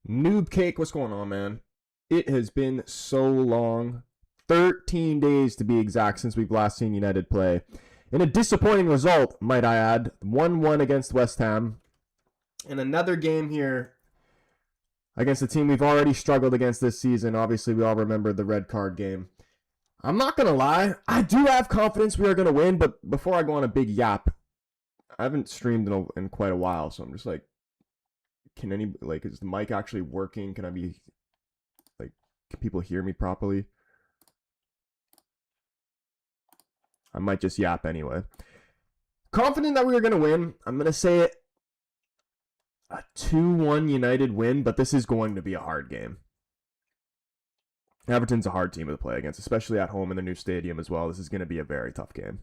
Noob Cake, what's going on, man? It has been so long. 13 days to be exact since we've last seen United play. In a disappointing result, might I add. 1-1 against West Ham. In another game here against a team we've already struggled against this season. Obviously, we all remember the red card game. I'm not going to lie. I do have confidence we are going to win, but before I go on a big yap, I haven't streamed in quite a while, so I'm just like, is the mic actually working? Can people hear me properly? I might just yap anyway. Confident that we are going to win. I'm going to say it a 2-1 United win, but this is going to be a hard game. Everton's a hard team to play against, especially at home in the new stadium as well. This is going to be a very tough game.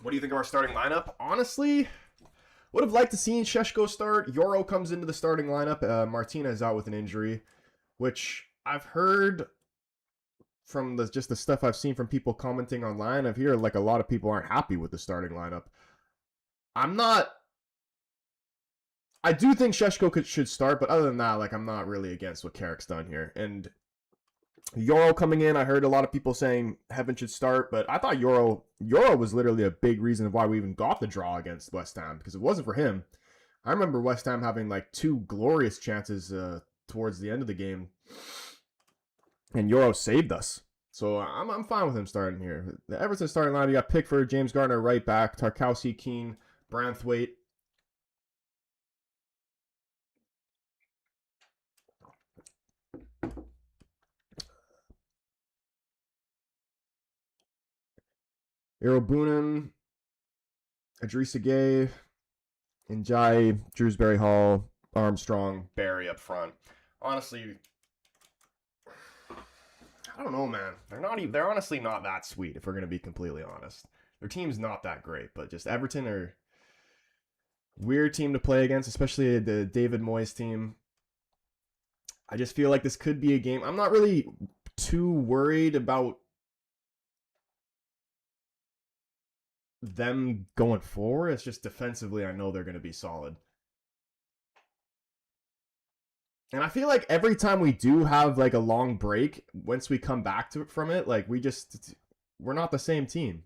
What do you think of our starting lineup? Honestly, would have liked to see Šeško start. Euro comes into the starting lineup. Martinez out with an injury, which I've heard from just the stuff I've seen from people commenting online. I've heard like a lot of people aren't happy with the starting lineup. I do think Šeško should start, but other than that, like I'm not really against what Carrick's done here. And Euro coming in, I heard a lot of people saying Heaven should start, but I thought Euro was literally a big reason of why we even got the draw against West Ham, because if it wasn't for him, I remember West Ham having like two glorious chances towards the end of the game, and Euro saved us. So I'm fine with him starting here. The Everton starting line, you got Pickford, James Garner right back, Tarkowski, Keane, Branthwaite. Irobunan, Idrissa Gueye, Njai, Drewsbury Hall, Armstrong, Barry up front. Honestly, I don't know, man. They're honestly not that sweet, if we're gonna be completely honest. Their team's not that great, but just Everton are weird team to play against, especially the David Moyes team. I just feel like this could be a game. I'm not really too worried about them going forward. It's just defensively, I know they're going to be solid. And I feel like every time we do have like a long break, once we come back from it, like we're not the same team.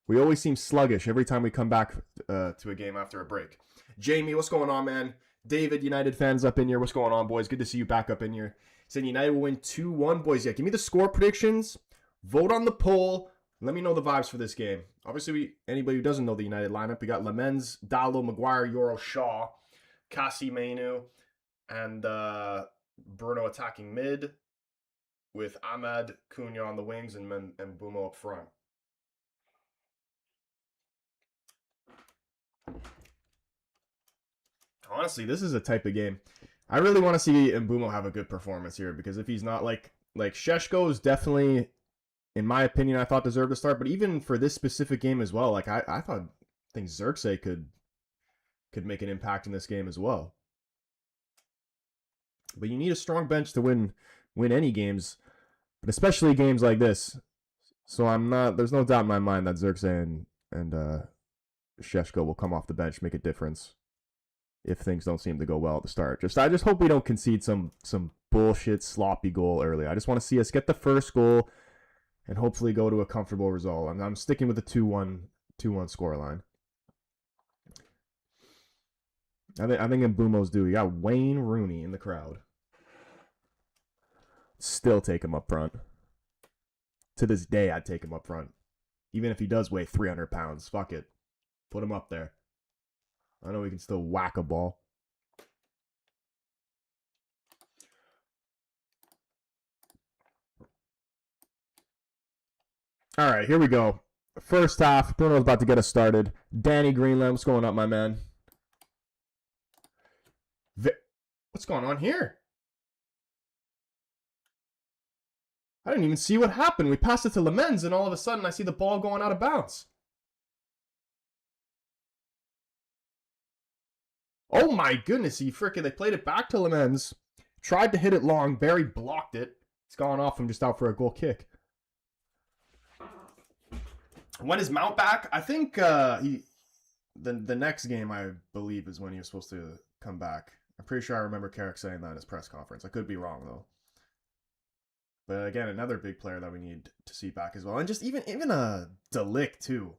We always seem sluggish every time we come back to a game after a break. Jamie, what's going on, man? David, United fans up in here. What's going on, boys? Good to see you back up in here. Said United will win 2-1, boys. Yeah, give me the score predictions. Vote on the poll. Let me know the vibes for this game. Obviously, anybody who doesn't know the United lineup, we got Lemens, Dallo, Maguire, Euro, Shaw, Cassie Mainu, and Bruno attacking mid, with Ahmad, Cunha on the wings, and Bumo up front. Honestly, this is a type of game I really want to see Mbumo have a good performance here, because if he's not like Šeško is definitely, in my opinion, I thought deserved to start, but even for this specific game as well, like I think Xerxes could make an impact in this game as well. But you need a strong bench to win any games, but especially games like this. So there's no doubt in my mind that Xerxes and Šeško will come off the bench, make a difference if things don't seem to go well at the start. I just hope we don't concede some bullshit sloppy goal early. I just want to see us get the first goal and hopefully go to a comfortable result. I'm sticking with the 2-1 scoreline. I think Mbumo's due. You got Wayne Rooney in the crowd. Still take him up front. To this day, I'd take him up front. Even if he does weigh 300 pounds. Fuck it. Put him up there. I know we can still whack a ball. All right, here we go. First half. Bruno's about to get us started. Danny Greenland, what's going up, my man? What's going on here? I didn't even see what happened. We passed it to Lemens, and all of a sudden I see the ball going out of bounds. Oh my goodness, they played it back to Lemens. Tried to hit it long. Barry blocked it. It's gone off him just out for a goal kick. When is Mount back? I think the next game, I believe, is when he was supposed to come back. I'm pretty sure I remember Carrick saying that in his press conference. I could be wrong, though. But again, another big player that we need to see back as well. And just even a Delic, too.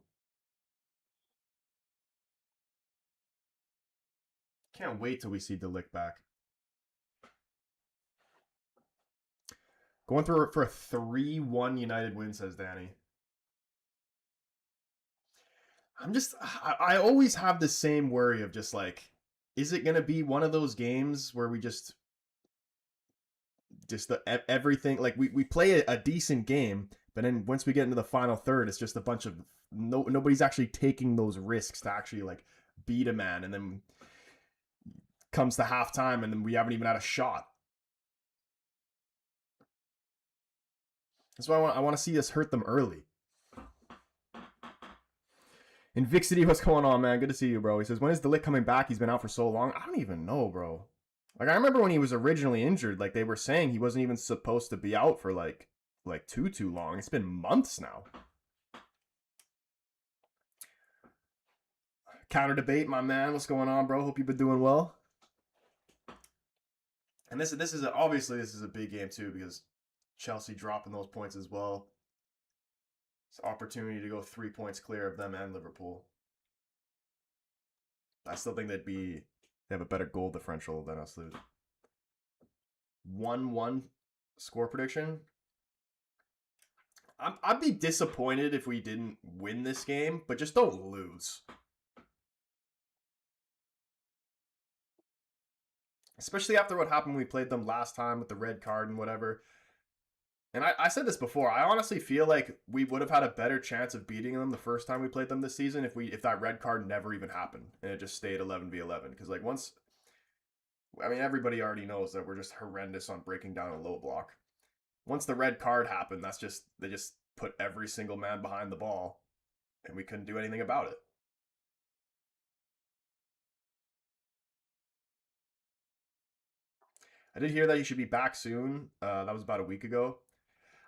Can't wait till we see Delic back. Going through for a 3-1 United win, says Danny. I always have the same worry of just like, is it going to be one of those games where we just everything, like we play a decent game, but then once we get into the final third, it's just a bunch of nobody's actually taking those risks to actually like beat a man, and then comes to halftime and then we haven't even had a shot. That's why I want to see us hurt them early. Invixity, what's going on, man? Good to see you, bro. He says, when is Delic coming back? He's been out for so long. I don't even know, bro. Like, I remember when he was originally injured, like, they were saying he wasn't even supposed to be out for, like too long. It's been months now. Counter debate, my man. What's going on, bro? Hope you've been doing well. And obviously this is a big game, too, because Chelsea dropping those points as well. It's an opportunity to go 3 points clear of them and Liverpool. I still think they have a better goal differential than us, lose. 1-1 score prediction. I'd be disappointed if we didn't win this game, but just don't lose. Especially after what happened when we played them last time with the red card and whatever. And I said this before, I honestly feel like we would have had a better chance of beating them the first time we played them this season if that red card never even happened and it just stayed 11v11. Because like everybody already knows that we're just horrendous on breaking down a low block. Once the red card happened, they just put every single man behind the ball and we couldn't do anything about it. I did hear that he should be back soon. That was about a week ago.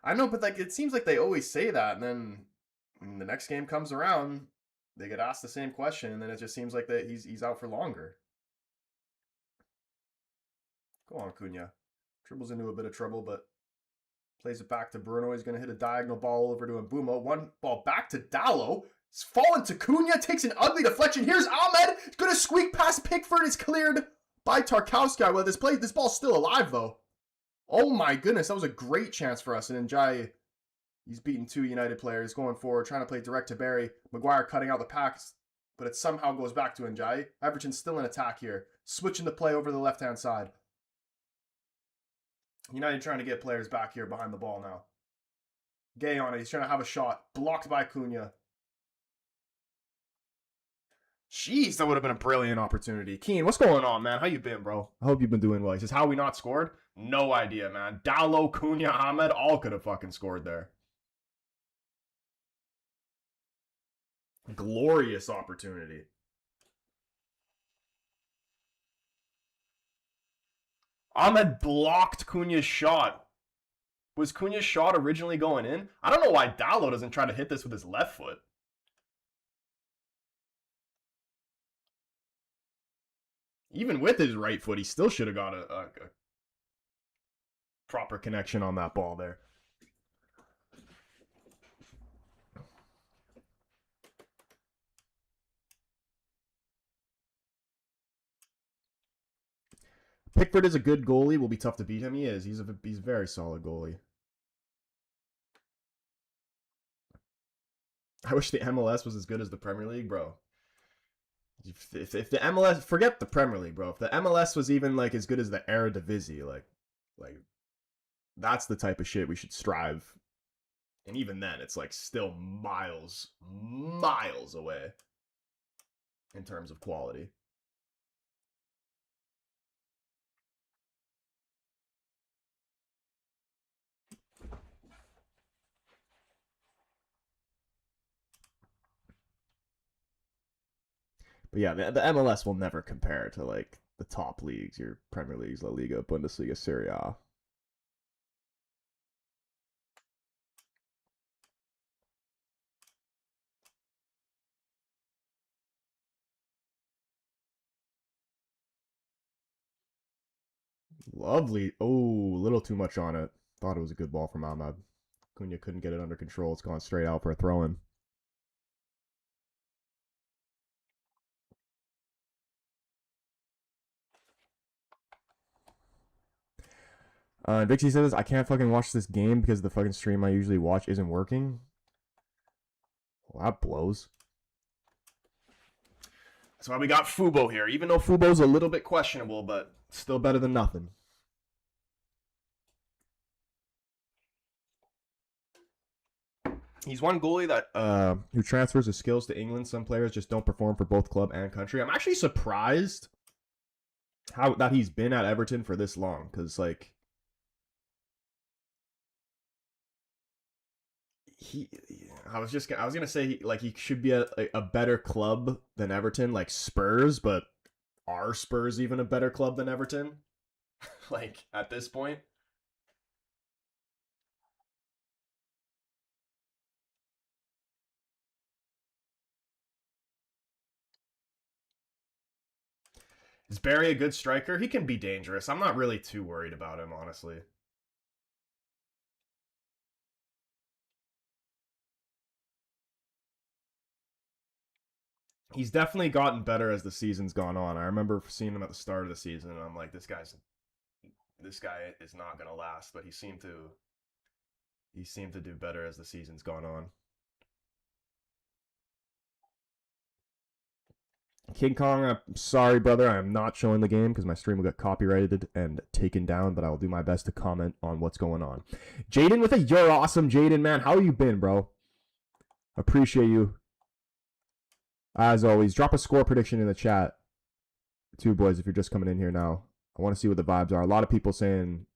I know, but like it seems like they always say that, and then when the next game comes around, they get asked the same question, and then it just seems like that he's out for longer. Go on, Cunha. Dribbles into a bit of trouble, but plays it back to Bruno. He's going to hit a diagonal ball over to Mbeumo. One ball back to Dallo. It's fallen to Cunha. Takes an ugly deflection. Here's Ahmed. It's going to squeak past Pickford. It's cleared by Tarkowski. Well, this ball's still alive, though. Oh my goodness, that was a great chance for us. And Njai, he's beaten 2 United players going forward, trying to play direct to Barry. Maguire cutting out the packs, but it somehow goes back to Njai. Everton's still in attack here. Switching the play over to the left-hand side. United trying to get players back here behind the ball now. Gay on it. He's trying to have a shot. Blocked by Cunha. Jeez, that would have been a brilliant opportunity. Keen, what's going on, man? How you been, bro? I hope you've been doing well. He says, how we not scored? No idea, man. Dallo, Cunha, Ahmed, all could have fucking scored there. Glorious opportunity. Ahmed blocked Cunha's shot. Was Cunha's shot originally going in? I don't know why Dallo doesn't try to hit this with his left foot. Even with his right foot, he still should have got a proper connection on that ball there. Pickford is a good goalie. Will be tough to beat him. He is. He's a very solid goalie. I wish the MLS was as good as the Premier League, bro. If the MLS, forget the Premier League, bro. If the MLS was even like as good as the Eredivisie, like that's the type of shit we should strive. And even then, it's like still miles away in terms of quality. But yeah, the MLS will never compare to like the top leagues, your Premier Leagues, La Liga, Bundesliga, Serie A. Lovely. Oh, a little too much on it. Thought it was a good ball from Ahmad. Cunha couldn't get it under control. It's gone straight out for a throw in. Vixie says, I can't fucking watch this game because the fucking stream I usually watch isn't working. Well, that blows. That's why we got Fubo here. Even though Fubo's a little bit questionable, but still better than nothing. He's one goalie that who transfers his skills to England. Some players just don't perform for both club and country. I'm actually surprised how that he's been at Everton for this long, because like he I was gonna say like he should be at a better club than Everton, like Spurs, but are Spurs even a better club than Everton? Like at this point, is Barry a good striker? He can be dangerous. I'm not really too worried about him, honestly. He's definitely gotten better as the season's gone on. I remember seeing him at the start of the season, and I'm like, this guy is not gonna last. But he seemed to do better as the season's gone on. King Kong, I'm sorry, brother. I'm not showing the game because my stream will get copyrighted and taken down, but I will do my best to comment on what's going on. Jaden with a you're awesome, Jaden, man. How you been, bro? Appreciate you. As always, drop a score prediction in the chat, too, boys, if you're just coming in here now. I want to see what the vibes are. A lot of people saying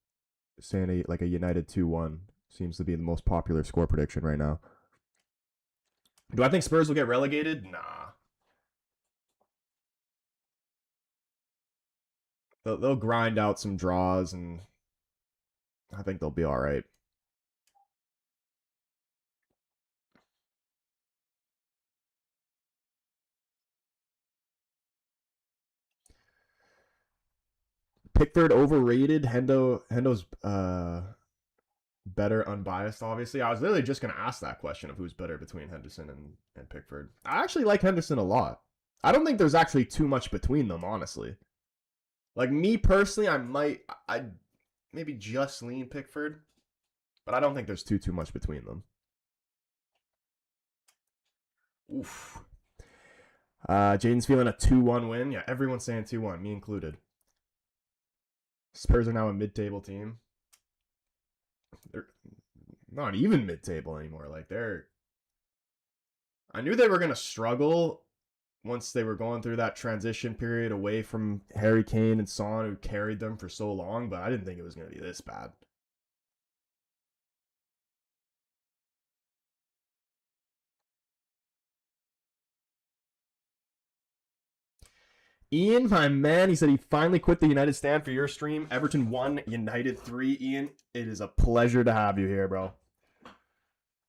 a United 2-1 seems to be the most popular score prediction right now. Do I think Spurs will get relegated? Nah. They'll grind out some draws, and I think they'll be all right. Pickford overrated. Hendo's better unbiased, obviously. I was literally just going to ask that question of who's better between Henderson and Pickford. I actually like Henderson a lot. I don't think there's actually too much between them, honestly. Like me personally, I maybe just lean Pickford, but I don't think there's too much between them. Oof. Jaden's feeling a 2-1 win. Yeah, everyone's saying 2-1, me included. Spurs are now a mid-table team. They're not even mid-table anymore. Like I knew they were gonna struggle once they were going through that transition period away from Harry Kane and Son, who carried them for so long, but I didn't think it was gonna be this bad. Ian, my man, he said he finally quit the United stand for your stream. Everton 1, United 3. Ian, it is a pleasure to have you here, bro.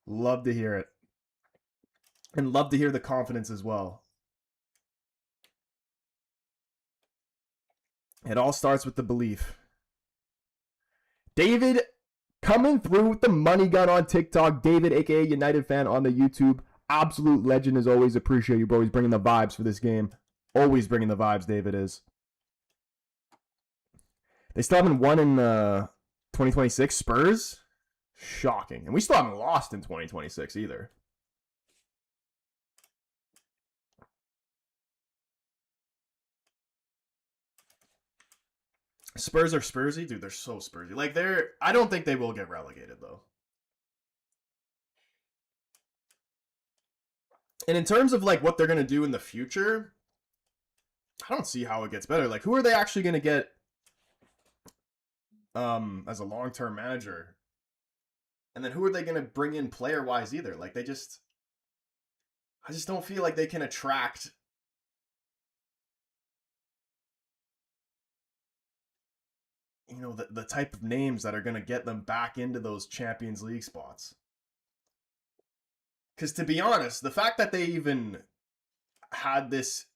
Love to hear it. And love to hear the confidence as well. It all starts with the belief. David coming through with the money gun on TikTok. David, aka United fan on the YouTube. Absolute legend as always. Appreciate you, bro. He's bringing the vibes for this game. Always bringing the vibes, David is. They still haven't won in 2026. Spurs? Shocking. And we still haven't lost in 2026 either. Spurs are Spursy? Dude, they're so Spursy. Like, I don't think they will get relegated, though. And in terms of, like, what they're going to do in the future, I don't see how it gets better. Like, who are they actually going to get as a long-term manager? And then who are they going to bring in player-wise either? Like, I just don't feel like they can attract you know, the type of names that are going to get them back into those Champions League spots. Because to be honest, the fact that they even had this,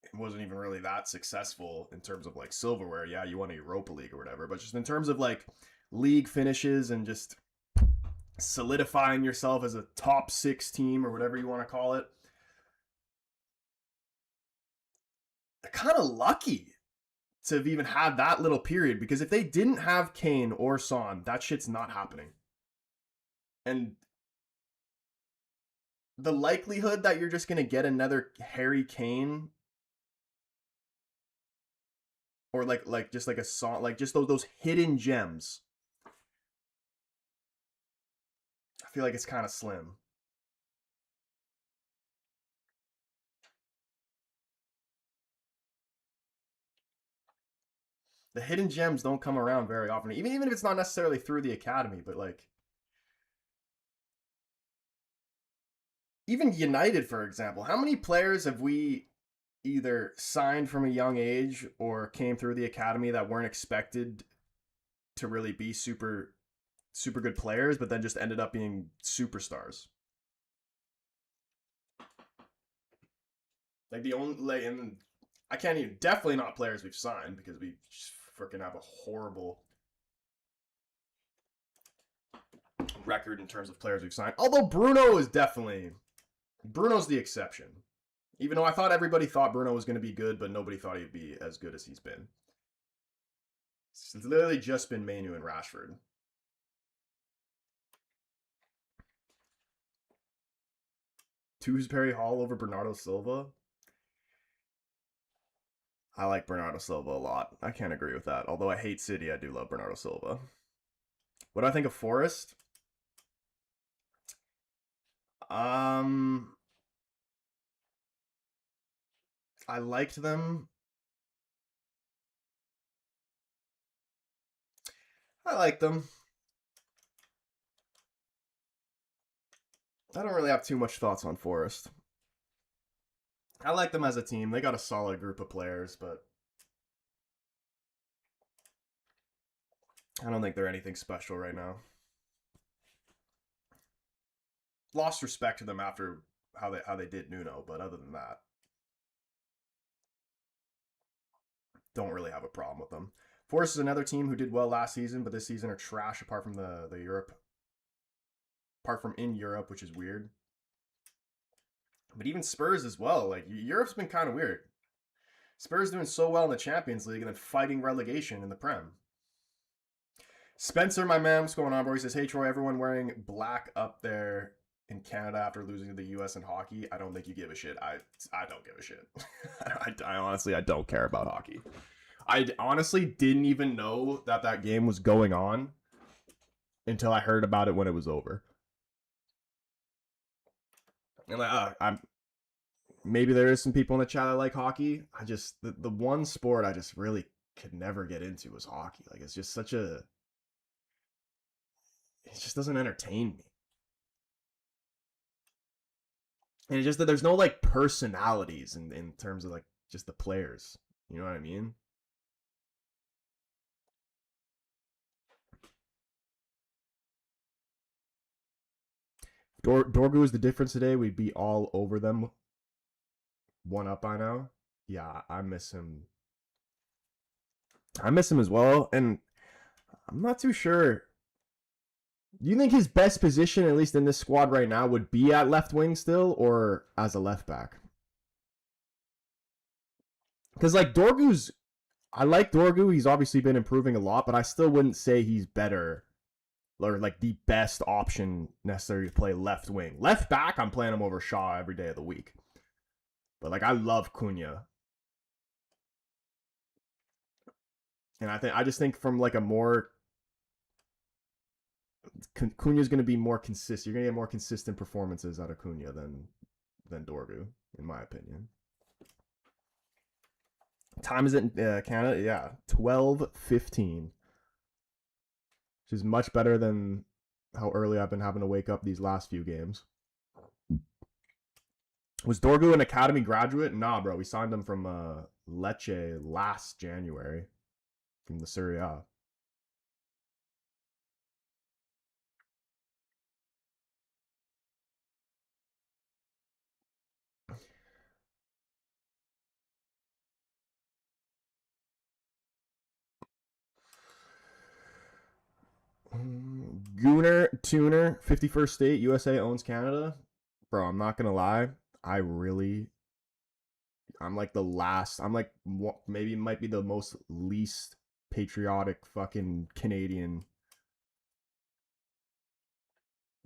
it wasn't even really that successful in terms of like silverware. Yeah, you won a Europa League or whatever, but just in terms of like league finishes and just solidifying yourself as a top 6 team or whatever you want to call it, they're kind of lucky to have even had that little period, because if they didn't have Kane or Son, that shit's not happening. And the likelihood that you're just going to get another Harry Kane or like just like a Son, like just those hidden gems, I feel like it's kind of slim. The hidden gems don't come around very often, even if it's not necessarily through the academy, but like even United, for example, how many players have we either signed from a young age or came through the academy that weren't expected to really be super good players, but then just ended up being superstars? Like the only, like, and I can't even, definitely not players we've signed, because we freaking have a horrible record in terms of players we've signed. Although Bruno's the exception. Even though I thought everybody thought Bruno was going to be good, but nobody thought he'd be as good as he's been. It's literally just been Manu and Rashford. Dewsbury Hall over Bernardo Silva. I like Bernardo Silva a lot. I can't agree with that. Although I hate City, I do love Bernardo Silva. What do I think of Forest? I liked them. I like them. I don't really have too much thoughts on Forest. I like them as a team. They got a solid group of players, but I don't think they're anything special right now. Lost respect to them after how they did Nuno, but other than that, don't really have a problem with them. Forest is another team who did well last season, but this season are trash apart from the Europe. Apart from in Europe, which is weird. But even Spurs as well. Like, Europe's been kind of weird. Spurs doing so well in the Champions League and then fighting relegation in the Prem. Spencer, my man, what's going on, bro? He says, hey, Troy, everyone wearing black up there in Canada after losing to the U.S. in hockey. I don't think you give a shit. I don't give a shit. I honestly, I don't care about hockey. I honestly didn't even know that game was going on until I heard about it when it was over. And like, maybe there is some people in the chat that like hockey. I just, the one sport I just really could never get into was hockey. Like, it's just it just doesn't entertain me. And it's just that there's no like personalities in terms of like just the players. You know what I mean? Dorgu is the difference today. We'd be all over them. 1-up by now. Yeah, I miss him. I miss him as well. And I'm not too sure. Do you think his best position, at least in this squad right now, would be at left wing still or as a left back? Because like I like Dorgu. He's obviously been improving a lot, but I still wouldn't say he's better or like the best option necessary to play left wing. Left back, I'm playing him over Shaw every day of the week. But like, I love Cunha. And I just think from like a more, Cunha's going to be more consistent. You're going to get more consistent performances out of Cunha than Dorgu, in my opinion. Time is it in Canada? Yeah, 12:15. Which is much better than how early I've been having to wake up these last few games. Was Dorgu an academy graduate? Nah, bro. We signed him from Lecce last January from the Serie A. Gooner Tuner, 51st State, USA owns Canada. Bro, I'm not going to lie. I'm like the last. I'm like maybe might be the most least patriotic fucking Canadian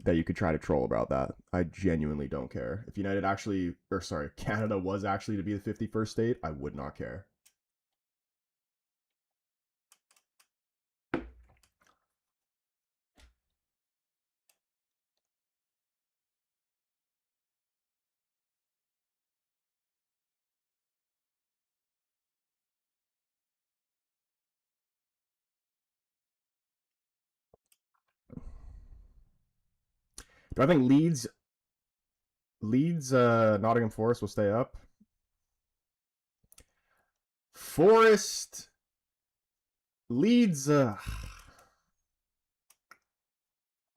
that you could try to troll about that. I genuinely don't care. If Canada was actually to be the 51st state, I would not care. Do I think Leeds Nottingham Forest will stay up? Forest Leeds I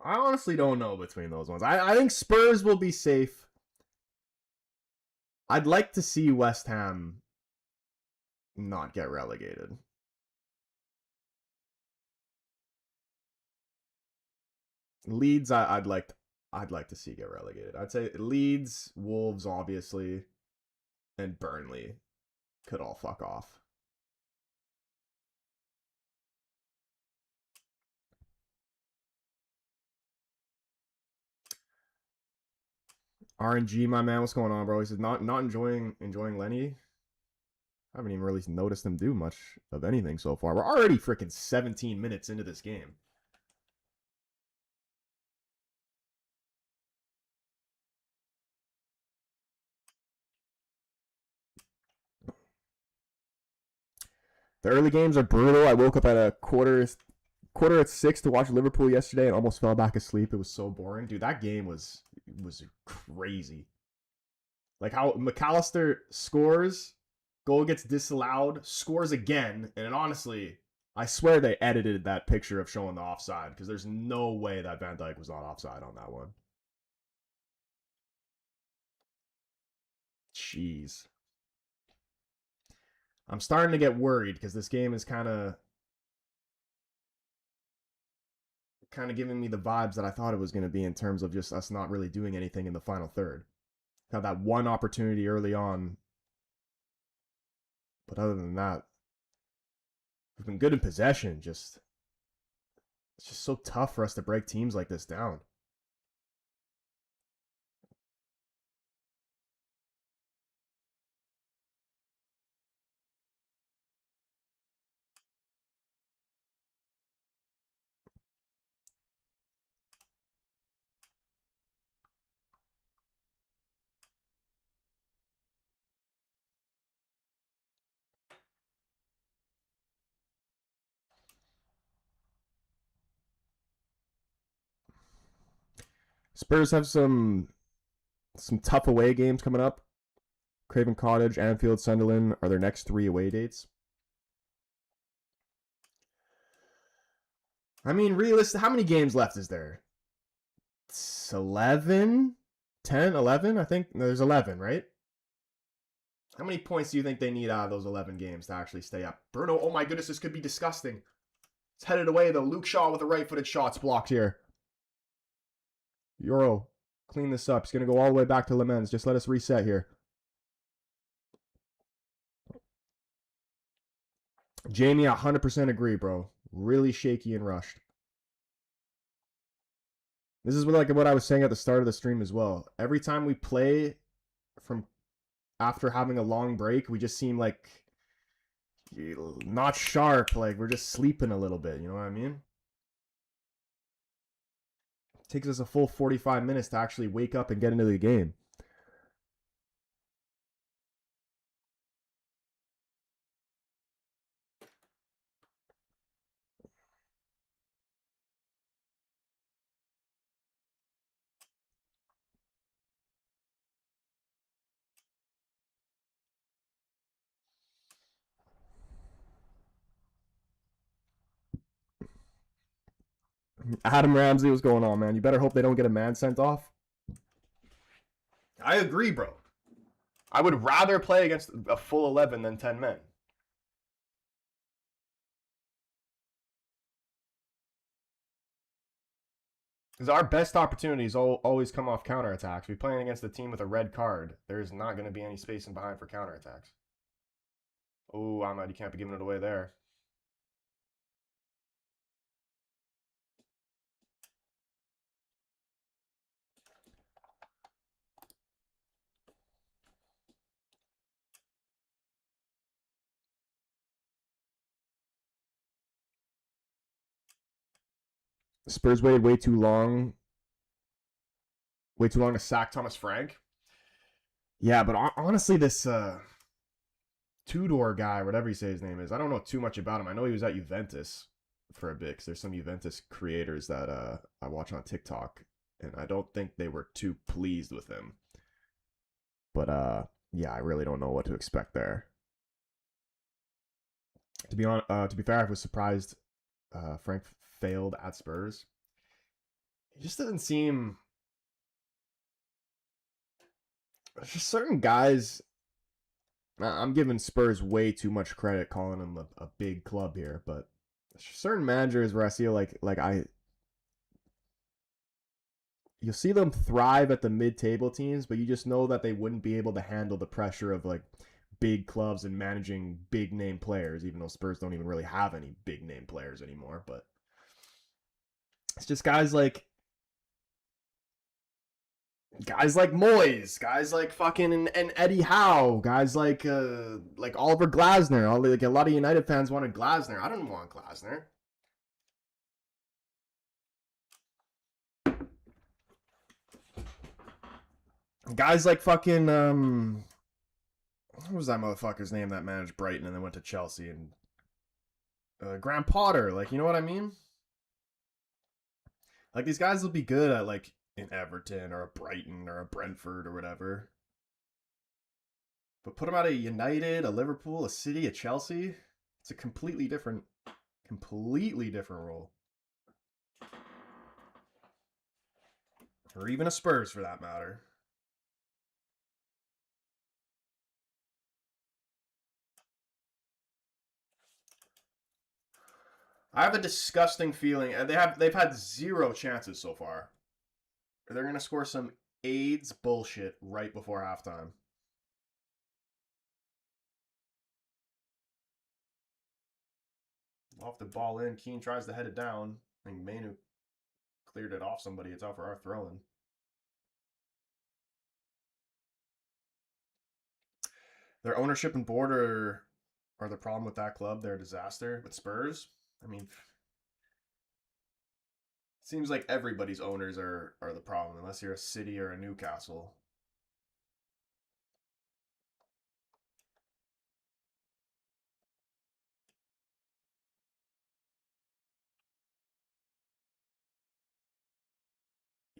honestly don't know between those ones. I think Spurs will be safe. I'd like to see West Ham not get relegated. Leeds I'd like to see get relegated. I'd say Leeds, Wolves obviously, and Burnley could all fuck off. RNG, my man, what's going on, bro? He says not enjoying Lenny. I haven't even really noticed him do much of anything so far. We're already freaking 17 minutes into this game. The early games are brutal. I woke up at a quarter at 6 to watch Liverpool yesterday and almost fell back asleep. It was so boring. Dude, that game was crazy. Like how McAllister scores, goal gets disallowed, scores again, and honestly, I swear they edited that picture of showing the offside because there's no way that Van Dijk was not offside on that one. Jeez. I'm starting to get worried because this game is kind of giving me the vibes that I thought it was going to be in terms of just us not really doing anything in the final third. Had that one opportunity early on, but other than that, we've been good in possession. It's just so tough for us to break teams like this down. Spurs have some tough away games coming up. Craven Cottage, Anfield, Sunderland are their next 3 away dates. I mean, realistic. How many games left is there? It's 11? 10? 11? I think there's 11, right? How many points do you think they need out of those 11 games to actually stay up? Bruno, oh my goodness, this could be disgusting. It's headed away, though. Luke Shaw with a right-footed shot's blocked here. Euro, clean this up. He's going to go all the way back to Lemens. Just let us reset here. Jamie, 100% agree, bro. Really shaky and rushed. This is what I was saying at the start of the stream as well. Every time we play from after having a long break, we just seem like not sharp. Like we're just sleeping a little bit. You know what I mean? It takes us a full 45 minutes to actually wake up and get into the game. Adam Ramsey, what's going on, man? You better hope they don't get a man sent off. I agree, bro. I would rather play against a full 11 than 10 men. Because our best opportunities always come off counterattacks. We're playing against a team with a red card. There's not going to be any space in behind for counterattacks. Oh, Ahmad, you can't be giving it away there. Spurs waited way too long. Way too long to sack Thomas Frank. Yeah, but honestly, this Tudor guy, whatever you say his name is, I don't know too much about him. I know he was at Juventus for a bit because there's some Juventus creators that I watch on TikTok, and I don't think they were too pleased with him. But yeah, I really don't know what to expect there. To be fair, I was surprised Frank failed at Spurs. He just doesn't seem. There's just certain guys. I'm giving Spurs way too much credit calling them a big club here, but certain managers where I see you'll see them thrive at the mid-table teams, but you just know that they wouldn't be able to handle the pressure of like big clubs and managing big name players, even though Spurs don't even really have any big name players anymore. But it's just guys like Moyes, guys like fucking and Eddie Howe, guys like Oliver Glasner. Like a lot of United fans wanted Glasner. I don't want Glasner. Guys like fucking what was that motherfucker's name that managed Brighton and then went to Chelsea, and Graham Potter, like, you know what I mean? Like, these guys will be good at like in Everton or a Brighton or a Brentford or whatever. But put them at a United, a Liverpool, a City, a Chelsea, it's a completely different role. Or even a Spurs for that matter. I have a disgusting feeling, and they've had 0 chances so far. They're gonna score some AIDS bullshit right before halftime. Off the ball in, Keane tries to head it down. I think Mainu cleared it off somebody. It's out for our throw-in. Their ownership and board are the problem with that club. They're a disaster. With Spurs, I mean, it seems like everybody's owners are the problem, unless you're a City or a Newcastle.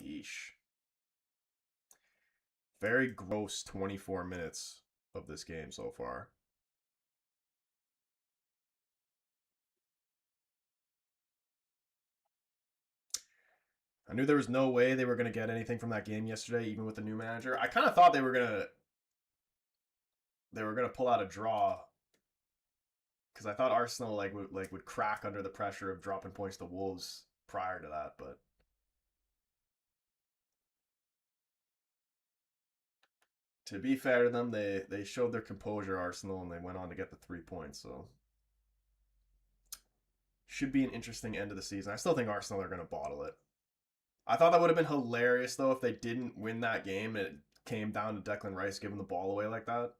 Yeesh. Very gross 24 minutes of this game so far. I knew there was no way they were going to get anything from that game yesterday, even with the new manager. I kind of thought they were gonna pull out a draw, because I thought Arsenal would crack under the pressure of dropping points to Wolves prior to that, but to be fair to them, they showed their composure, Arsenal, and they went on to get the 3 points. So should be an interesting end of the season. I still think Arsenal are going to bottle it. I thought that would have been hilarious though if they didn't win that game and it came down to Declan Rice giving the ball away like that.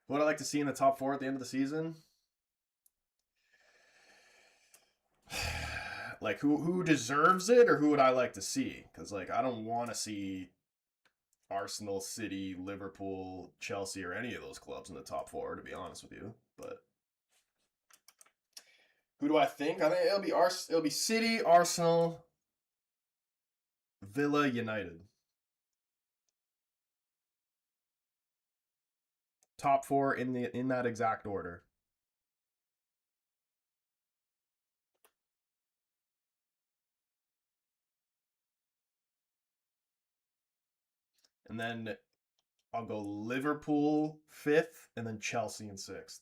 What I'd like to see in the top 4 at the end of the season, like who deserves it, or who would I like to see? Because like I don't want to see Arsenal, City, Liverpool, Chelsea, or any of those clubs in the top 4, to be honest with you. But who do I think? I think it'll be City, Arsenal, Villa, United. Top 4 in that exact order. And then I'll go Liverpool 5th and then Chelsea in 6th.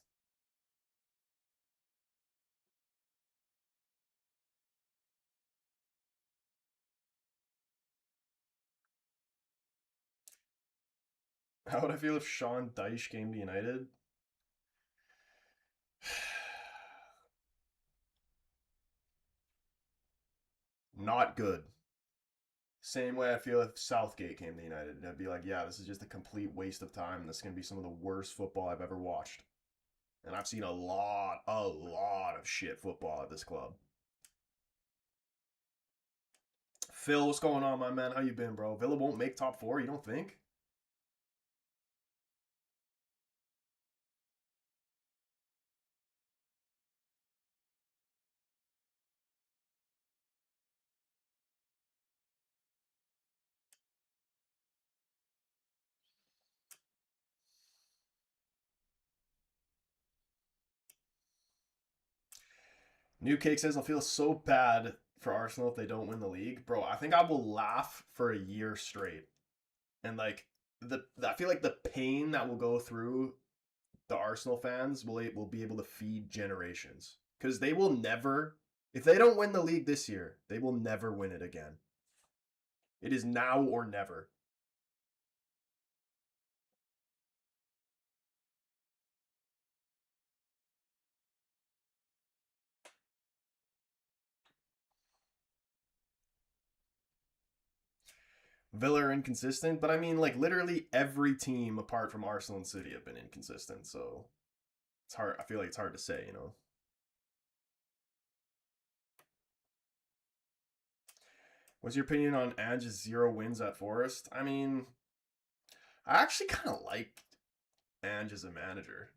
How would I feel if Sean Dyche came to United? Not good. Same way I feel if Southgate came to United. I'd be like, yeah, this is just a complete waste of time. This is going to be some of the worst football I've ever watched. And I've seen a lot of shit football at this club. Phil, what's going on, my man? How you been, bro? Villa won't make top 4, you don't think? New Cake says, I'll feel so bad for Arsenal if they don't win the league. Bro, I think I will laugh for a year straight. And like I feel like the pain that will go through the Arsenal fans will be able to feed generations. Because they will never, if they don't win the league this year, they will never win it again. It is now or never. Villa are inconsistent, but I mean, like, literally every team apart from Arsenal and City have been inconsistent, so it's hard. I feel like it's hard to say, you know. What's your opinion on Ange's 0 wins at Forest? I mean, I actually kind of like Ange as a manager.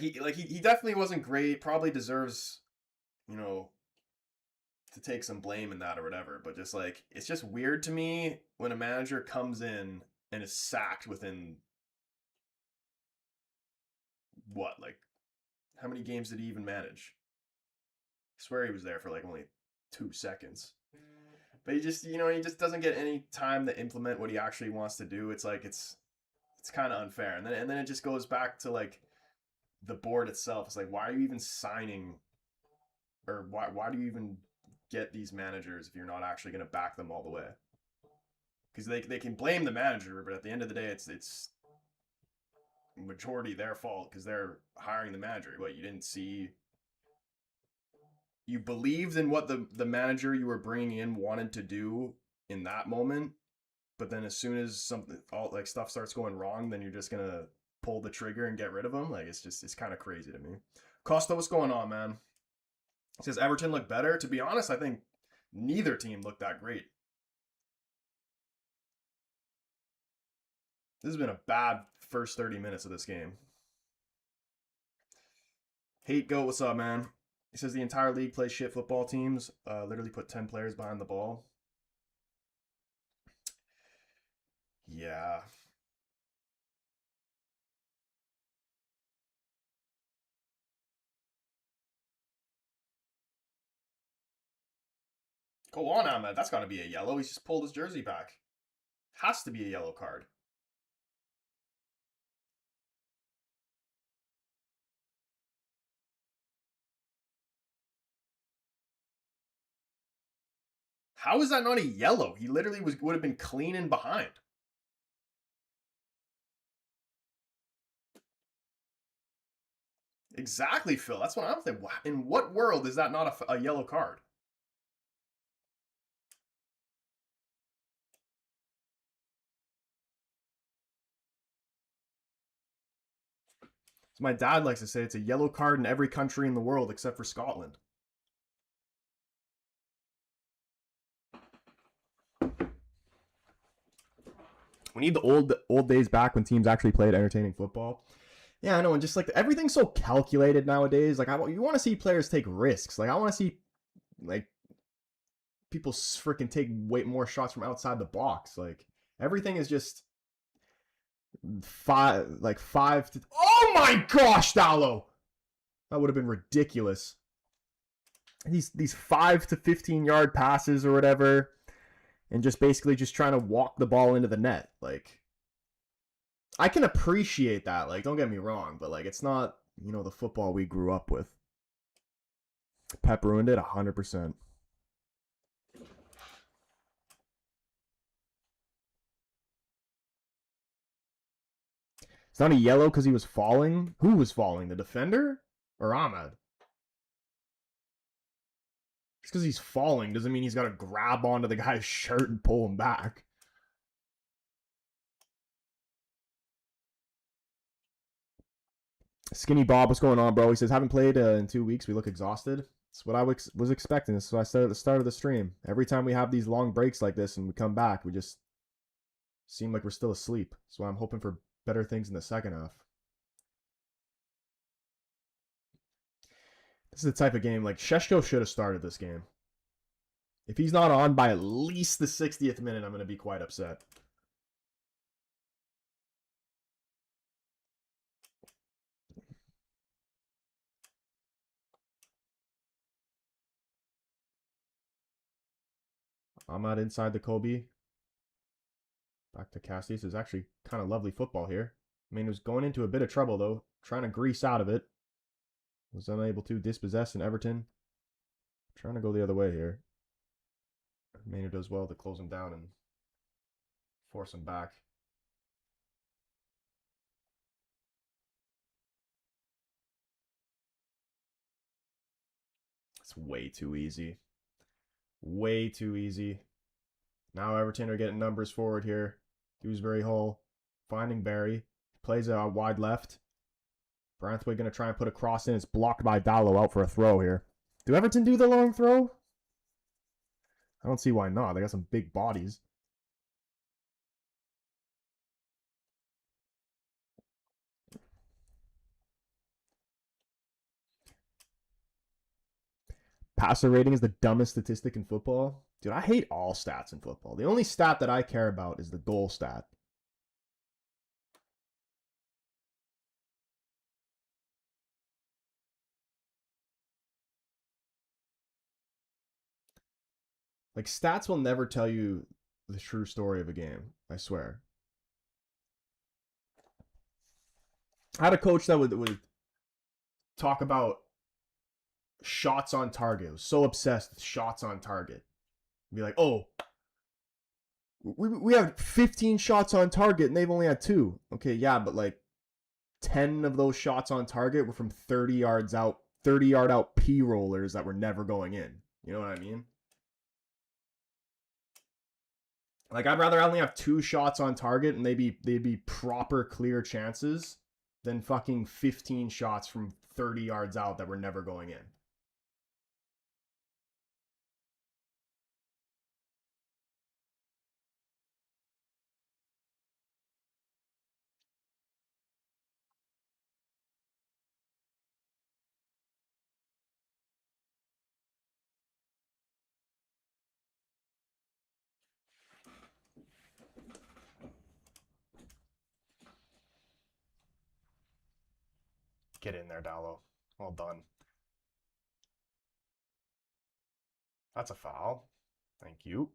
He definitely wasn't great. Probably deserves, you know, to take some blame in that or whatever. But just like it's just weird to me when a manager comes in and is sacked within what, like, how many games did he even manage? I swear he was there for like only 2 seconds. But he just doesn't get any time to implement what he actually wants to do. It's like it's kind of unfair. And then it just goes back to like the board itself. It's like, why are you even signing, or why do you even get these managers if you're not actually going to back them all the way? Because they can blame the manager, but at the end of the day, it's majority their fault because they're hiring the manager. What, you didn't see? You believed in what the manager you were bringing in wanted to do in that moment, but then as soon as something all like stuff starts going wrong, then you're just gonna pull the trigger and get rid of them. Like it's kind of crazy to me. Costa, what's going on, man? He says Everton look better. To be honest, I think neither team looked that great. This has been a bad first 30 minutes of this game. Hate Goat, what's up, man? He says the entire league plays shit football teams. Literally put 10 players behind the ball. Yeah. Go on, Ahmed. That's got to be a yellow. He's just pulled his jersey back. Has to be a yellow card. How is that not a yellow? He literally would have been clean and behind. Exactly, Phil. That's what I'm thinking. In what world is that not a yellow card? As my dad likes to say, it's a yellow card in every country in the world except for Scotland. We need the old days back when teams actually played entertaining football. Yeah, I know, and just like everything's so calculated nowadays. Like you want to see players take risks. Like I want to see like people freaking take way more shots from outside the box. Like everything is just five to. Oh my gosh, Dallo! That would have been ridiculous. These 5 to 15 yard passes or whatever, and just basically just trying to walk the ball into the net. Like, I can appreciate that. Like, don't get me wrong, but like, it's not, the football we grew up with. Pep ruined it 100%. It's not a yellow because he was falling. Who was falling? The defender or Ahmed? Just because he's falling doesn't mean he's got to grab onto the guy's shirt and pull him back. Skinny Bob, what's going on, bro? He says, haven't played in 2 weeks. We look exhausted. That's what I was expecting. That's what I said at the start of the stream. Every time we have these long breaks like this and we come back, we just seem like we're still asleep. So I'm hoping for better things in the second half. This is the type of game, like, Sheshko should have started this game. If he's not on by at least the 60th minute, I'm going to be quite upset. I'm not inside the Kobe. Back to Cassius. Is actually kind of lovely football here. I mean, it was going into a bit of trouble, though. Trying to grease out of it. Was unable to dispossess in Everton. Trying to go the other way here. Maynard does well to close him down and force him back. It's way too easy. Way too easy. Now Everton are getting numbers forward here. Dewsbury Hall finding Barry. Plays it out wide left. Branthwaite going to try and put a cross in. It's blocked by Dallow out for a throw here. Do Everton do the long throw? I don't see why not. They got some big bodies. Passer rating is the dumbest statistic in football. Dude, I hate all stats in football. The only stat that I care about is the goal stat. Like, stats will never tell you the true story of a game. I swear. I had a coach that would talk about shots on target. I was so obsessed with shots on target. Be like, oh, we have 15 shots on target and they've only had 2. Okay, yeah, but like 10 of those shots on target were from 30 yards out, 30-yard out P-rollers that were never going in. You know what I mean? Like, I'd rather only have 2 shots on target and they'd be proper clear chances than fucking 15 shots from 30 yards out that were never going in. Get in there, Dallow. Well done. That's a foul. Thank you.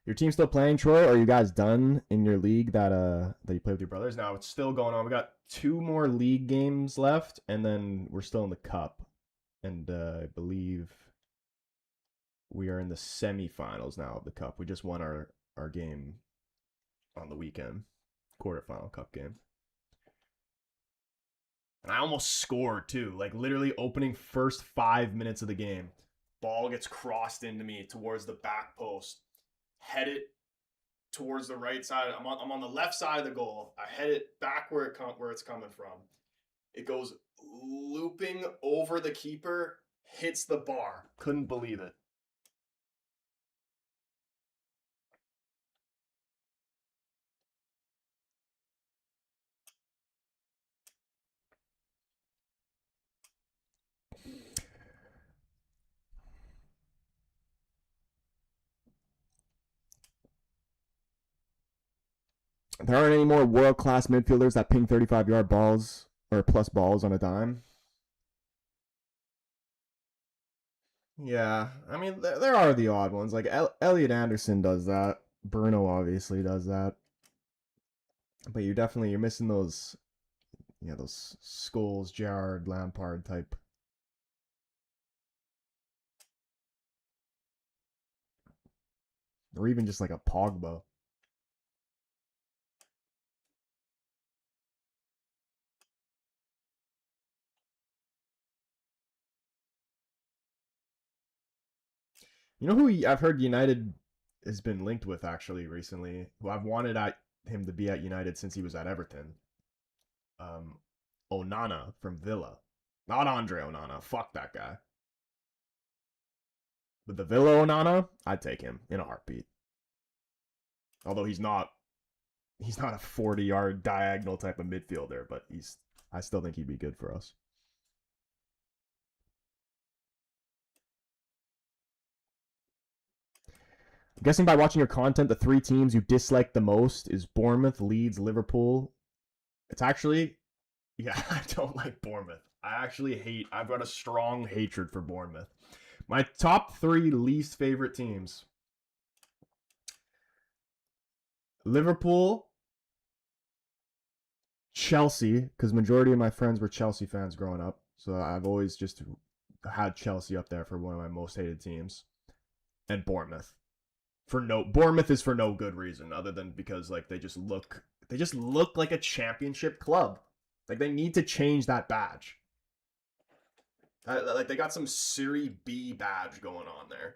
Your team still playing, Troy? Or are you guys done in your league that you play with your brothers? No, it's still going on. We got 2 more league games left, and then we're still in the cup. And I believe we are in the semifinals now of the cup. We just won our game on the weekend, quarterfinal cup game. And I almost scored too. Like, literally opening first 5 minutes of the game. Ball gets crossed into me towards the back post. Head it towards the right side. I'm on the left side of the goal. I head it back where it's coming from. It goes looping over the keeper, hits the bar. Couldn't believe it. There aren't any more world-class midfielders that ping 35-yard balls or plus balls on a dime. Yeah, I mean, there are the odd ones. Like Elliot Anderson does that. Bruno obviously does that. But you're missing those, yeah, those Scholes, Gerrard, Lampard type. Or even just like a Pogba. You know who I've heard United has been linked with actually recently? Who I've wanted him to be at United since he was at Everton. Um, Onana from Villa. Not Andre Onana. Fuck that guy. But the Villa Onana, I'd take him in a heartbeat. Although he's not a 40-yard diagonal type of midfielder, but I still think he'd be good for us. I'm guessing by watching your content, the 3 teams you dislike the most is Bournemouth, Leeds, Liverpool. It's actually, yeah, I don't like Bournemouth. I've got a strong hatred for Bournemouth. My top 3 least favorite teams: Liverpool, Chelsea, because majority of my friends were Chelsea fans growing up. So I've always just had Chelsea up there for one of my most hated teams. And Bournemouth. Bournemouth is for no good reason other than because like they just look like a championship club. Like they need to change that badge. Like they got some Serie B badge going on there.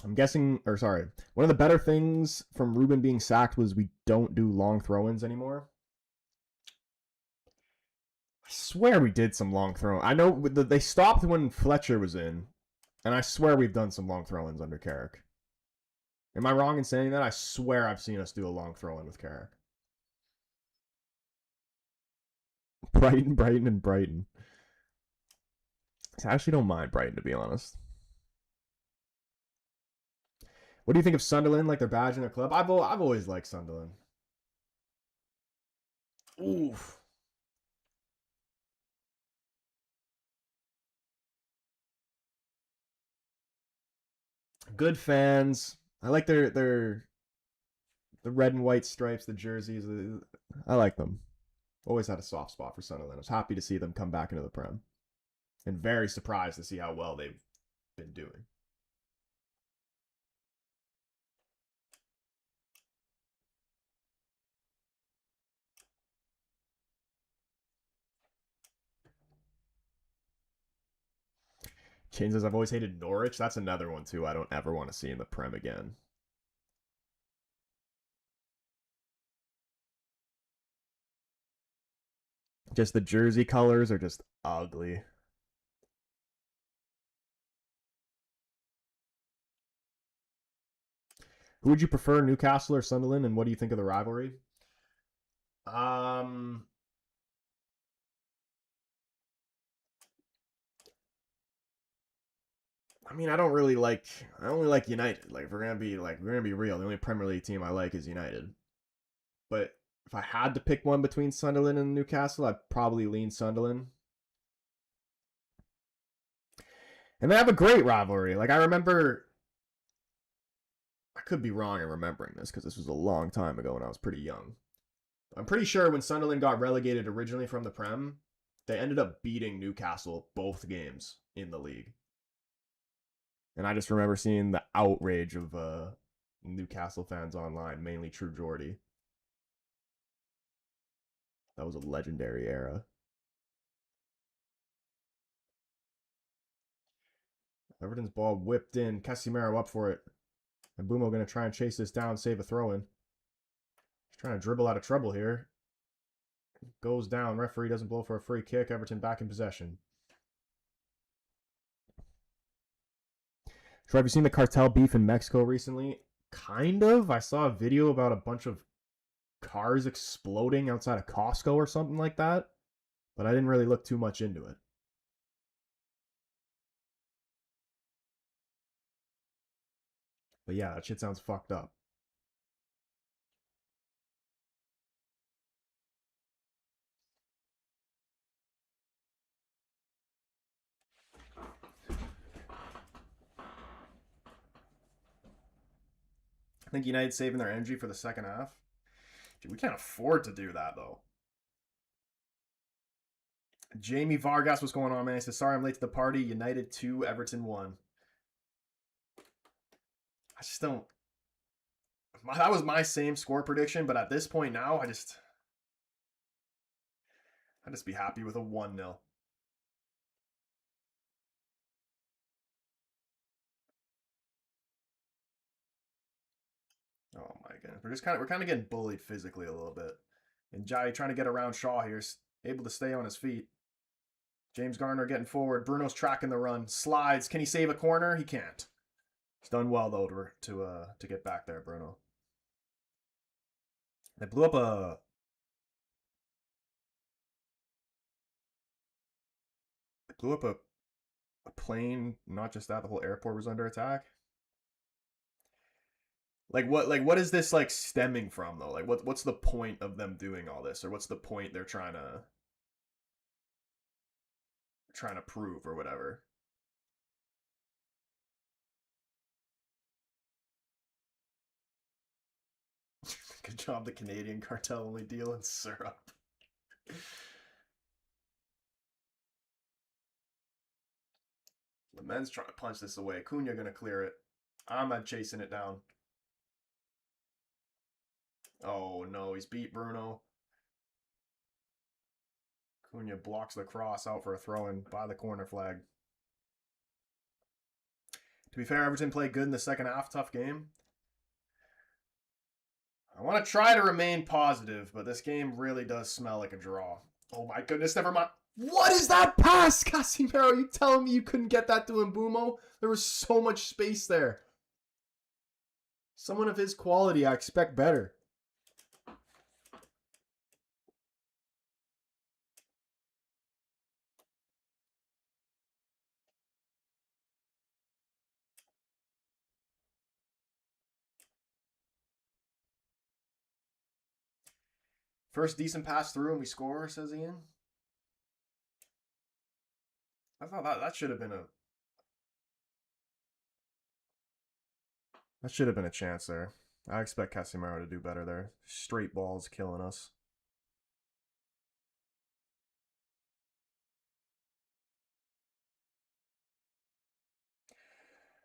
I'm guessing, or sorry, one of the better things from Ruben being sacked was we don't do long throw-ins anymore. I swear we did some long throw. I know they stopped when Fletcher was in, and I swear we've done some long throw-ins under Carrick. Am I wrong in saying that? I swear I've seen us do a long throw-in with Carrick. Brighton, and Brighton. I actually don't mind Brighton, to be honest. What do you think of Sunderland, like their badge in their club? I've always liked Sunderland. Oof. Good fans. I like the red and white stripes, the jerseys. I like them. Always had a soft spot for Sunderland. I was happy to see them come back into the Prem. And very surprised to see how well they've been doing. Kane says, I've always hated Norwich. That's another one, too, I don't ever want to see in the Prem again. Just the jersey colors are just ugly. Who would you prefer, Newcastle or Sunderland, and what do you think of the rivalry? I mean, I only like United. Like, if we're gonna be real, the only Premier League team I like is United. But if I had to pick one between Sunderland and Newcastle, I'd probably lean Sunderland. And they have a great rivalry. Like, I remember, I could be wrong in remembering this because this was a long time ago when I was pretty young. I'm pretty sure when Sunderland got relegated originally from the Prem, they ended up beating Newcastle both games in the league. And I just remember seeing the outrage of Newcastle fans online, mainly True Geordie. That was a legendary era. Everton's ball whipped in. Casemiro up for it. And Bumo going to try and chase this down, save a throw-in. He's trying to dribble out of trouble here. Goes down. Referee doesn't blow for a free kick. Everton back in possession. Troy, have you seen the cartel beef in Mexico recently? Kind of. I saw a video about a bunch of cars exploding outside of Costco or something like that, but I didn't really look too much into it. But yeah, that shit sounds fucked up. I think United saving their energy for the second half. Dude, we can't afford to do that though. Jamie Vargas, what's going on, man? He says, sorry I'm late to the party. United 2, Everton 1. I just don't. That was my same score prediction, but at this point now, I'd just be happy with a 1-0. Oh my goodness. We're kind of getting bullied physically a little bit. And Jai trying to get around Shaw here, able to stay on his feet. James Garner getting forward. Bruno's tracking the run. Slides. Can he save a corner? He can't. He's done well though to get back there, Bruno. They blew up a plane. Not just that, the whole airport was under attack. What is this like stemming from though? Like what's the point of them doing all this, or what's the point they're trying to prove or whatever? Good job, the Canadian cartel only deal in syrup. Lemen's trying to punch this away. Cunha gonna clear it. Ahmad chasing it down. Oh no, he's beat Bruno. Cunha blocks the cross out for a throw-in by the corner flag. To be fair, Everton played good in the second half. Tough game. I want to try to remain positive, but this game really does smell like a draw. Oh my goodness, never mind. What is that pass, Casemiro? You telling me you couldn't get that to Mbumo? There was so much space there. Someone of his quality, I expect better. First decent pass through and we score, says Ian. I thought that should have been a chance there. I expect Casemiro to do better there. Straight balls killing us.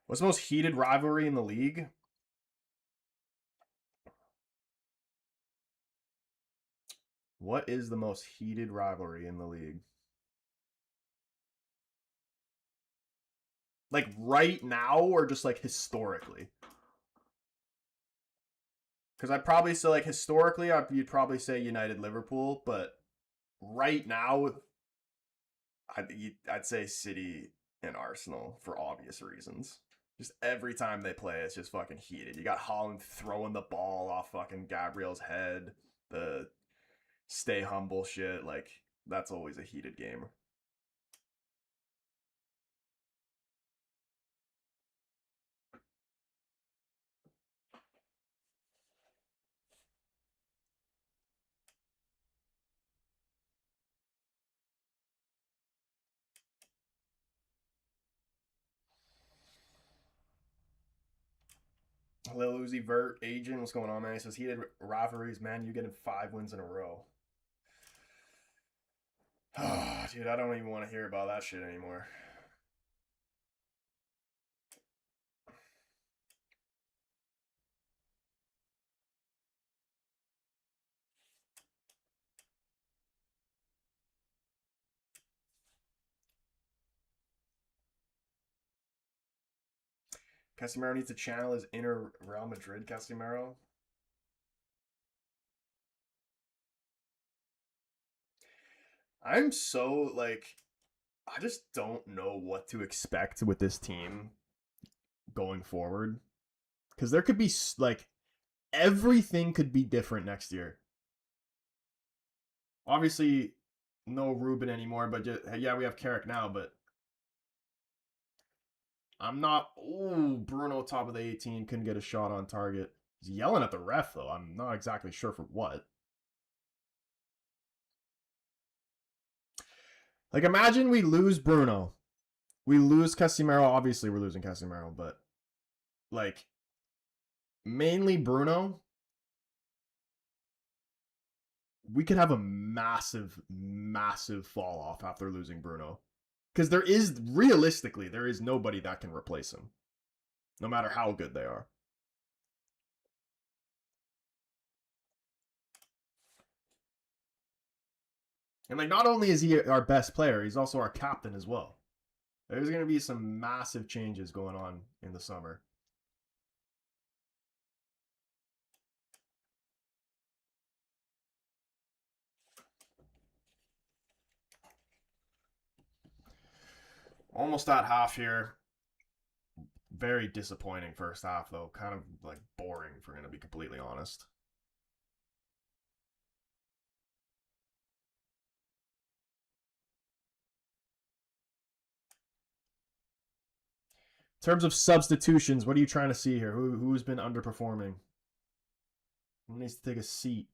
What's the most heated rivalry in the league? What is the most heated rivalry in the league? Like right now or just like historically? Because I'd probably say like historically, you'd probably say United Liverpool, but right now, I'd say City and Arsenal for obvious reasons. Just every time they play, it's just fucking heated. You got Holland throwing the ball off fucking Gabriel's head. The stay humble shit. Like, that's always a heated game. Lil Uzi Vert, agent, what's going on, man? He says heated rivalries, man. You getting 5 wins in a row. Oh, dude, I don't even want to hear about that shit anymore. Casemiro needs to channel his inner Real Madrid Casemiro. I'm so like, I just don't know what to expect with this team going forward. Because there could be, like, everything could be different next year. Obviously, no Ruben anymore, but just, yeah, we have Carrick now, but I'm not. Ooh, Bruno, top of the 18, couldn't get a shot on target. He's yelling at the ref, though. I'm not exactly sure for what. Like, imagine we lose Bruno. We lose Casemiro. Obviously, we're losing Casemiro, but, like, mainly Bruno. We could have a massive, massive fall off after losing Bruno. Because realistically, there is nobody that can replace him. No matter how good they are. And, like, not only is he our best player, he's also our captain as well. There's going to be some massive changes going on in the summer. Almost at half here. Very disappointing first half, though. Kind of, like, boring, if we're going to be completely honest. In terms of substitutions, what are you trying to see here? Who's been underperforming? Who needs to take a seat?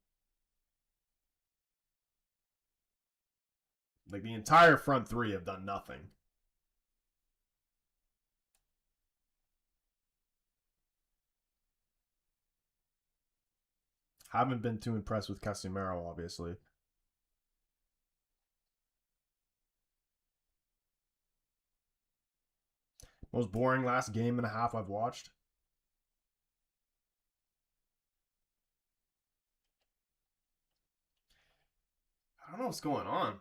Like, the entire front three have done nothing. Haven't been too impressed with Casemiro, obviously. Most boring last game and a half I've watched. I don't know what's going on.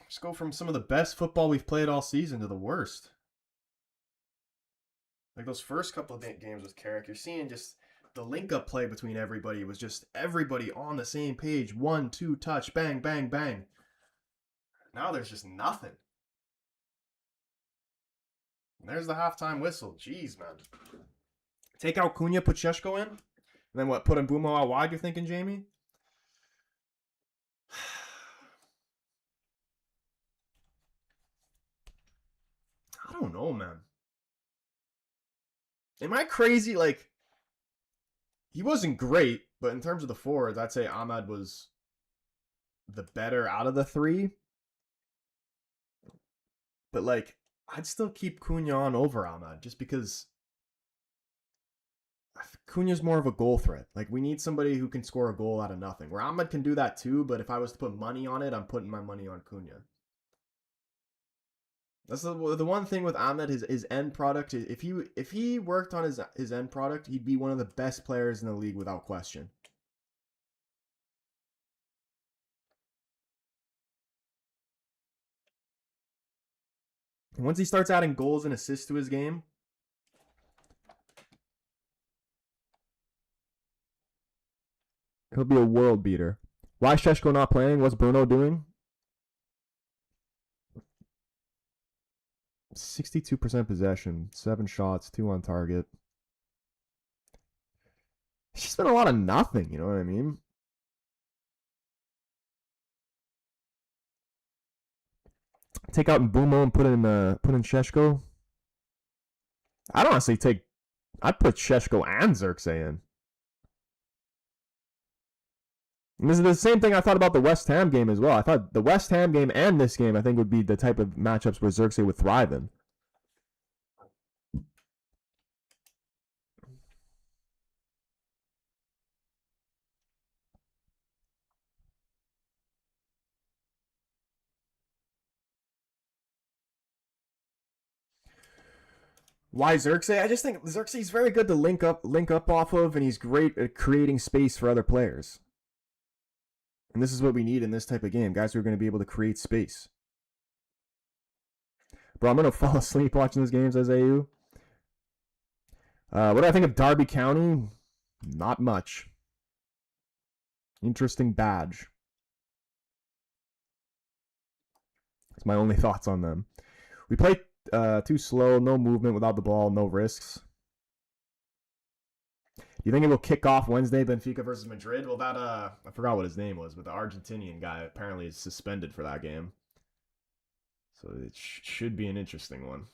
Just go from some of the best football we've played all season to the worst. Like those first couple of games with Carrick, you're seeing just the link-up play between everybody was just everybody on the same page. 1-2 touch, bang, bang, bang. Now there's just nothing. And there's the halftime whistle. Jeez, man. Take out Cunha, put Šeško in, and then what? Put Mbeumo out wide. You're thinking, Jamie? I don't know, man. Am I crazy? Like, he wasn't great, but in terms of the forwards, I'd say Ahmad was the better out of the three. But, like, I'd still keep Cunha on over Ahmad just because Cunha's more of a goal threat. Like, we need somebody who can score a goal out of nothing. Where Ahmad can do that too, but if I was to put money on it, I'm putting my money on Cunha. That's the one thing with Ahmed, his end product. If he worked on his end product, he'd be one of the best players in the league without question. And once he starts adding goals and assists to his game, he'll be a world beater. Why is Šeško not playing? What's Bruno doing? 62% possession, 7 shots, 2 on target. She's been a lot of nothing, you know what I mean? Take out Mbeumo and put in Šeško. I'd honestly I'd put Šeško and Xerxes in. And this is the same thing I thought about the West Ham game as well. I thought the West Ham game and this game, I think, would be the type of matchups where Xerxes would thrive in. Why Xerxes? I just think Xerxes is very good to link up off of, and he's great at creating space for other players. And this is what we need in this type of game. Guys who are going to be able to create space. Bro, I'm going to fall asleep watching these games as AU. What do I think of Derby County? Not much. Interesting badge. It's my only thoughts on them. We play too slow, no movement without the ball, no risks. Do you think it will kick off Wednesday, Benfica versus Madrid? Well, that I forgot what his name was, but the Argentinian guy apparently is suspended for that game. So it should be an interesting one.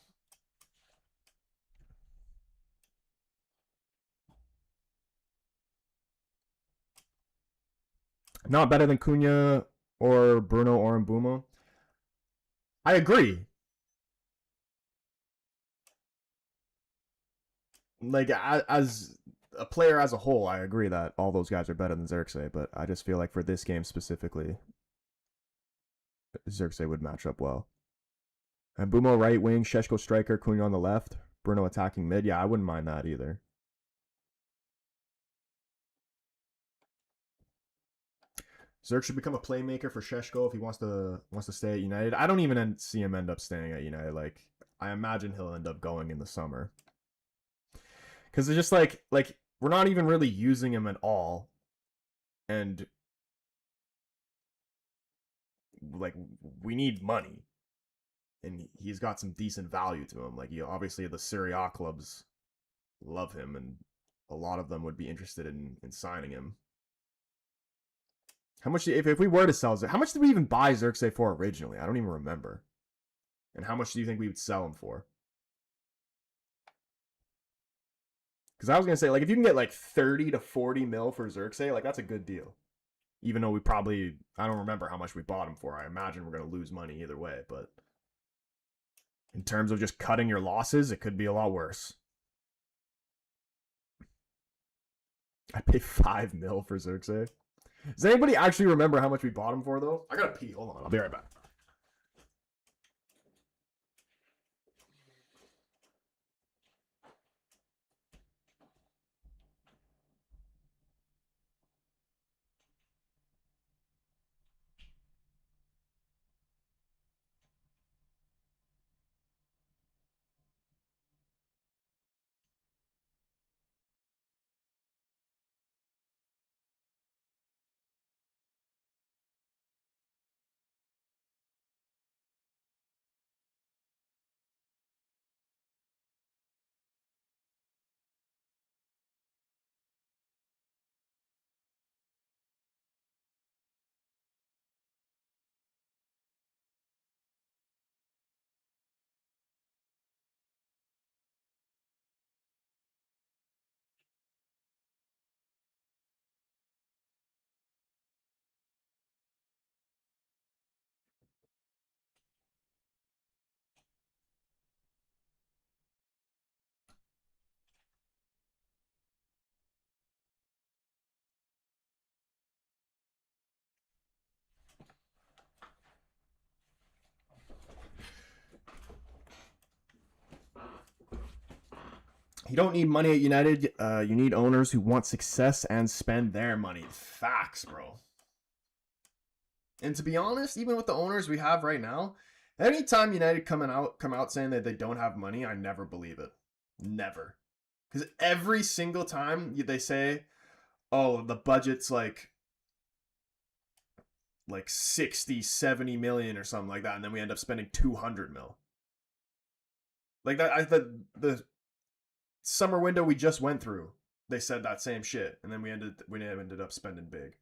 Not better than Cunha or Bruno or Mbumo. I agree. Like as a player as a whole, I agree that all those guys are better than Xerxes, but I just feel like for this game specifically, Xerxes would match up well. And Mbumo right wing, Šeško striker, Cunha on the left, Bruno attacking mid. Yeah, I wouldn't mind that either. Zerk should become a playmaker for Šeško if he wants to stay at United. I don't even see him end up staying at United. Like I imagine he'll end up going in the summer. Because it's just like we're not even really using him at all, and like we need money, and he's got some decent value to him. Like obviously the Serie A clubs love him, and a lot of them would be interested in signing him. How much if we were to sell Xerxes, how much did we even buy Xerxes for originally? I don't even remember. And how much do you think we would sell him for? Because I was gonna say, like, if you can get like 30 to 40 mil for Xerxes, like that's a good deal. Even though I don't remember how much we bought him for. I imagine we're gonna lose money either way, but in terms of just cutting your losses, it could be a lot worse. I paid 5 mil for Xerxes. Does anybody actually remember how much we bought him for though? I gotta pee. Hold on, I'll be right back. You don't need money at United. You need owners who want success and spend their money. Facts, bro. And to be honest, even with the owners we have right now, anytime United come out saying that they don't have money, I never believe it. Never. Because every single time they say, oh, the budget's like 60, 70 million or something like that, and then we end up spending 200 mil. Like that, the summer window we just went through, they said that same shit, and then we ended up spending big.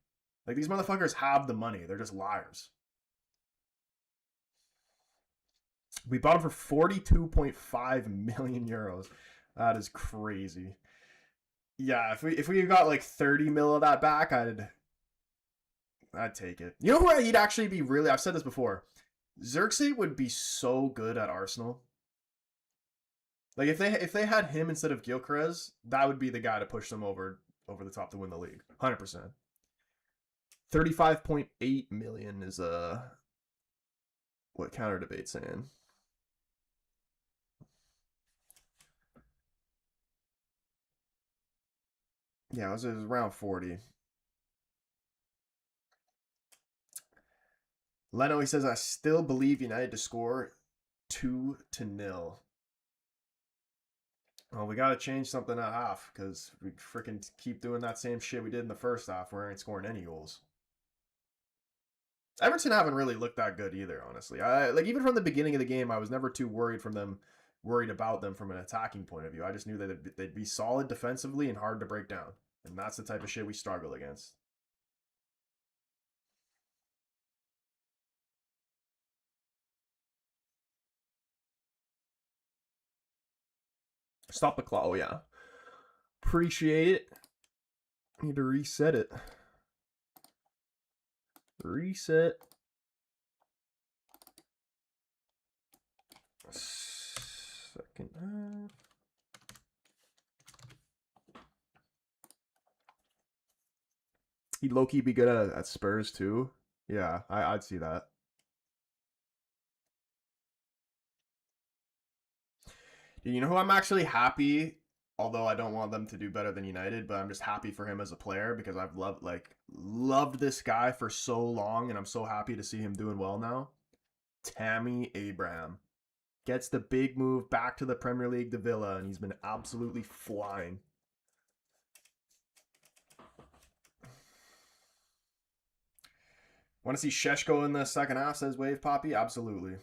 Like these motherfuckers have the money, they're just liars. We bought him for 42.5 million euros. That is crazy. Yeah, if we got like 30 mil of that back, I'd take it. You know who he'd actually be really? I've said this before. Xerxes would be so good at Arsenal. Like if they had him instead of Gyökeres, that would be the guy to push them over the top to win the league. 100%. 35.8 million is what Counter Debate's saying. Yeah, it was around 40. Leno, he says, I still believe United to score 2-0. Well, we got to change something at half because we freaking keep doing that same shit we did in the first half where we ain't scoring any goals. Everton haven't really looked that good either, honestly. Like even from the beginning of the game, I was never too worried about them from an attacking point of view. I just knew that they'd be solid defensively and hard to break down, and that's the type of shit we struggle against. Stop the clock. Oh yeah, appreciate it. Need to reset it. Reset. Second half. He'd low-key be good at Spurs too. Yeah, I'd see that. You know who I'm actually happy, although I don't want them to do better than United, but I'm just happy for him as a player because I've loved this guy for so long, and I'm so happy to see him doing well now. Tammy Abraham gets the big move back to the Premier League to Villa, and he's been absolutely flying. Want to see Sheshko in the second half, says Wave Poppy? Absolutely.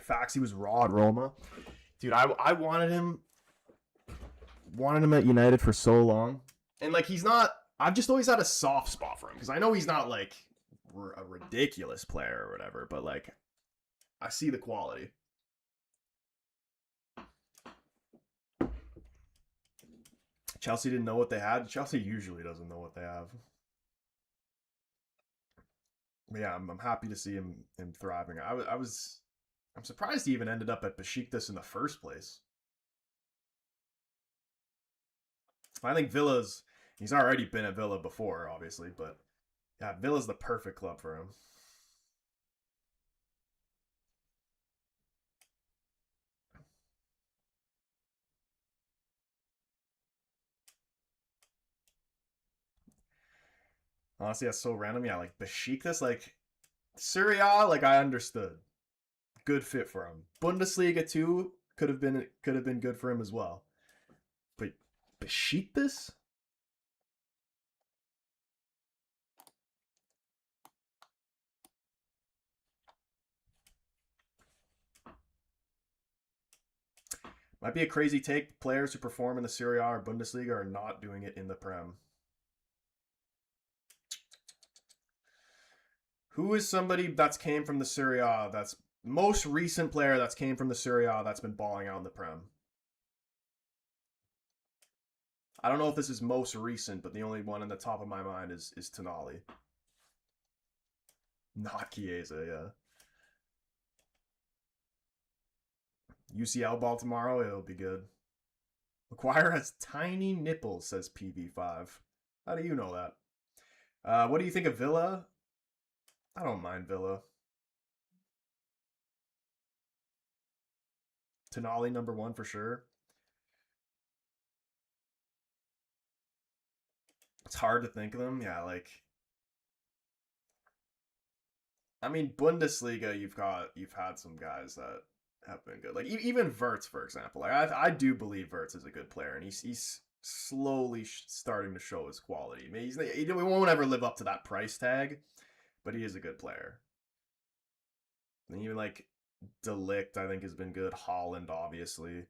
Facts, he was raw at Roma. Dude, I wanted him at United for so long. And like he's not I've just always had a soft spot for him because I know he's not like a ridiculous player or whatever, but like I see the quality. Chelsea didn't know what they had. Chelsea usually doesn't know what they have. But yeah, I'm happy to see him thriving. I'm surprised he even ended up at Besiktas in the first place. I think he's already been at Villa before, obviously, but yeah, Villa's the perfect club for him. Honestly, that's so random. Yeah, like Besiktas, like Serie A, like I understood. Good fit for him. Bundesliga too could have been good for him as well. But Besiktas? Might be a crazy take. Players who perform in the Serie A or Bundesliga are not doing it in the Prem. Who is somebody that's came from the Serie A that's most recent player that's came from the Serie A that's been balling out in the Prem? I don't know if this is most recent, but the only one in the top of my mind is Tonali. Not Chiesa, yeah. UCL ball tomorrow, it'll be good. McGuire has tiny nipples, says PV5. How do you know that? What do you think of Villa? I don't mind Villa. Tonali #1 for sure. It's hard to think of them. Yeah, like I mean Bundesliga, you've had some guys that have been good. Like even Wirtz, for example. Like I do believe Wirtz is a good player, and he's slowly starting to show his quality. I mean, he won't ever live up to that price tag, but he is a good player. And even like De Ligt, I think has been good. Holland, obviously.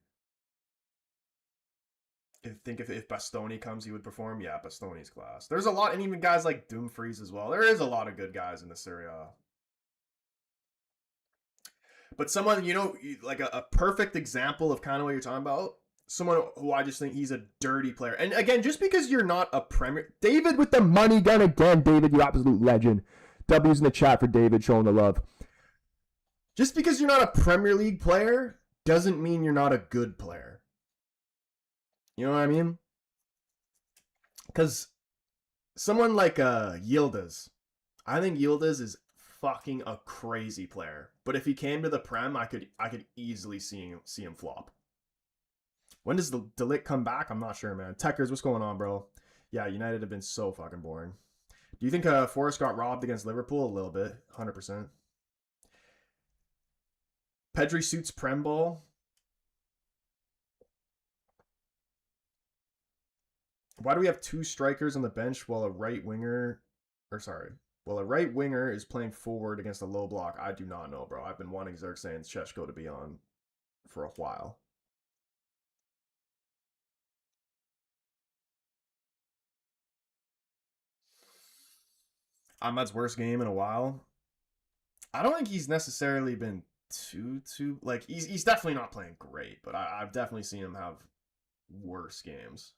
I think if Bastoni comes, he would perform. Yeah, Bastoni's class. There's a lot, and even guys like Dumfries as well. There is a lot of good guys in the Serie A. But someone, like a perfect example of kind of what you're talking about, someone who I just think he's a dirty player. And again, just because you're not a Premier... David with the money gun again. David, you absolute legend. W's in the chat for David showing the love. Just because you're not a Premier League player doesn't mean you're not a good player. You know what I mean? Because someone like Yildiz, I think Yildiz is fucking a crazy player. But if he came to the Prem, I could easily see him flop. When does the De Ligt come back? I'm not sure, man. Techers, what's going on, bro? Yeah, United have been so fucking boring. Do you think Forrest got robbed against Liverpool? A little bit, 100%. Pedri suits Prem ball. Why do we have 2 strikers on the bench while a right winger is playing forward against a low block? I do not know, bro. I've been wanting Xerxes Sheshko to be on for a while. Ahmed's worst game in a while. I don't think he's necessarily been too like he's definitely not playing great, but I've definitely seen him have worse games.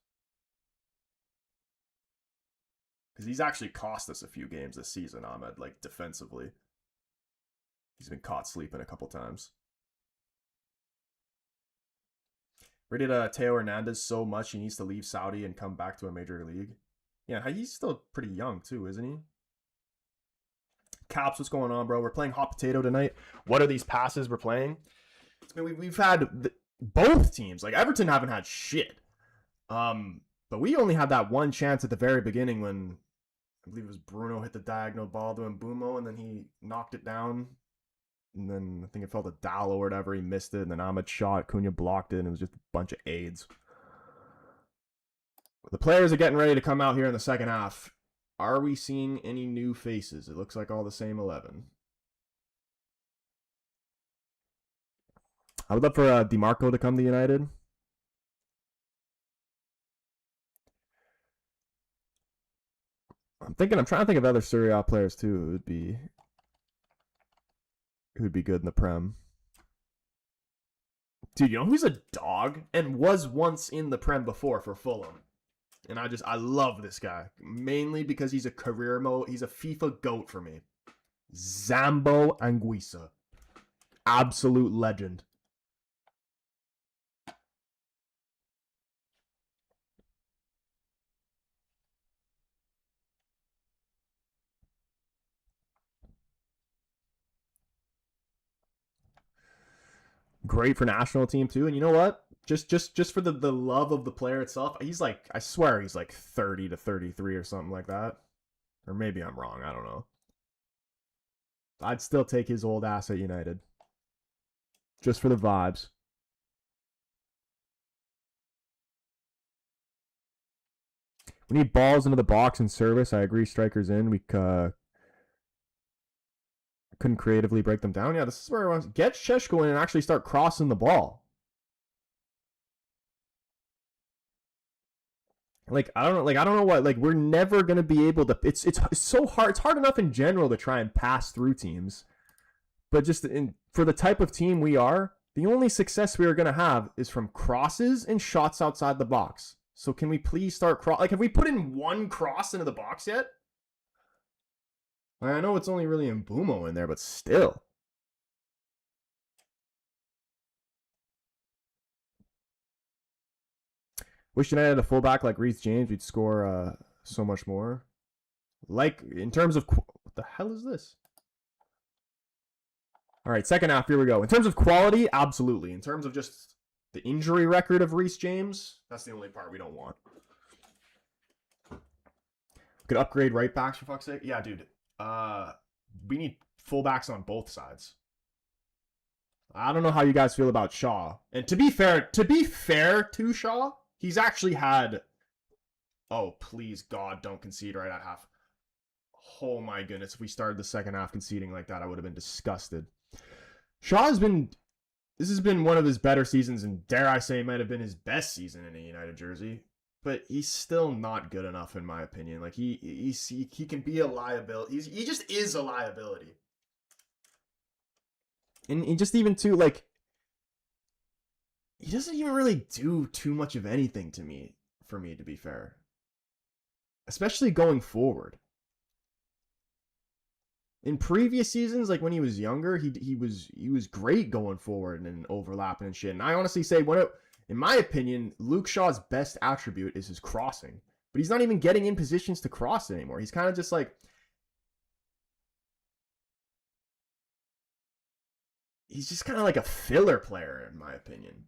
Because he's actually cost us a few games this season, Ahmed, like defensively. He's been caught sleeping a couple times. Rated Teo Hernandez so much he needs to leave Saudi and come back to a major league. Yeah, he's still pretty young too, isn't he? Caps, what's going on, bro? We're playing hot potato tonight. What are these passes we're playing? I mean, we've had both teams. Like, Everton haven't had shit. But we only had that one chance at the very beginning when I believe it was Bruno hit the diagonal ball to Mbumo, and then he knocked it down. And then I think it fell to Dallo or whatever. He missed it, and then Ahmed shot. Cunha blocked it, and it was just a bunch of aids. The players are getting ready to come out here in the second half. Are we seeing any new faces? It looks like all the same 11. I would love for DiMarco to come to United. I'm trying to think of other Serie A players too. Who would be good in the Prem. Dude, you know who's a dog and was once in the Prem before for Fulham? And I love this guy. Mainly because he's a career mode. He's a FIFA GOAT for me. Zambo Anguissa. Absolute legend. Great for national team too. And you know what? Just for the love of the player itself, he's like, I swear he's like 30 to 33 or something like that. Or maybe I'm wrong. I don't know. I'd still take his old ass at United. Just for the vibes. We need balls into the box and service. I agree. Strikers in. We couldn't creatively break them down. Yeah, this is where I want to get Sheshko in and actually start crossing the ball. Like, I don't know what, like, we're never going to be able to, it's so hard. It's hard enough in general to try and pass through teams. But just for the type of team we are, the only success we are going to have is from crosses and shots outside the box. So can we please start like, have we put in one cross into the box yet? I know it's only really Mbumo in there, but still. Wish United had a fullback like Reece James. We'd score so much more. Like, in terms of... What the hell is this? All right, second half, here we go. In terms of quality, absolutely. In terms of just the injury record of Reece James, that's the only part we don't want. Could upgrade right backs, for fuck's sake. Yeah, dude. We need fullbacks on both sides. I don't know how you guys feel about Shaw. And to be fair to Shaw, he's actually had... Oh, please, God, don't concede right at half. Oh, my goodness. If we started the second half conceding like that, I would have been disgusted. Shaw has been... This has been one of his better seasons, and dare I say, it might have been his best season in a United jersey. But he's still not good enough, in my opinion. Like, he can be a liability. He just is a liability. And he just even, too, like... He doesn't even really do too much of anything to me, for me, to be fair. Especially going forward. In previous seasons, like when he was younger, he was great going forward and overlapping and shit. And I honestly say, in my opinion, Luke Shaw's best attribute is his crossing. But he's not even getting in positions to cross anymore. He's kind of just like... He's just kind of like a filler player, in my opinion.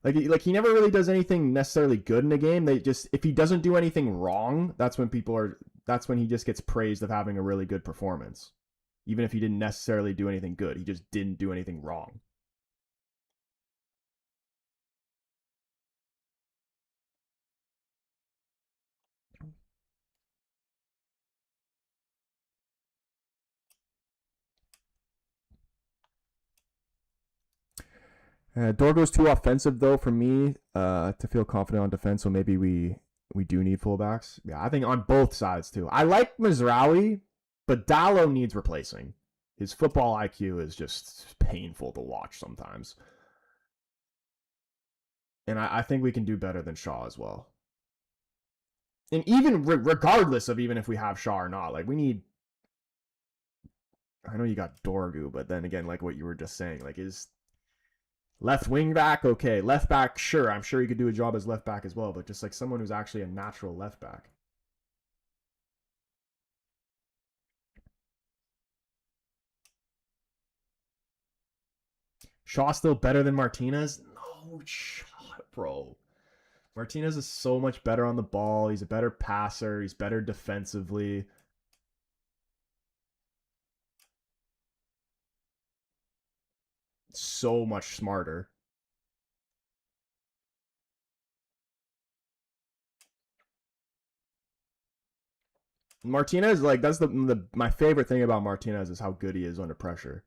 Like he never really does anything necessarily good in a game. If he doesn't do anything wrong, that's when he just gets praised of having a really good performance. even if he didn't necessarily do anything good. He just didn't do anything wrong. Dorgo's too offensive though for me to feel confident on defense. So maybe we do need fullbacks. Yeah, I think on both sides too. I like Mazraoui, but Dallo needs replacing. His football IQ is just painful to watch sometimes. And I think we can do better than Shaw as well. And even regardless of even if we have Shaw or not, like we need. I know you got Dorgu, but then again, like what you were just saying, like is left wing back, okay. Left back, sure. I'm sure he could do a job as left back as well, but just like someone who's actually a natural left back. Shaw still better than Martinez? No shot, bro. Martinez is so much better on the ball. He's a better passer. He's better defensively. So much smarter. Martinez, like that's the my favorite thing about Martinez is how good he is under pressure.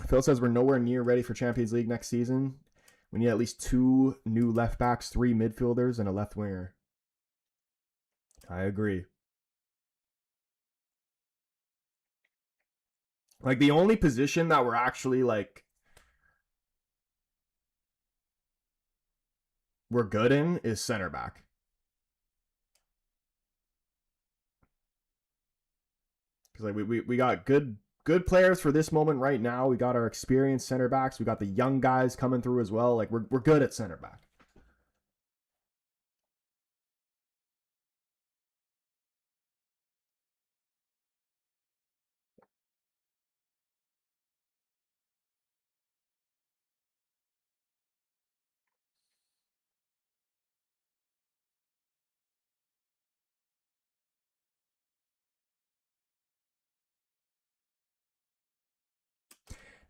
Phil says we're nowhere near ready for Champions League next season. We need at least 2 new left backs, 3 midfielders, and a left winger. I agree. Like the only position that we're actually like we're good in is center back. Because like we got good players for this moment right now. We got our experienced center backs. We got the young guys coming through as well. Like we're good at center back.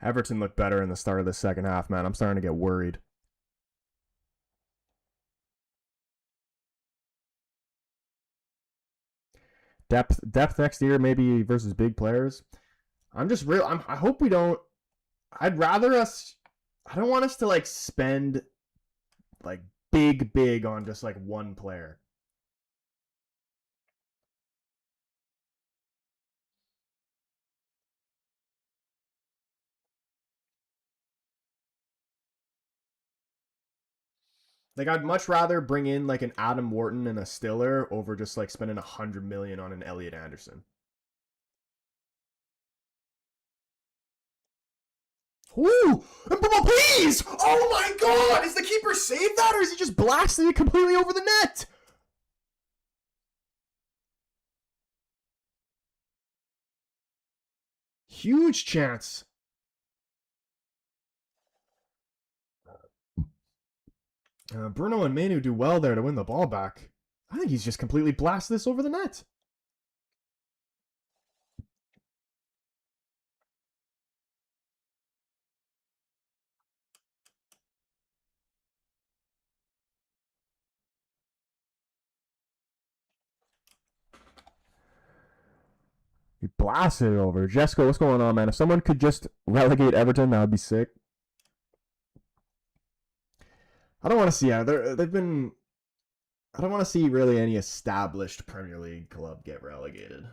Everton looked better in the start of the second half, man. I'm starting to get worried. Depth next year, maybe versus big players. I hope we don't. I'd rather us. I don't want us to like spend like big on just like one player. Like I'd much rather bring in like an Adam Wharton and a Stiller over just like spending 100 million on an Elliot Anderson. Ooh, please! Oh my God! Is the keeper saved that, or is he just blasting it completely over the net? Huge chance. Bruno and Manu do well there to win the ball back. I think he's just completely blasted this over the net. He blasted it over. Jessica, what's going on, man? If someone could just relegate Everton, that would be sick. I don't want to see. Yeah, they've been. I don't want to see really any established Premier League club get relegated.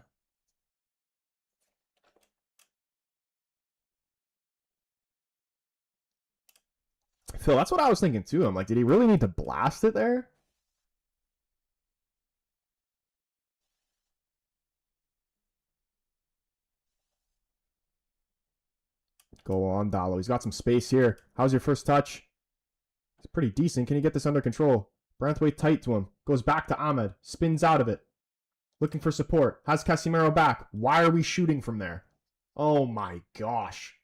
Phil, that's what I was thinking too. I'm like, did he really need to blast it there? Go on, Dallo. He's got some space here. How's your first touch? It's pretty decent. Can you get this under control? Branthwaite tight to him. Goes back to Ahmed. Spins out of it. Looking for support. Has Casemiro back. Why are we shooting from there? Oh my gosh.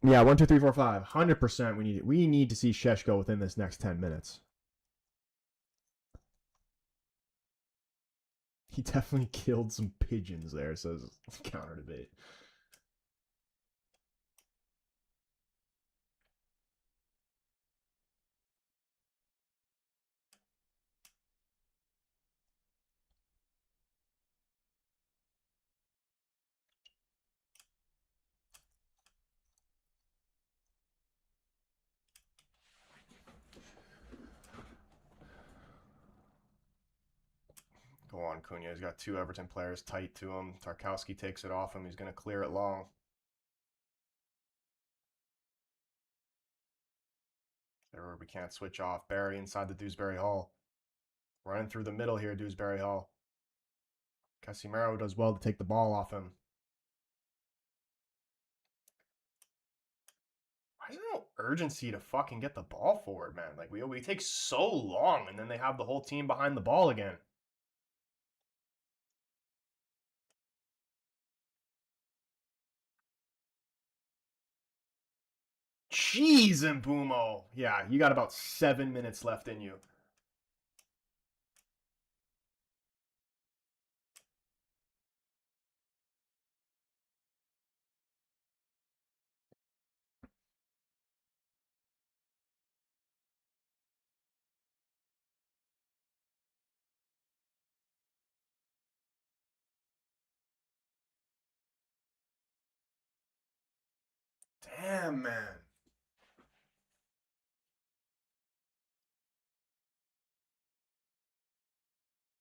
Yeah, 1, 2, 3, 4, 5. 100% we need to see Šeško within this next 10 minutes. He definitely killed some pigeons there, says counter debate. Go on, Cunha. He's got 2 Everton players tight to him. Tarkowski takes it off him. He's going to clear it long. There we can't switch off. Barry inside the Dewsbury Hall. Running through the middle here, Dewsbury Hall. Casemiro does well to take the ball off him. Why is there no urgency to fucking get the ball forward, man? Like, we take so long, and then they have the whole team behind the ball again. Jeez, Mbumo. Yeah, you got about 7 minutes left in you. Damn, man.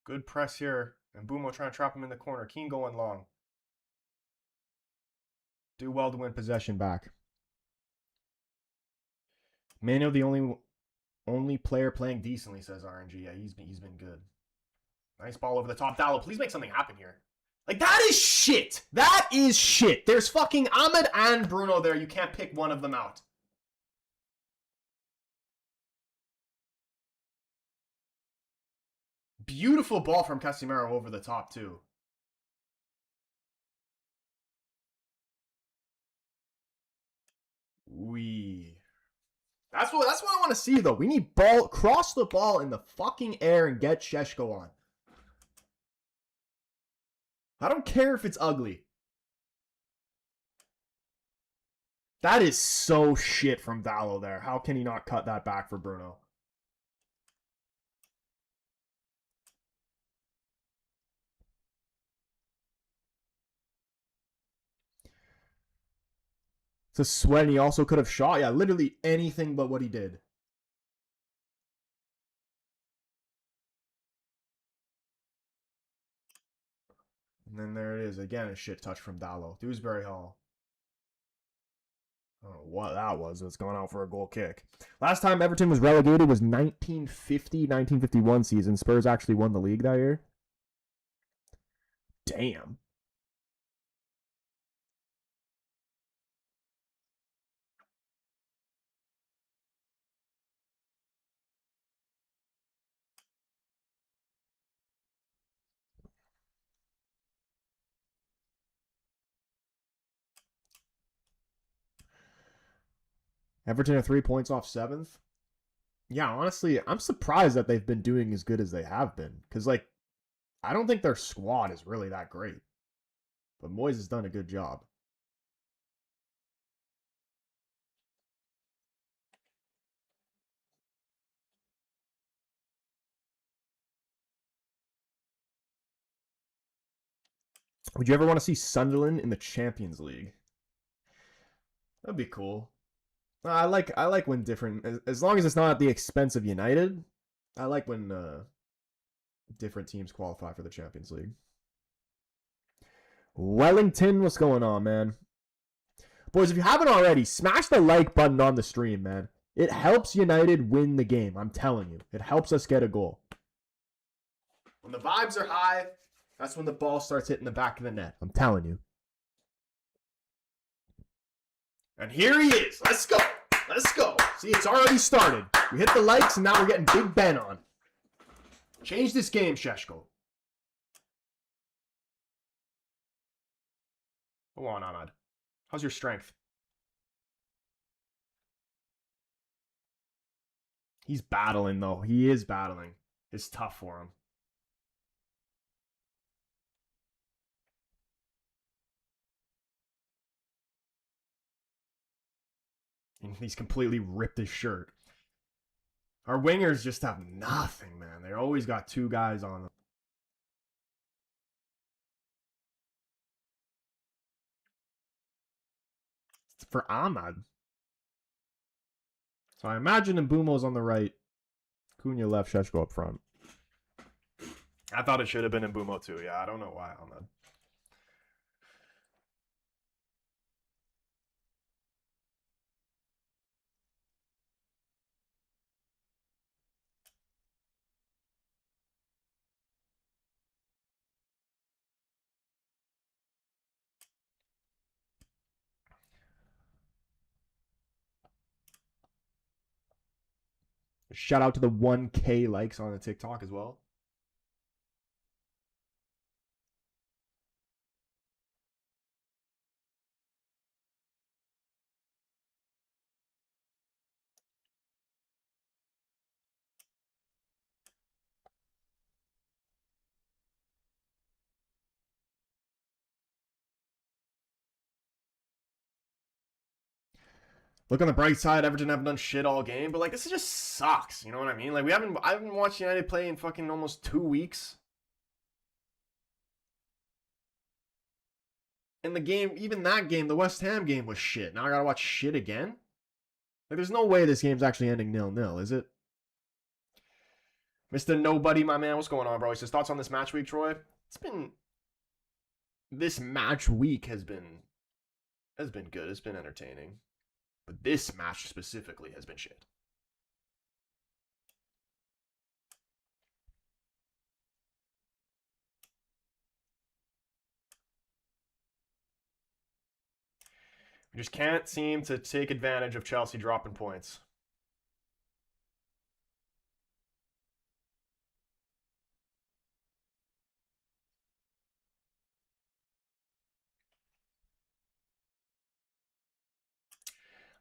Good press here. And Mbumo trying to trap him in the corner. Keane going long. Do well to win possession back. Mano, the only player playing decently, says RNG. Yeah, he's been good. Nice ball over the top. Dallo, please make something happen here. Like, that is shit. That is shit. There's fucking Ahmed and Bruno there. You can't pick one of them out. Beautiful ball from Casemiro over the top, too. That's what I want to see, though. We need ball, cross the ball in the fucking air and get Šeško on. I don't care if it's ugly. That is so shit from Dallo there. How can he not cut that back for Bruno? It's a sweat, and he also could have shot. Yeah, literally anything but what he did. And then there it is. Again, a shit touch from Dallo. Dewsbury Hall. I don't know what that was. It's going out for a goal kick. Last time Everton was relegated was 1950-1951 season. Spurs actually won the league that year. Damn. Everton are 3 points off 7th. Yeah, honestly, I'm surprised that they've been doing as good as they have been. Because, like, I don't think their squad is really that great. But Moyes has done a good job. Would you ever want to see Sunderland in the Champions League? That'd be cool. I like when different, as long as it's not at the expense of United. I like when different teams qualify for the Champions League. Wellington, what's going on, man? Boys, if you haven't already, smash the like button on the stream, man. It helps United win the game. I'm telling you, it helps us get a goal. When the vibes are high, that's when the ball starts hitting the back of the net. I'm telling you. And here he is. Let's go. Let's go. See, it's already started. We hit the likes, and now we're getting Big Ben on. Change this game, Šeško. Go on, Ahmad. How's your strength? He's battling, though. He is battling. It's tough for him. And he's completely ripped his shirt. Our wingers just have nothing, man. They always got two guys on them. It's for Ahmad. So I imagine Mbumo's on the right. Cunha left, Sheshko up front. I thought it should have been Mbumo too. Yeah, I don't know why, Ahmad. Shout out to the 1K likes on the TikTok as well. Look on the bright side, Everton haven't done shit all game, but like this just sucks. You know what I mean? Like I haven't watched United play in fucking almost 2 weeks. And the game, even that game, the West Ham game was shit. Now I gotta watch shit again? Like there's no way this game's actually ending 0-0, is it? Mr. Nobody, my man, what's going on, bro? He says, thoughts on this match week, Troy? This match week has been good. It's been entertaining. But this match specifically has been shit. We just can't seem to take advantage of Chelsea dropping points.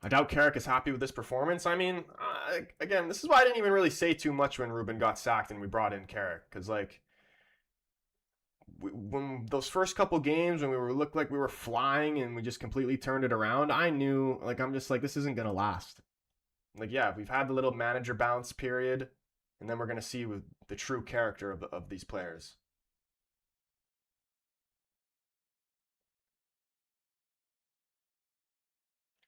I doubt Carrick is happy with this performance. I mean, again, this is why I didn't even really say too much when Ruben got sacked and we brought in Carrick. Because, like, when those first couple games when looked like we were flying and we just completely turned it around, I knew, like, I'm just like, this isn't going to last. Like, yeah, we've had the little manager bounce period, and then we're going to see with the true character of these players.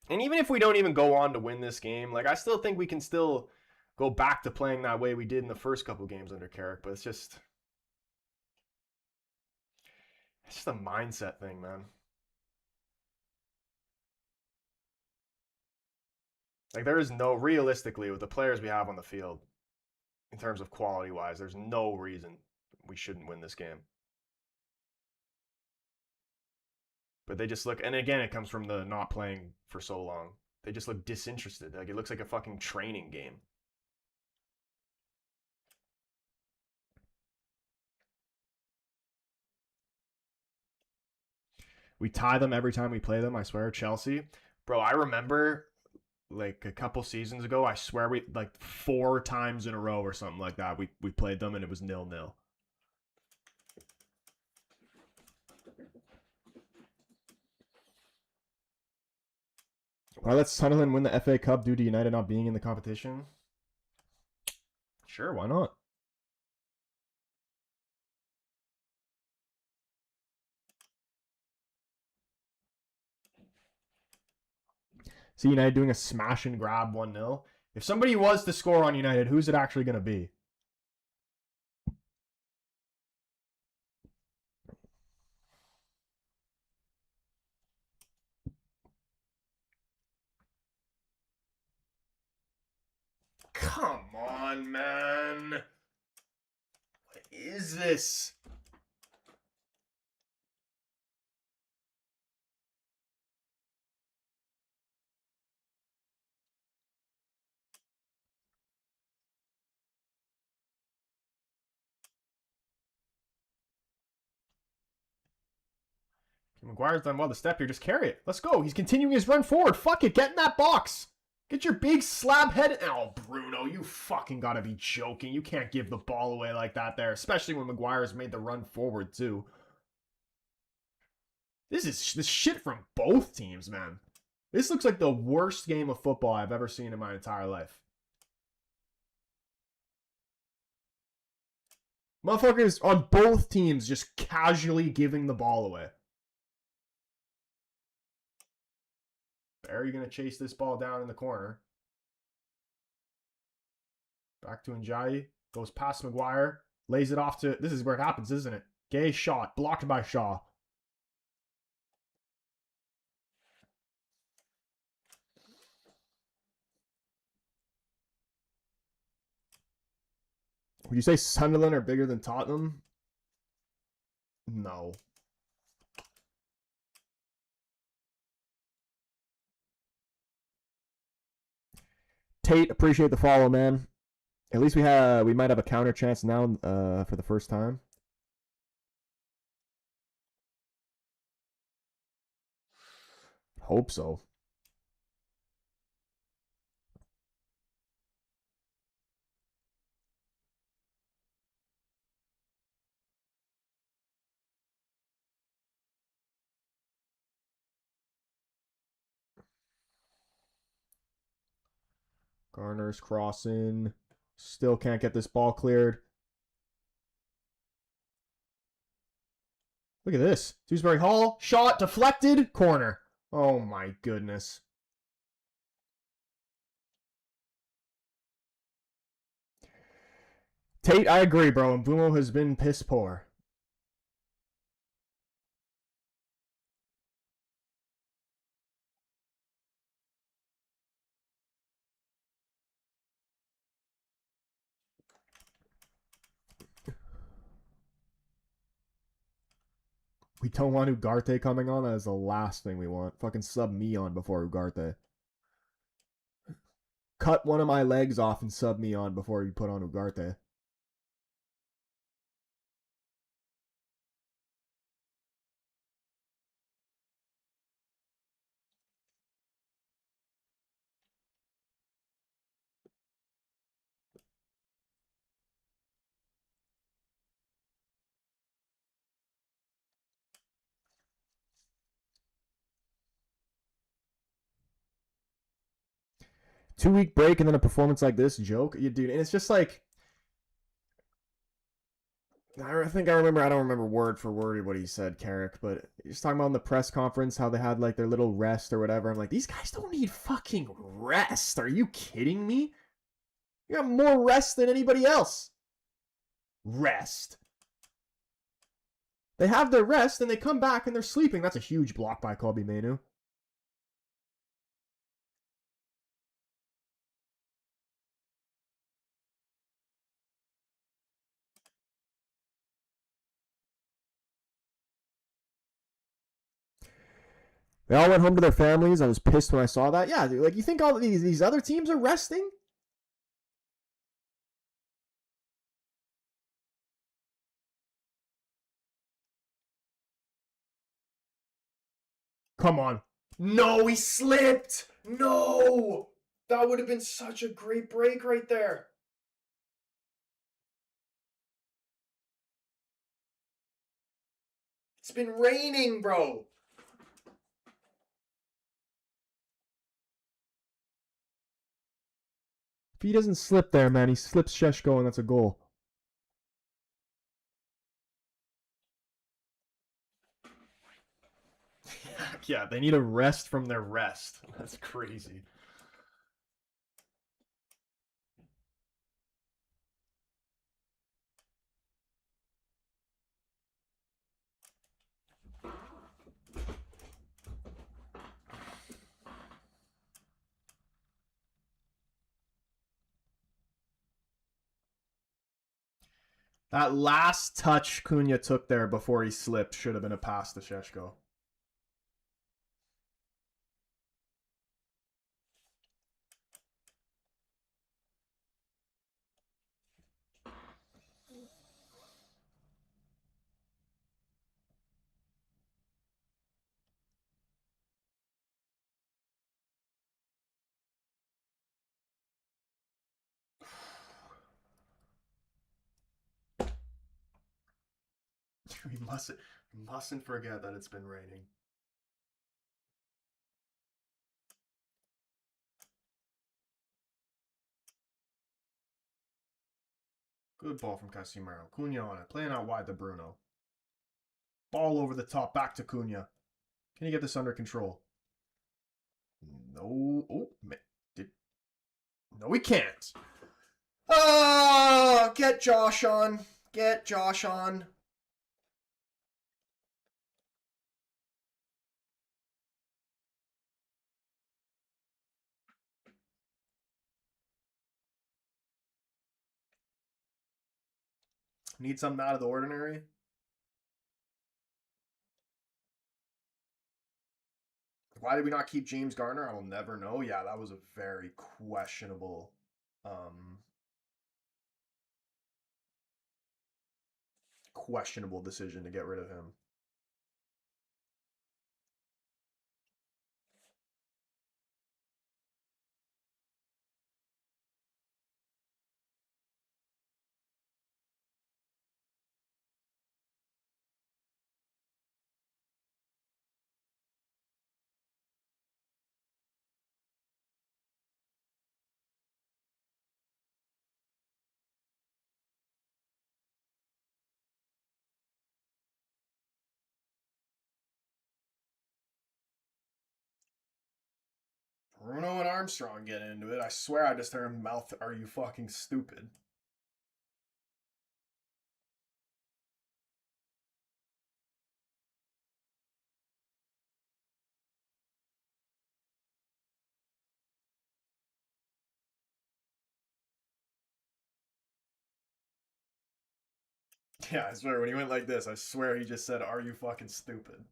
And even if we don't even go on to win this game, like I still think we can still go back to playing that way we did in the first couple games under Carrick. But it's just a mindset thing, man. Like there is no, realistically, with the players we have on the field, in terms of quality wise, there's no reason we shouldn't win this game. But they just look, and again, it comes from the not playing for so long. They just look disinterested. Like it looks like a fucking training game. We tie them every time we play them, I swear. Chelsea. Bro, I remember like a couple seasons ago, I swear we like 4 times in a row or something like that. We played them and it was 0-0. Why let Sunderland win the FA Cup due to United not being in the competition? Sure, why not? See United doing a smash and grab 1-0. If somebody was to score on United, who's it actually going to be? Come on, man. What is this? McGuire's done well to step here. Just carry it. Let's go. He's continuing his run forward. Fuck it. Get in that box. Get your big slab head. Oh, Bruno, you fucking gotta be joking. You can't give the ball away like that there, especially when Maguire's made the run forward, too. This is this shit from both teams, man. This looks like the worst game of football I've ever seen in my entire life. Motherfuckers on both teams just casually giving the ball away. Are you going to chase this ball down in the corner? Back to Njayi. Goes past Maguire. Lays it off to... This is where it happens, isn't it? Gay shot. Blocked by Shaw. Would you say Sunderland are bigger than Tottenham? No. Tate, appreciate the follow, man. At least we might have a counter chance now for the first time. Hope so. Garner's crossing. Still can't get this ball cleared. Look at this. Dewsbury Hall. Shot. Deflected. Corner. Oh my goodness. Tate, I agree, bro. And Bumo has been piss poor. We don't want Ugarte coming on. That is the last thing we want. Fucking sub me on before Ugarte. Cut one of my legs off and sub me on before you put on Ugarte. Two-week break and then a performance like this, joke, you dude. And it's just like, I think I remember. I don't remember word for word what he said, Carrick, but he's talking about in the press conference how they had like their little rest or whatever. I'm like, these guys don't need fucking rest. Are you kidding me? You have more rest than anybody else. Rest. They have their rest and they come back and they're sleeping. That's a huge block by Kobe Mainu. They all went home to their families. I was pissed when I saw that. Yeah, dude, like you think all these other teams are resting? Come on. No, he slipped. No. That would have been such a great break right there. It's been raining, bro. If he doesn't slip there, man, he slips Sheshko and that's a goal. Yeah, they need a rest from their rest. That's crazy. That last touch Cunha took there before he slipped should have been a pass to Sheshko. We mustn't forget that it's been raining. Good ball from Casemiro. Cunha on it. Playing out wide to Bruno. Ball over the top. Back to Cunha. Can you get this under control? No. Oh, man. No, we can't. Get Josh on. Get Josh on. Need something out of the ordinary? Why did we not keep James Garner? I will never know. Yeah, that was a very questionable decision to get rid of him. Bruno and Armstrong get into it. I swear I just heard him mouth, "Are you fucking stupid?" Yeah, I swear, when he went like this, I swear he just said, "Are you fucking stupid?"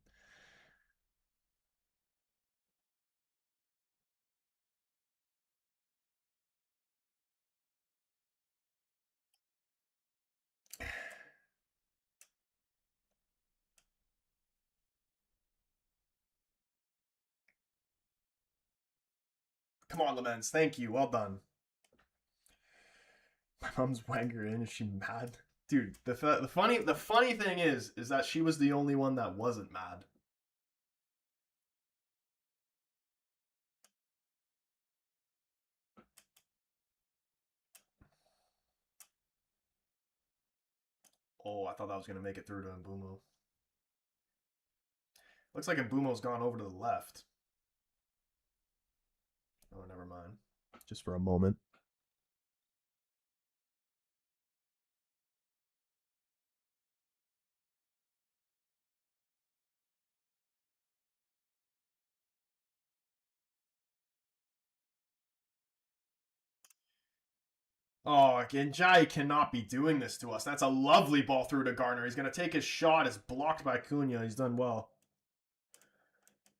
Come on, Lamens. Thank you. Well done. My mom's Wenger in. Is she mad? Dude, the funny thing is that she was the only one that wasn't mad. Oh, I thought that was going to make it through to Mbumo. Looks like Mbumo's gone over to the left. Oh, never mind. Just for a moment. Oh, Genjai cannot be doing this to us. That's a lovely ball through to Garner. He's going to take his shot. It's blocked by Cunha. He's done well.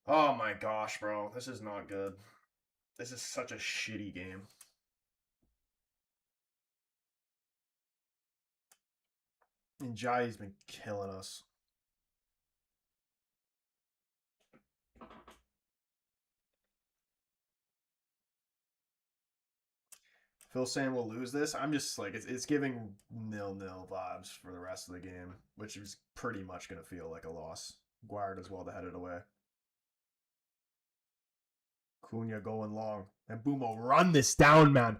Oh my gosh, bro. This is not good. This is such a shitty game. Genjai's been killing us. Phil saying we'll lose this. I'm just like, it's giving 0-0 vibes for the rest of the game, which is pretty much going to feel like a loss. Guard as well to head it away. Cunha going long. And Mbumo, run this down, man.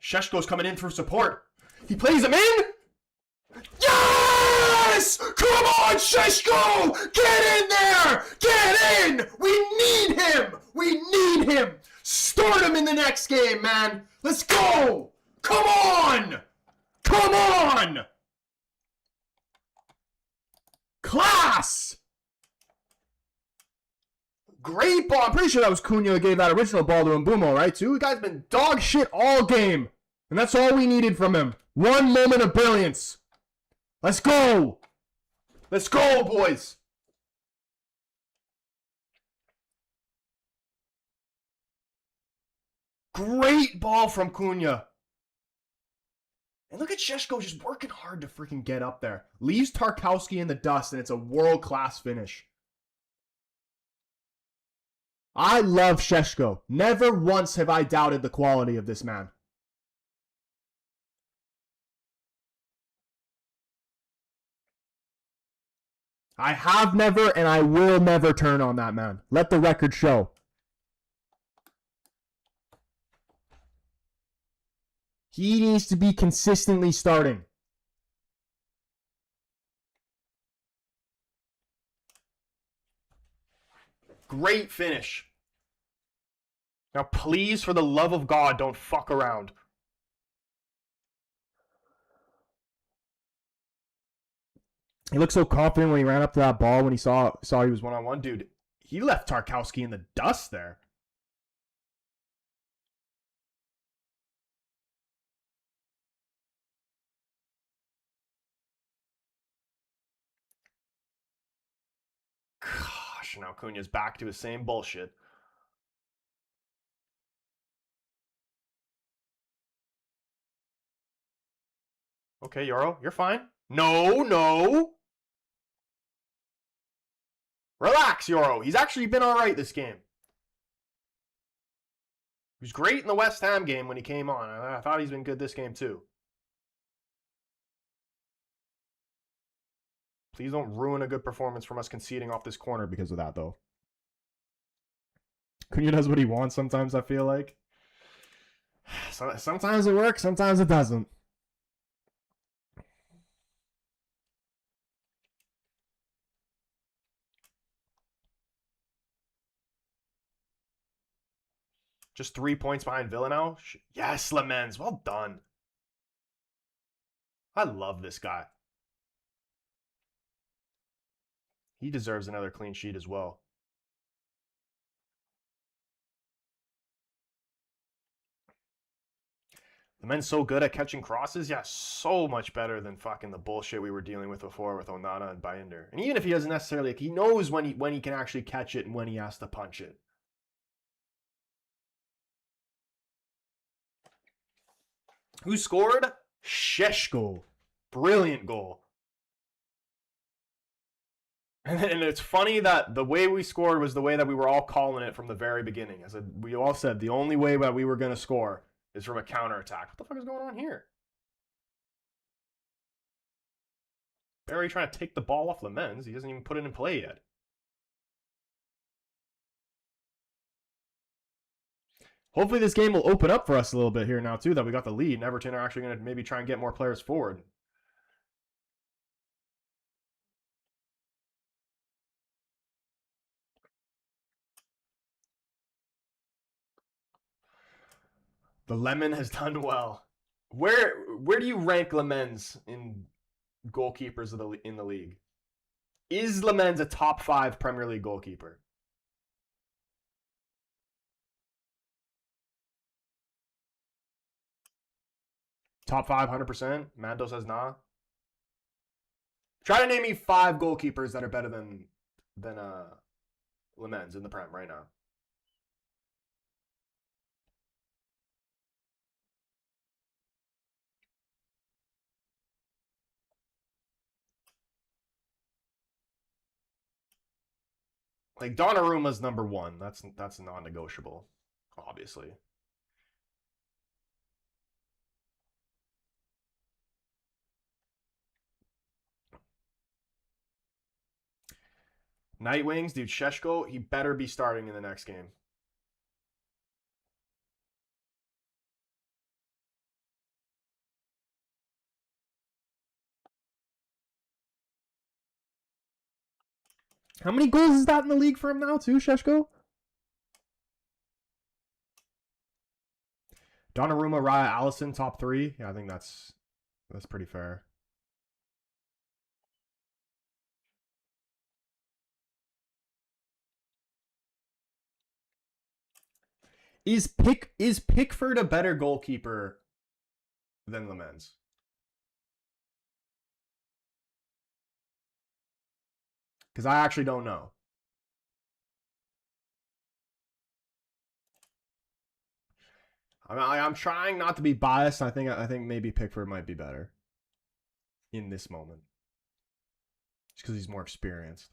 Šeško's coming in through support. He plays him in. Yes! Come on, Šeško! Get in there! Get in! We need him! We need him! Start him in the next game, man! Let's go! Come on! Come on! Class! Great ball. I'm pretty sure that was Cunha who gave that original ball to Mbumo, right? Too. The guy's been dog shit all game. And that's all we needed from him. One moment of brilliance. Let's go! Let's go, boys! Great ball from Cunha. And look at Šeško just working hard to freaking get up there. Leaves Tarkowski in the dust, and it's a world-class finish. I love Šeško. Never once have I doubted the quality of this man. I have never and I will never turn on that man. Let the record show. He needs to be consistently starting. Great finish. Now, please, for the love of God, don't fuck around. He looked so confident when he ran up to that ball when he saw he was one-on-one. Dude, he left Tarkowski in the dust there. Gosh, now Cunha's back to his same bullshit. Okay, Euro, you're fine. No. Relax, Euro. He's actually been all right this game. He was great in the West Ham game when he came on. I thought he's been good this game too. Please don't ruin a good performance from us conceding off this corner because of that, though. Cunha does what he wants sometimes, I feel like. Sometimes it works, sometimes it doesn't. Just 3 points behind Villa now? Yes, Lamens. Well done. I love this guy. He deserves another clean sheet as well. Lamens so good at catching crosses. Yeah, so much better than fucking the bullshit we were dealing with before with Onana and Binder. And even if he doesn't necessarily, like, he knows when he can actually catch it and when he has to punch it. Who scored? Šeško. Brilliant goal. And it's funny that the way we scored was the way that we were all calling it from the very beginning. As we all said, the only way that we were going to score is from a counterattack. What the fuck is going on here? Barry trying to take the ball off Lamens. He doesn't even put it in play yet. Hopefully this game will open up for us a little bit here now, too, that we got the lead. And Everton are actually going to maybe try and get more players forward. The Lemon has done well. Where do you rank Lamens in goalkeepers in the league? Is Lamens a top 5 Premier League goalkeeper? Top 5, 100%? Mando says nah. Try to name me 5 goalkeepers that are better than Lamens in the Prem right now. Like, Donnarumma's number 1. That's non-negotiable, obviously. Nightwings, dude, Šeško, he better be starting in the next game. How many goals is that in the league for him now, too, Šeško? Donnarumma, Raya, Allison, top 3. Yeah, I think that's pretty fair. Is Pickford a better goalkeeper than Lamens? Because I actually don't know. I'm trying not to be biased. I think maybe Pickford might be better in this moment, just because he's more experienced.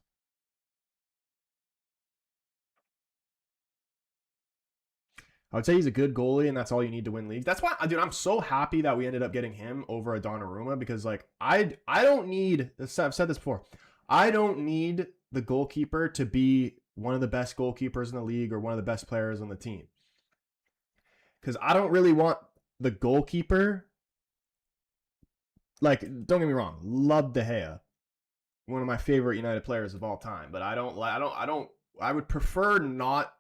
I would say he's a good goalie, and that's all you need to win leagues. That's why, dude, I'm so happy that we ended up getting him over a Donnarumma, because, like, I don't need. I've said this before. I don't need the goalkeeper to be one of the best goalkeepers in the league or one of the best players on the team. Because I don't really want the goalkeeper. Like, don't get me wrong, love De Gea, one of my favorite United players of all time. But I would prefer not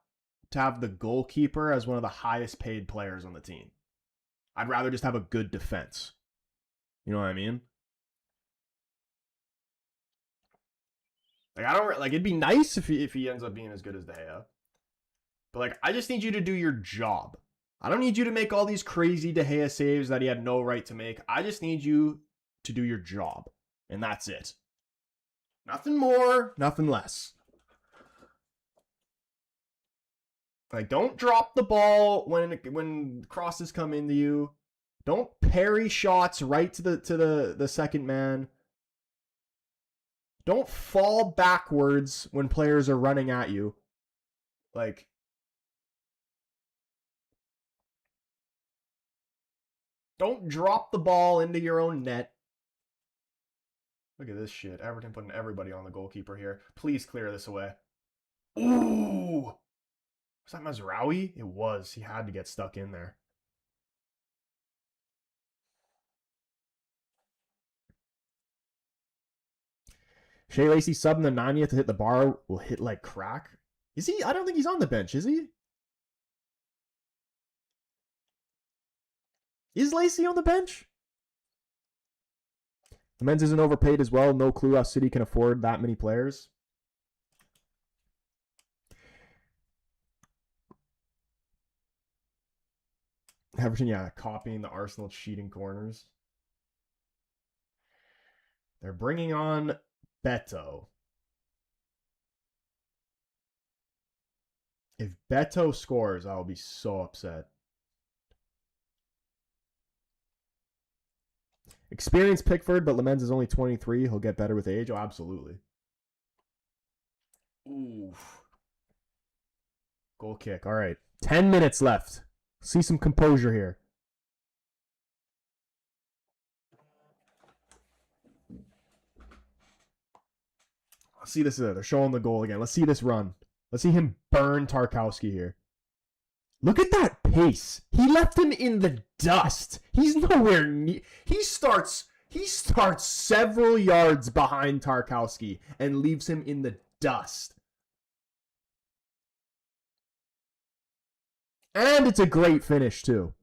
to have the goalkeeper as one of the highest paid players on the team. I'd rather just have a good defense. You know what I mean? Like, I don't like. It'd be nice if he ends up being as good as De Gea, but like, I just need you to do your job. I don't need you to make all these crazy De Gea saves that he had no right to make. I just need you to do your job, and that's it. Nothing more, nothing less. Like, don't drop the ball when crosses come into you. Don't parry shots right to the second man. Don't fall backwards when players are running at you. Like, don't drop the ball into your own net. Look at this shit. Everton putting everybody on the goalkeeper here. Please clear this away. Ooh! Was that Mazraoui? It was. He had to get stuck in there. Shea Lacey sub in the 90th to hit the bar will hit like crack. Is he? I don't think he's on the bench, is he? Is Lacey on the bench? The men's isn't overpaid as well. No clue how City can afford that many players. Everton, yeah, copying the Arsenal cheating corners. They're bringing on Beto. If Beto scores, I'll be so upset. Experienced Pickford, but Lamens is only 23. He'll get better with age. Oh, absolutely. Ooh. Goal kick. All right. 10 minutes left. See some composure here. Let's see this. They're showing the goal again. Let's see this run. Let's see him burn Tarkowski here. Look at that pace. He left him in the dust. He's nowhere near. He starts several yards behind Tarkowski and leaves him in the dust. And it's a great finish, too.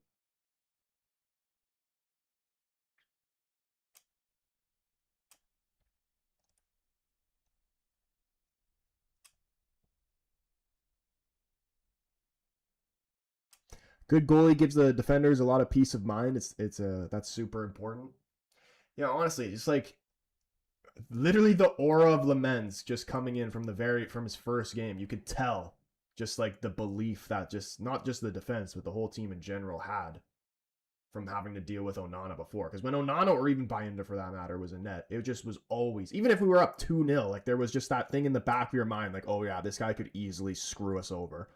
Good goalie gives the defenders a lot of peace of mind. That's super important. Yeah, honestly, just like literally the aura of Lamens just coming in from his first game. You could tell just like the belief that just not just the defense, but the whole team in general had from having to deal with Onana before. Because when Onana, or even Bayinda for that matter, was in net, it just was always, even if we were up 2-0, like there was just that thing in the back of your mind, like, oh yeah, this guy could easily screw us over.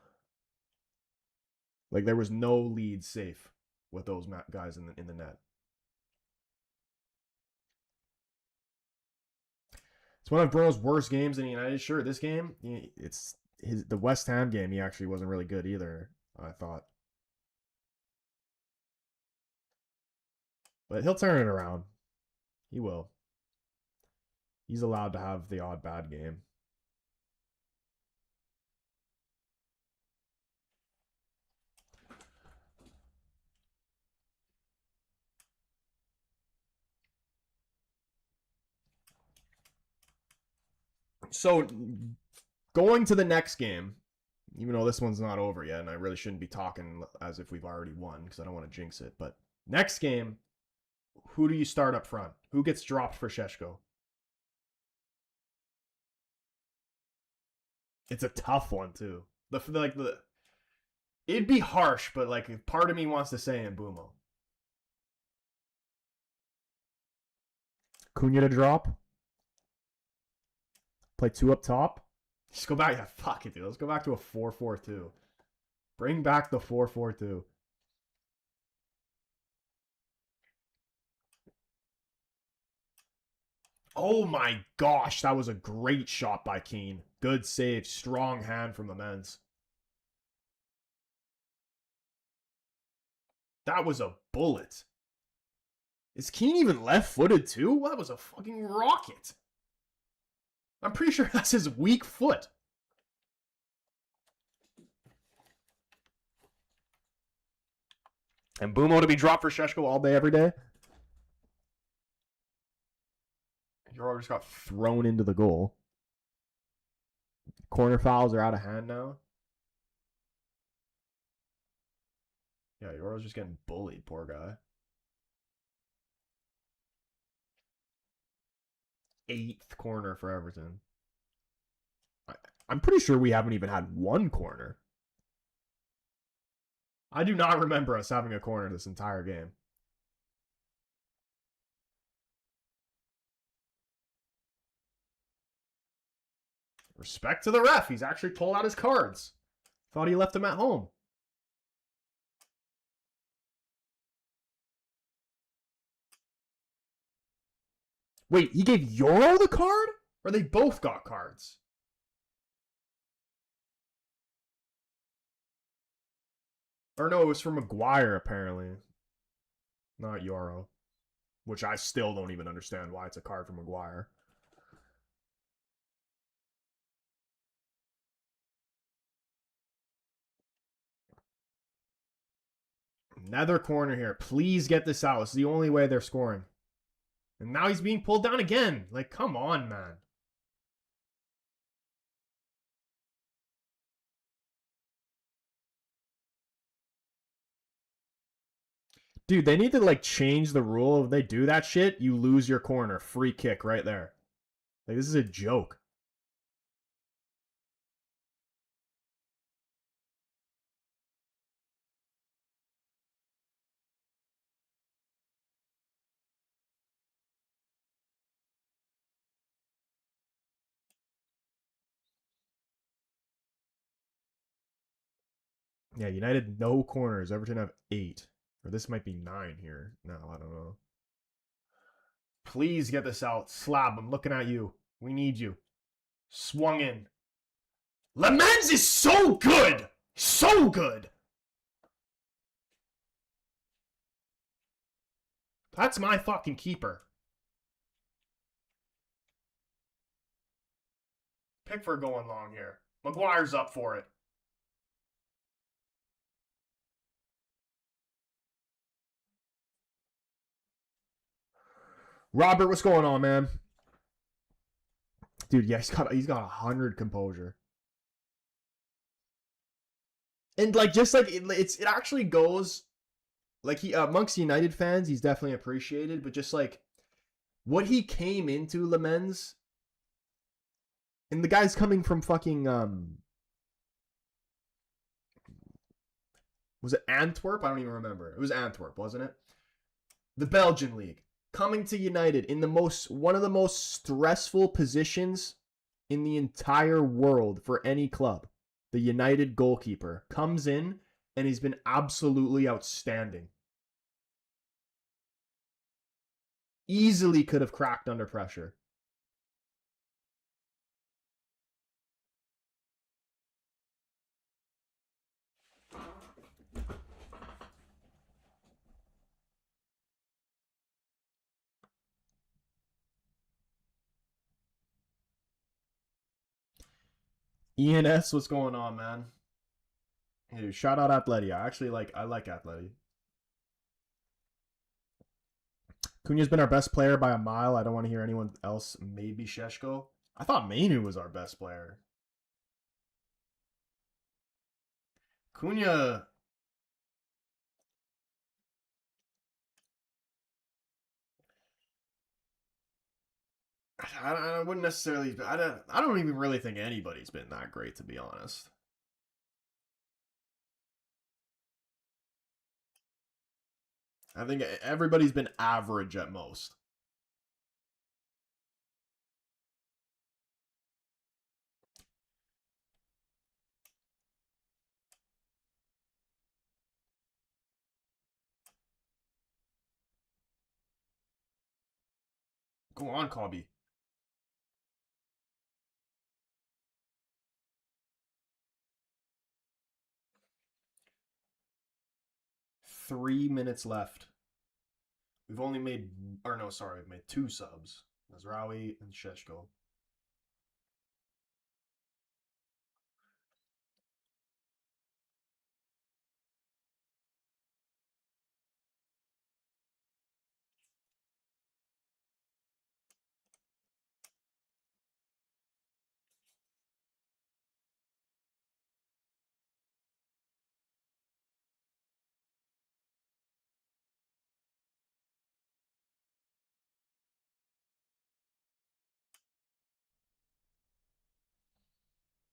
Like there was no lead safe with those guys in the net. It's one of Bruno's worst games in the United. Sure, this game, the West Ham game. He actually wasn't really good either, I thought. But he'll turn it around. He will. He's allowed to have the odd bad game. So, going to the next game, even though this one's not over yet, and I really shouldn't be talking as if we've already won because I don't want to jinx it, but next game, who do you start up front? Who gets dropped for Šeško? It's a tough one too. It'd be harsh, but like part of me wants to say Mbumo. Cunha to drop. Play 2 up top. Just go back. Yeah, fuck it, dude. Let's go back to a 4-4-2. Bring back the 4-4-2. Oh my gosh, that was a great shot by Keane. Good save, strong hand from the men's. That was a bullet. Is Keane even left-footed too? Well, that was a fucking rocket. I'm pretty sure that's his weak foot. And Bumo to be dropped for Sheshko all day, every day. Euro just got thrown into the goal. Corner fouls are out of hand now. Yeah, Euro's just getting bullied, poor guy. 8th corner for Everton. I'm pretty sure we haven't even had one corner. I do not remember us having a corner this entire game. Respect to the ref. He's actually pulled out his cards. Thought he left them at home. Wait, he gave Euro the card? Or they both got cards? Or no, it was for Maguire, apparently. Not Euro. Which I still don't even understand why it's a card for Maguire. Another corner here. Please get this out. It's the only way they're scoring. And now he's being pulled down again. Like, come on, man. Dude, they need to, like, change the rule. If they do that shit, you lose your corner. Free kick right there. Like, this is a joke. Yeah, United, no corners. Everton have 8. Or this might be 9 here. No, I don't know. Please get this out. Slab, I'm looking at you. We need you. Swung in. Lemans is so good! So good! That's my fucking keeper. Pickford going long here. Maguire's up for it. Robert, what's going on, man? Dude, yeah, he's got 100 composure. And like just like it actually goes like he amongst United fans, he's definitely appreciated, but just like what he came into Lemens, and the guy's coming from fucking was it Antwerp? I don't even remember. It was Antwerp, wasn't it? The Belgian league. Coming to United in one of the most stressful positions in the entire world for any club. The United goalkeeper comes in and he's been absolutely outstanding. Easily could have cracked under pressure. ENS, what's going on, man? Hey, dude, shout out Atleti. I like Atleti. Cunha's been our best player by a mile. I don't want to hear anyone else. Maybe Sheshko. I thought Mainu was our best player. Cunha. I wouldn't necessarily. I don't even really think anybody's been that great, to be honest. I think everybody's been average at most. Go on, Cobby. 3 minutes left. We've only made, or no, sorry, we've made 2 subs. Mazraoui and Sheshko.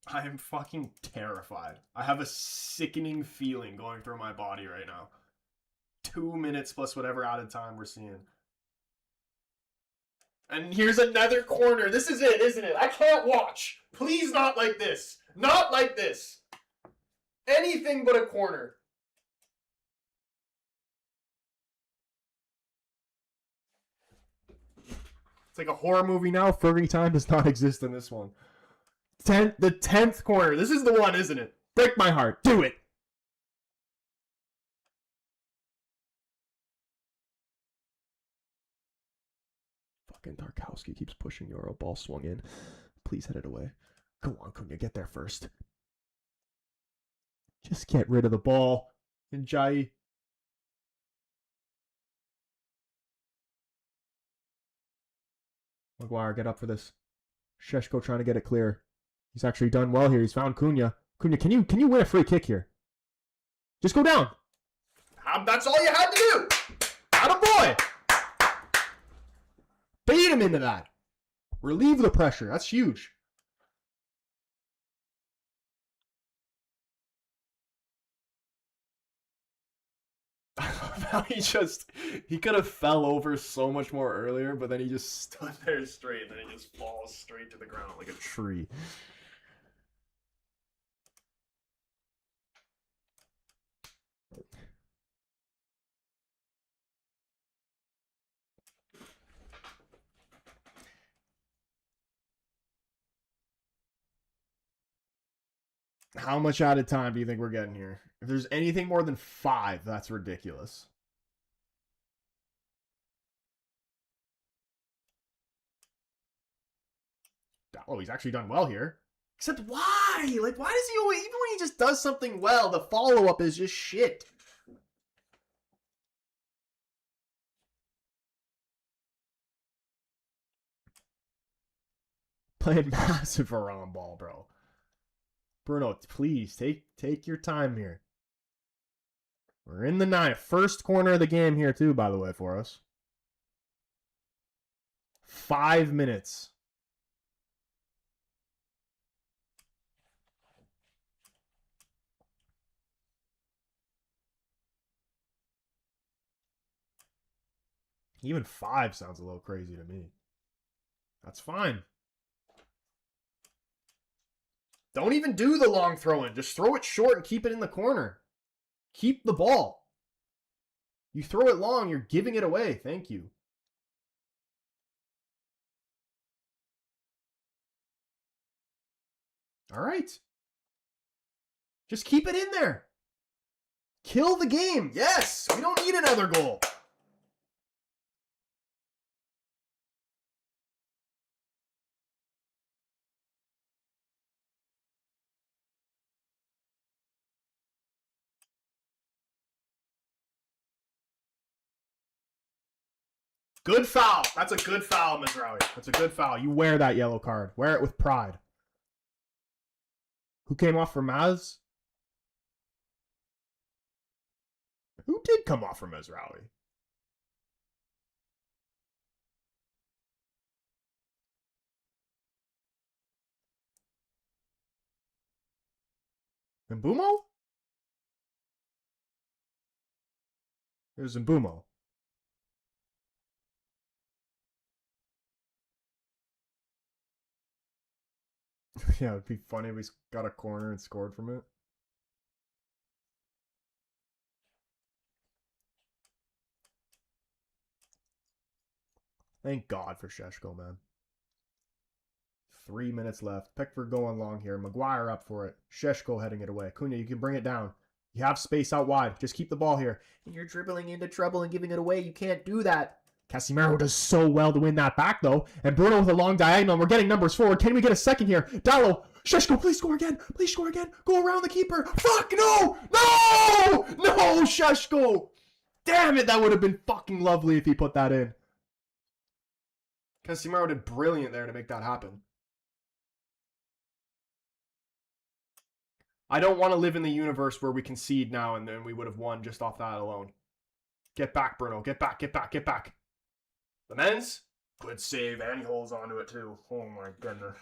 I am fucking terrified. I have a sickening feeling going through my body right now. 2 minutes plus whatever added time we're seeing. And here's another corner. This is it, isn't it? I can't watch. Please not like this. Not like this. Anything but a corner. It's like a horror movie now. Fergie time does not exist in this one. The 10th corner. This is the one, isn't it? Break my heart. Do it. Fucking Tarkowski keeps pushing Euro. Ball swung in. Please head it away. Go on, Cunha. Get there first. Just get rid of the ball. Njai. Maguire, get up for this. Sheshko trying to get it clear. He's actually done well here. He's found Cunha. Cunha, can you win a free kick here? Just go down. That's all you had to do. Attaboy. Bait him into that. Relieve the pressure. That's huge. He could have fell over so much more earlier, but then he just stood there straight, and then he just falls straight to the ground like a tree. How much added time do you think we're getting here? If there's anything more than 5, that's ridiculous. Oh, he's actually done well here. Except why? Like, why does he always, even when he just does something well, the follow-up is just shit. Playing massive around ball, bro. Bruno, please, take your time here. We're in the 9th. First corner of the game here, too, by the way, for us. 5 minutes. Even 5 sounds a little crazy to me. That's fine. Don't even do the long throw in. Just throw it short and keep it in the corner. Keep the ball. You throw it long, you're giving it away. Thank you. All right. Just keep it in there. Kill the game. Yes, we don't need another goal. Good foul. That's a good foul, Mazraoui. That's a good foul. You wear that yellow card. Wear it with pride. Who came off for Maz? Who did come off for Mazraoui? Mbumo? It was Mbumo. Yeah, it'd be funny if we got a corner and scored from it. Thank God for Sheshko, man. 3 minutes left. Pickford going long here. Maguire up for it. Sheshko heading it away. Cunha, you can bring it down. You have space out wide. Just keep the ball here. And you're dribbling into trouble and giving it away. You can't do that. Casemiro does so well to win that back, though. And Bruno with a long diagonal. We're getting numbers forward. Can we get a second here? Dallo. Sheshko, please score again. Please score again. Go around the keeper. Fuck, no! No! No, Sheshko! Damn it, that would have been fucking lovely if he put that in. Casemiro did brilliant there to make that happen. I don't want to live in the universe where we concede now and then we would have won just off that alone. Get back, Bruno. Get back, get back, get back. The men's? Good save, and he holds onto it too. Oh my goodness.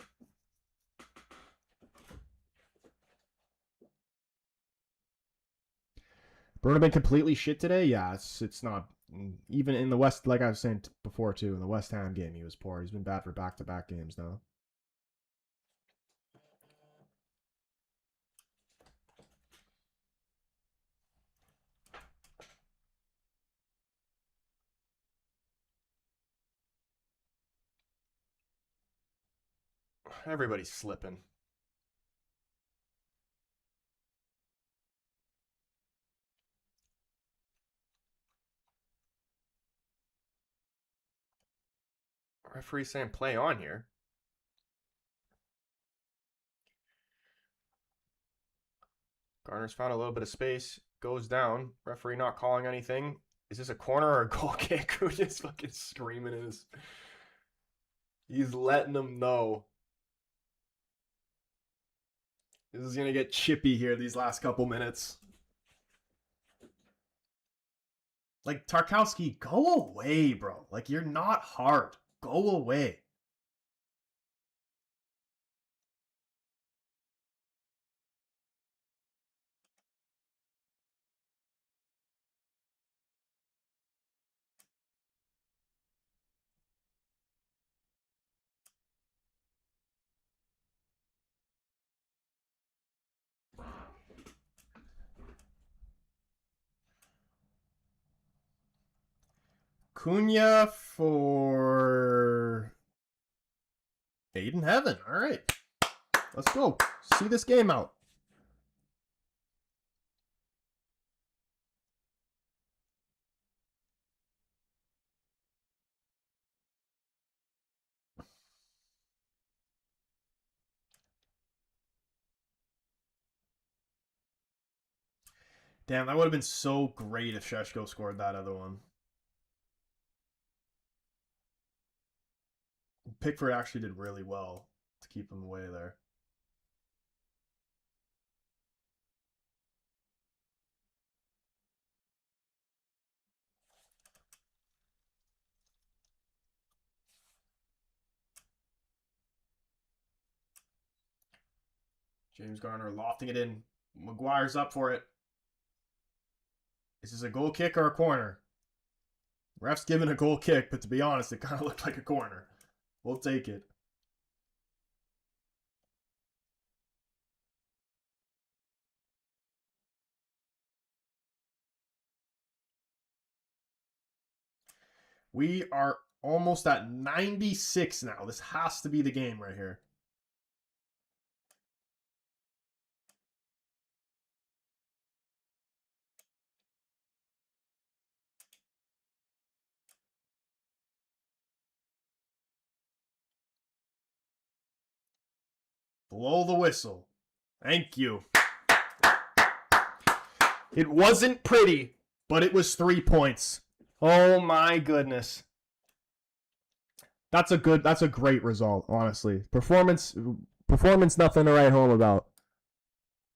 Bruno been completely shit today? Yeah, it's not. Even in the West, like I was saying before too, in the West Ham game he was poor. He's been bad for back-to-back games now. Everybody's slipping. Referee saying play on here. Garner's found a little bit of space. Goes down. Referee not calling anything. Is this a corner or a goal kick? Who's just fucking screaming in his... He's letting them know. This is going to get chippy here these last couple minutes. Like, Tarkowski, go away, bro. Like, you're not hard. Go away. Cunha for Aiden Heaven. All right. Let's go. See this game out. Damn, that would have been so great if Sheshko scored that other one. Pickford actually did really well to keep him away there. James Garner lofting it in. Maguire's up for it. Is this a goal kick or a corner? Ref's giving a goal kick, but to be honest, it kind of looked like a corner. We'll take it. We are almost at 96 now. This has to be the game right here. Blow the whistle. Thank you. It wasn't pretty, but it was 3 points. Oh my goodness. That's a great result, honestly. Performance, nothing to write home about.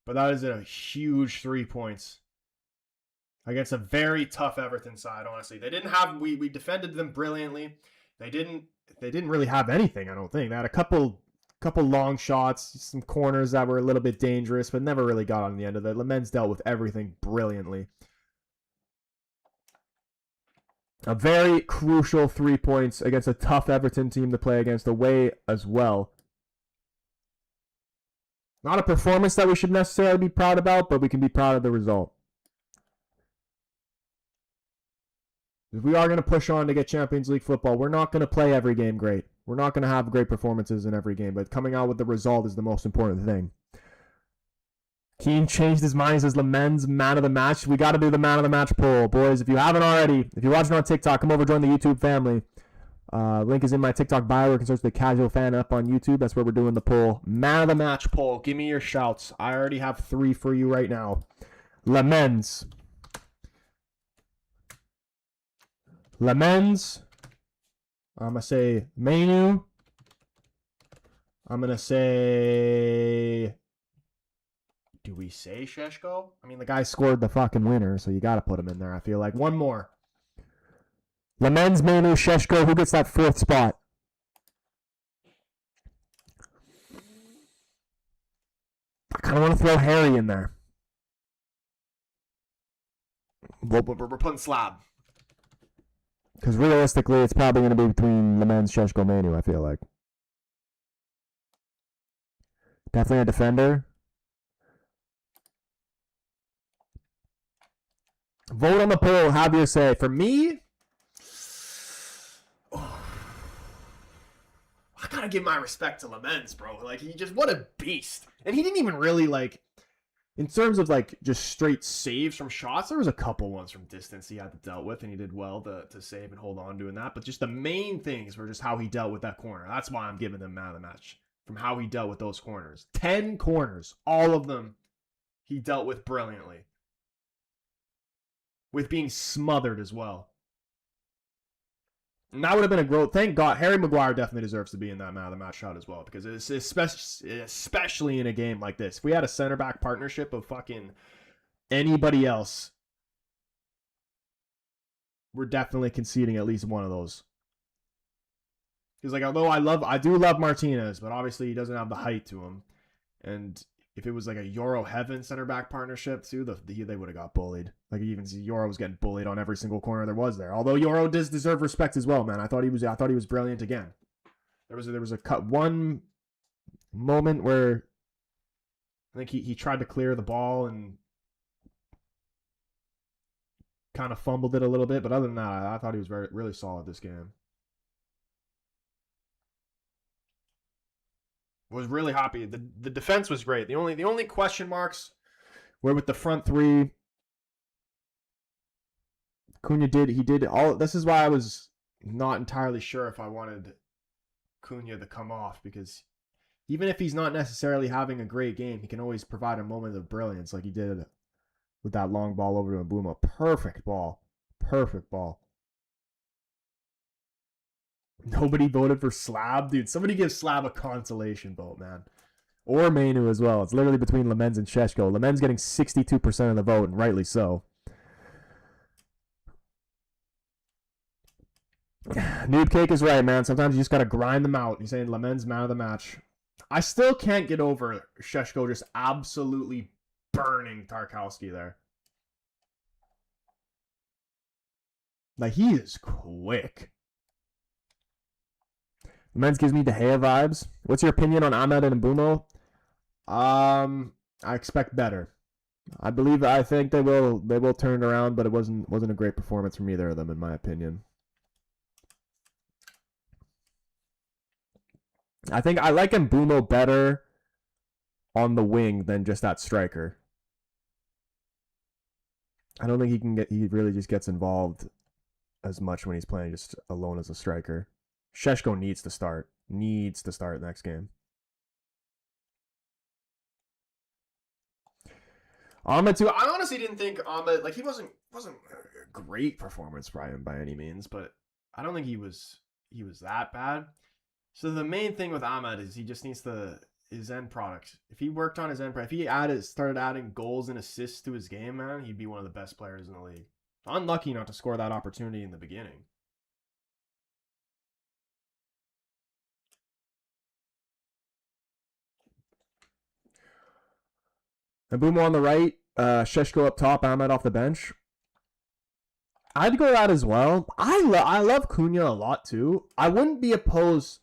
But that is a huge 3 points against a very tough Everton side, honestly. They didn't have, we defended them brilliantly. They didn't really have anything, I don't think. They had a couple long shots, some corners that were a little bit dangerous, but never really got on the end of it. Lemens dealt with everything brilliantly. A very crucial 3 points against a tough Everton team to play against away as well. Not a performance that we should necessarily be proud about, but we can be proud of the result. If we are going to push on to get Champions League football, we're not going to play every game great. We're not going to have great performances in every game, but coming out with the result is the most important thing. Keen changed his mind. He says Lamens man of the match. We got to do the man of the match poll, boys. If you haven't already, if you're watching on TikTok, come over, join the YouTube family. Link is in my TikTok bio. You can search the Casual Fan up on YouTube. That's where we're doing the poll. Man of the match poll. Give me your shouts. I already have 3 for you right now. Lamens. Lamens. I'm going to say Menu. I'm going to say... Do we say Šeško? I mean, the guy scored the fucking winner, so you got to put him in there, I feel like. One more. Lamens, Menu, Šeško. Who gets that 4th spot? I kind of want to throw Harry in there. We're putting Slab. Because realistically, it's probably going to be between Lamens, Šeško, Menu, I feel like. Definitely a defender. Vote on the poll. Have your say. For me, I gotta give my respect to Lamens, bro. Like, he just, what a beast. And he didn't even really, like, in terms of, like, just straight saves from shots, there was a couple ones from distance he had to deal with, and he did well to save and hold on doing that. But just the main things were just how he dealt with that corner. That's why I'm giving him man of the match, from how he dealt with those corners. 10 corners. All of them he dealt with brilliantly. With being smothered as well. And that would have been a growth. Thank God. Harry Maguire definitely deserves to be in that man of the match shot as well. Because it's especially in a game like this. If we had a center back partnership of fucking anybody else, we're definitely conceding at least one of those. Because, like, although I do love Martinez, but obviously he doesn't have the height to him. And if it was like a Euro Heaven center back partnership too, they would have got bullied. Like, you even see Euro was getting bullied on every single corner there was there. Although Euro does deserve respect as well, man. I thought he was brilliant again. There was a cut one moment where I think he tried to clear the ball and kind of fumbled it a little bit, but other than that, I thought he was really solid this game. Was really happy. The defense was great. The only question marks were with the front 3. Cunha did all. This is why I was not entirely sure if I wanted Cunha to come off, because even if he's not necessarily having a great game, he can always provide a moment of brilliance like he did with that long ball over to Mbeumo. Perfect ball. Perfect ball. Nobody voted for Slab? Dude, somebody give Slab a consolation vote, man. Or Menu as well. It's literally between Lamens and Šeško. Lamens getting 62% of the vote, and rightly so. Noob Cake is right, man. Sometimes you just got to grind them out. He's saying Lamens man of the match. I still can't get over Šeško just absolutely burning Tarkowski there. Like, he is quick. Lamens gives me De Gea vibes. What's your opinion on Ahmed and Mbeumo? I expect better. I think they will turn it around, but it wasn't a great performance from either of them, in my opinion. I think I like Mbeumo better on the wing than just that striker. I don't think he really just gets involved as much when he's playing just alone as a striker. Šeško needs to start. Needs to start next game. Ahmed too. I honestly didn't think Ahmed, like, he wasn't a great performance by him by any means, but I don't think he was that bad. So the main thing with Ahmed is he just needs his end product. If he worked on his end product, if he started adding goals and assists to his game, man, he'd be one of the best players in the league. Unlucky not to score that opportunity in the beginning. Mbeumo on the right, Šeško up top, Ahmed off the bench. I'd go that as well. I love Cunha a lot too. I wouldn't be opposed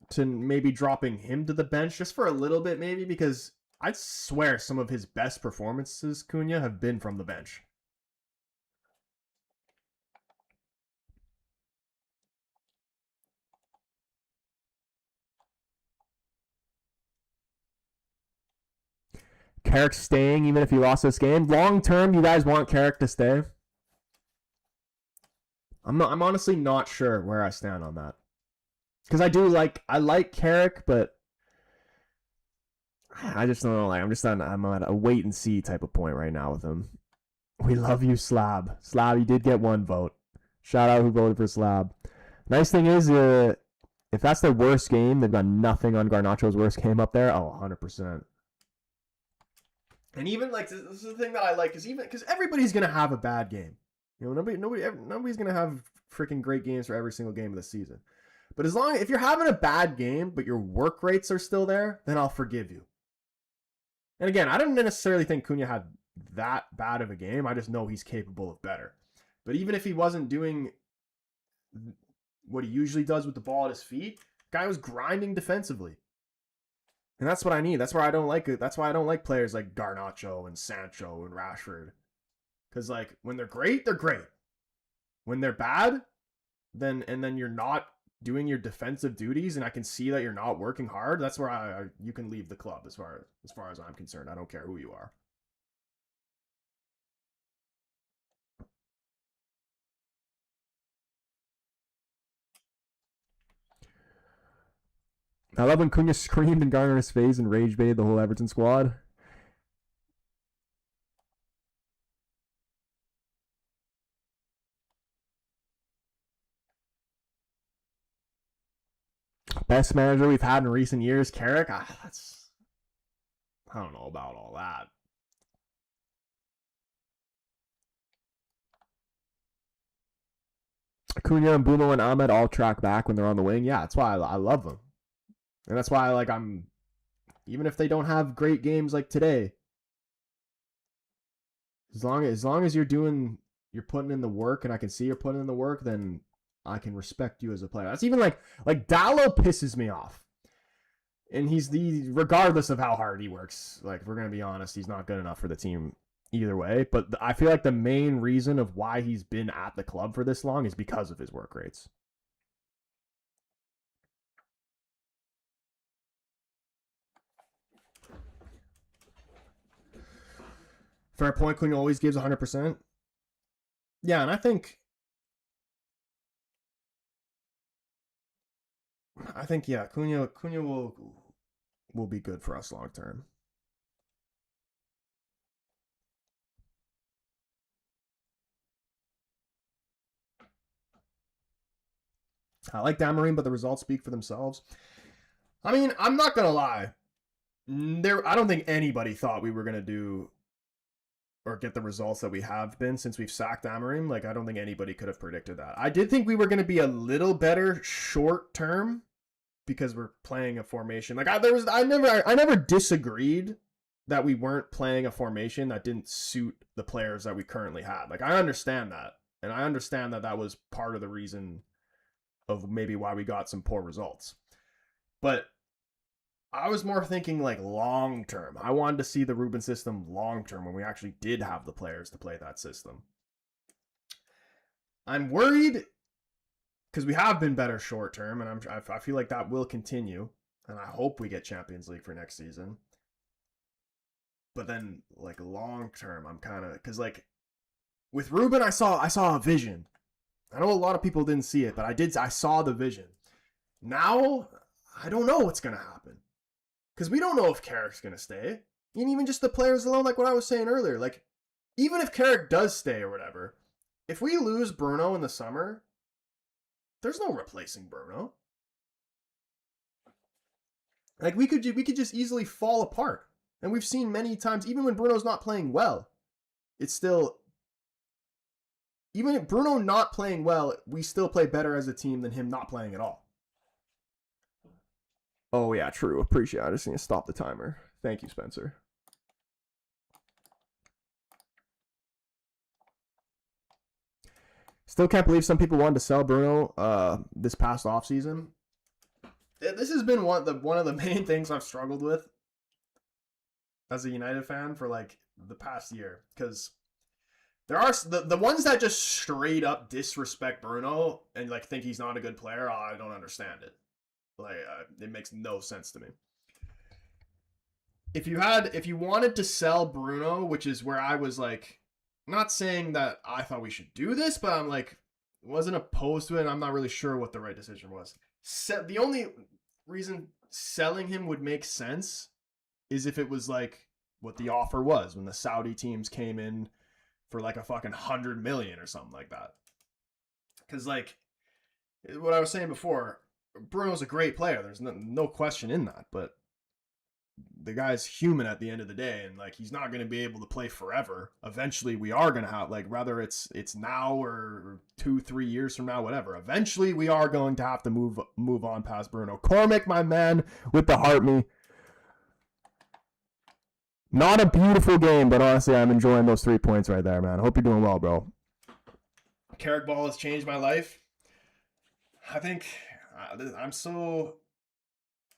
to maybe dropping him to the bench just for a little bit, maybe, because I swear some of his best performances, Cunha, have been from the bench. Carrick staying even if he lost this game. Long term, you guys want Carrick to stay? I'm honestly not sure where I stand on that. Because I like Carrick, but I just don't know. Like I'm at a wait and see type of point right now with him. We love you, Slab. Slab, you did get 1 vote. Shout out who voted for Slab. Nice thing is, if that's their worst game, they've got nothing on Garnacho's worst game up there. Oh, 100%. And even like this is the thing that I like is even because everybody's gonna have a bad game. You know, nobody's gonna have freaking great games for every single game of the season. But if you're having a bad game, but your work rates are still there, then I'll forgive you. And again, I don't necessarily think Cunha had that bad of a game. I just know he's capable of better. But even if he wasn't doing what he usually does with the ball at his feet, guy was grinding defensively. And that's what I need. That's why I don't like it. That's why I don't like players like Garnacho and Sancho and Rashford. Because like when they're great, they're great. When they're bad, then you're not doing your defensive duties, and I can see that you're not working hard. That's where you can leave the club as far as I'm concerned. I don't care who you are. I love when Cunha screamed in Garner's face and rage baited the whole Everton squad. Best manager we've had in recent years, Carrick. I don't know about all that. Cunha and Bumo and Ahmed all track back when they're on the wing. Yeah, that's why I love them. And that's why I'm even if they don't have great games like today, as long as you're putting in the work and I can see you're putting in the work, then I can respect you as a player. That's even like Dallo pisses me off. And regardless of how hard he works, like if we're going to be honest, he's not good enough for the team either way. But I feel like the main reason of why he's been at the club for this long is because of his work rates. Fair point. Cunha always gives 100%. Yeah, and I think yeah, Cunha will be good for us long term. I like Damarine, but the results speak for themselves. I mean, I'm not gonna lie. I don't think anybody thought we were gonna do or get the results that we have been since we've sacked Amorim. Like, I don't think anybody could have predicted that. I did think we were going to be a little better short term because we're playing a formation. Like, I never disagreed that we weren't playing a formation that didn't suit the players that we currently had. Like, I understand that. And I understand that that was part of the reason of maybe why we got some poor results. But I was more thinking like long term. I wanted to see the Ruben system long term when we actually did have the players to play that system. I'm worried because we have been better short term, and I feel like that will continue. And I hope we get Champions League for next season. But then, like long term, I'm kind of because like with Ruben, I saw a vision. I know a lot of people didn't see it, but I saw the vision. Now I don't know what's gonna happen. Because we don't know if Carrick's going to stay. And even just the players alone, like what I was saying earlier. Like, even if Carrick does stay or whatever, if we lose Bruno in the summer, there's no replacing Bruno. Like, we could just easily fall apart. And we've seen many times, even when Bruno's not playing well, it's still... Even if Bruno not playing well, we still play better as a team than him not playing at all. Oh, yeah, true. Appreciate it. I just need to stop the timer. Thank you, Spencer. Still can't believe some people wanted to sell Bruno this past offseason. This has been one of the main things I've struggled with as a United fan for like the past year. Because there are the ones that just straight up disrespect Bruno and like think he's not a good player. Oh, I don't understand it. Like, it makes no sense to me. if you wanted to sell Bruno, which is where I was like, not saying that I thought we should do this, but I'm like, wasn't opposed to it. And I'm not really sure what the right decision was. The only reason selling him would make sense is if it was like what the offer was when the Saudi teams came in for like a fucking 100 million or something like that. Because like what I was saying before, Bruno's a great player. There's no question in that, but the guy's human at the end of the day, and like he's not going to be able to play forever. Eventually we are going to have, like, whether it's now or 2-3 years from now, whatever, eventually we are going to have to move on past Bruno. Cormac, my man with the heart me. Not a beautiful game, but honestly I'm enjoying those 3 points right there, man. Hope you're doing well, bro. Carrick ball has changed my life. I think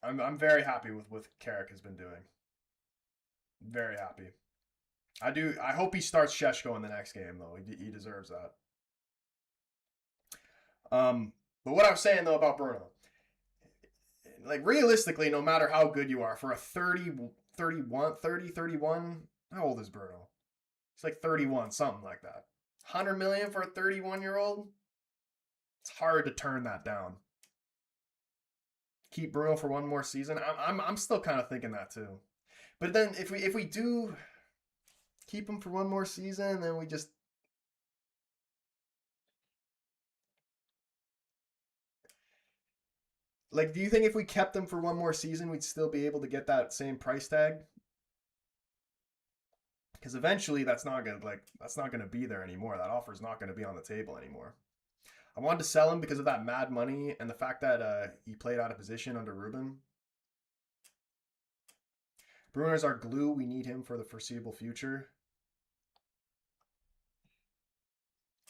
I'm very happy with what Carrick has been doing. Very happy. I hope he starts Sheshko in the next game, though. He deserves that. But what I was saying, though, about Bruno, like, realistically, no matter how good you are, for a 31, how old is Bruno? He's like 31, something like that. 100 million for a 31-year-old? It's hard to turn that down. Keep Bruno for one more season. I'm still kind of thinking that too. But then if we do keep him for one more season, then we just, like, do you think if we kept him for one more season, we'd still be able to get that same price tag? Because eventually that's not gonna be there anymore. That offer's not gonna be on the table anymore. I wanted to sell him because of that mad money and the fact that he played out of position under Ruben. Bruno's our glue. We need him for the foreseeable future.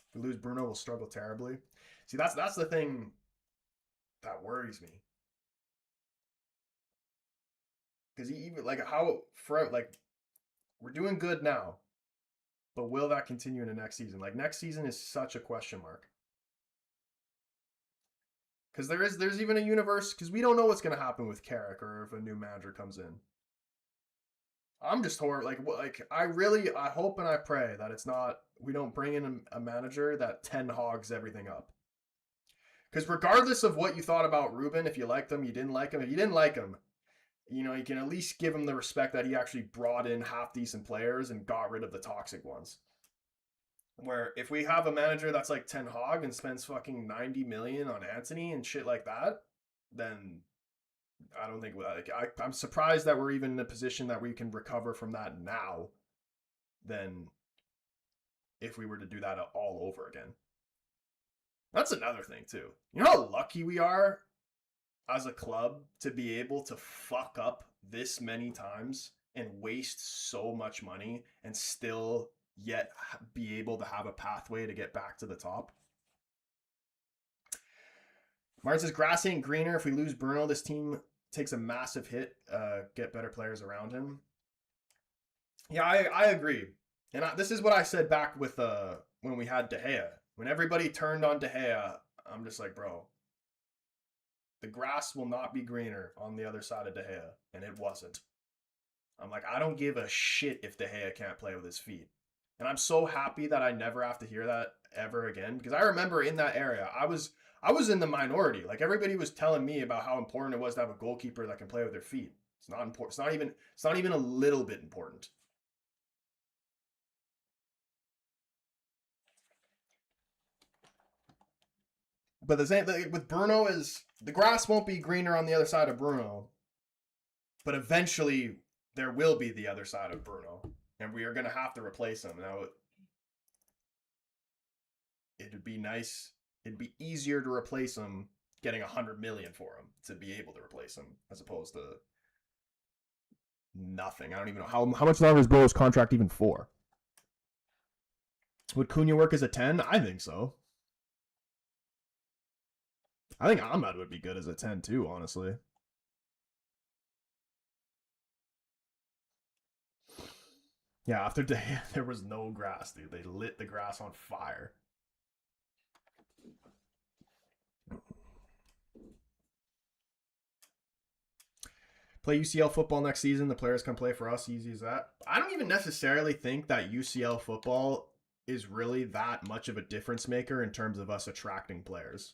If we lose Bruno, we'll struggle terribly. See, that's the thing that worries me. Because even we're doing good now, but will that continue into next season? Like, next season is such a question mark. Because there's even a universe, because we don't know what's going to happen with Carrick or if a new manager comes in. I'm just horrible. I hope and I pray that we don't bring in a manager that 10 hogs everything up. Because regardless of what you thought about Ruben, if you liked him, you didn't like him. If you didn't like him, you can at least give him the respect that he actually brought in half decent players and got rid of the toxic ones. Where if we have a manager that's like Ten Hag and spends fucking 90 million on Anthony and shit like that, then I don't think, I'm surprised that we're even in a position that we can recover from that now than if we were to do that all over again. That's another thing too. You know how lucky we are as a club to be able to fuck up this many times and waste so much money and still yet be able to have a pathway to get back to the top. Martin says, grass ain't greener. If we lose Bruno, this team takes a massive hit. Get better players around him. Yeah, I agree. And this is what I said back with when we had De Gea. When everybody turned on De Gea, I'm just like, bro, the grass will not be greener on the other side of De Gea. And it wasn't. I'm like, I don't give a shit if De Gea can't play with his feet. And I'm so happy that I never have to hear that ever again. Because I remember in that area, I was in the minority. Like, everybody was telling me about how important it was to have a goalkeeper that can play with their feet. It's not important. It's not even a little bit important. But the same thing with Bruno is the grass won't be greener on the other side of Bruno. But eventually there will be the other side of Bruno. And we are going to have to replace him. Now, it'd be nice. It'd be easier to replace him getting 100 million for him to be able to replace him as opposed to nothing. I don't even know how much longer is Bruno's contract even for. Would Cunha work as a 10? I think so. I think Ahmad would be good as a 10 too, honestly. Yeah, after day, there was no grass, dude. They lit the grass on fire. Play UCL football next season. The players come play for us. Easy as that. I don't even necessarily think that UCL football is really that much of a difference maker in terms of us attracting players.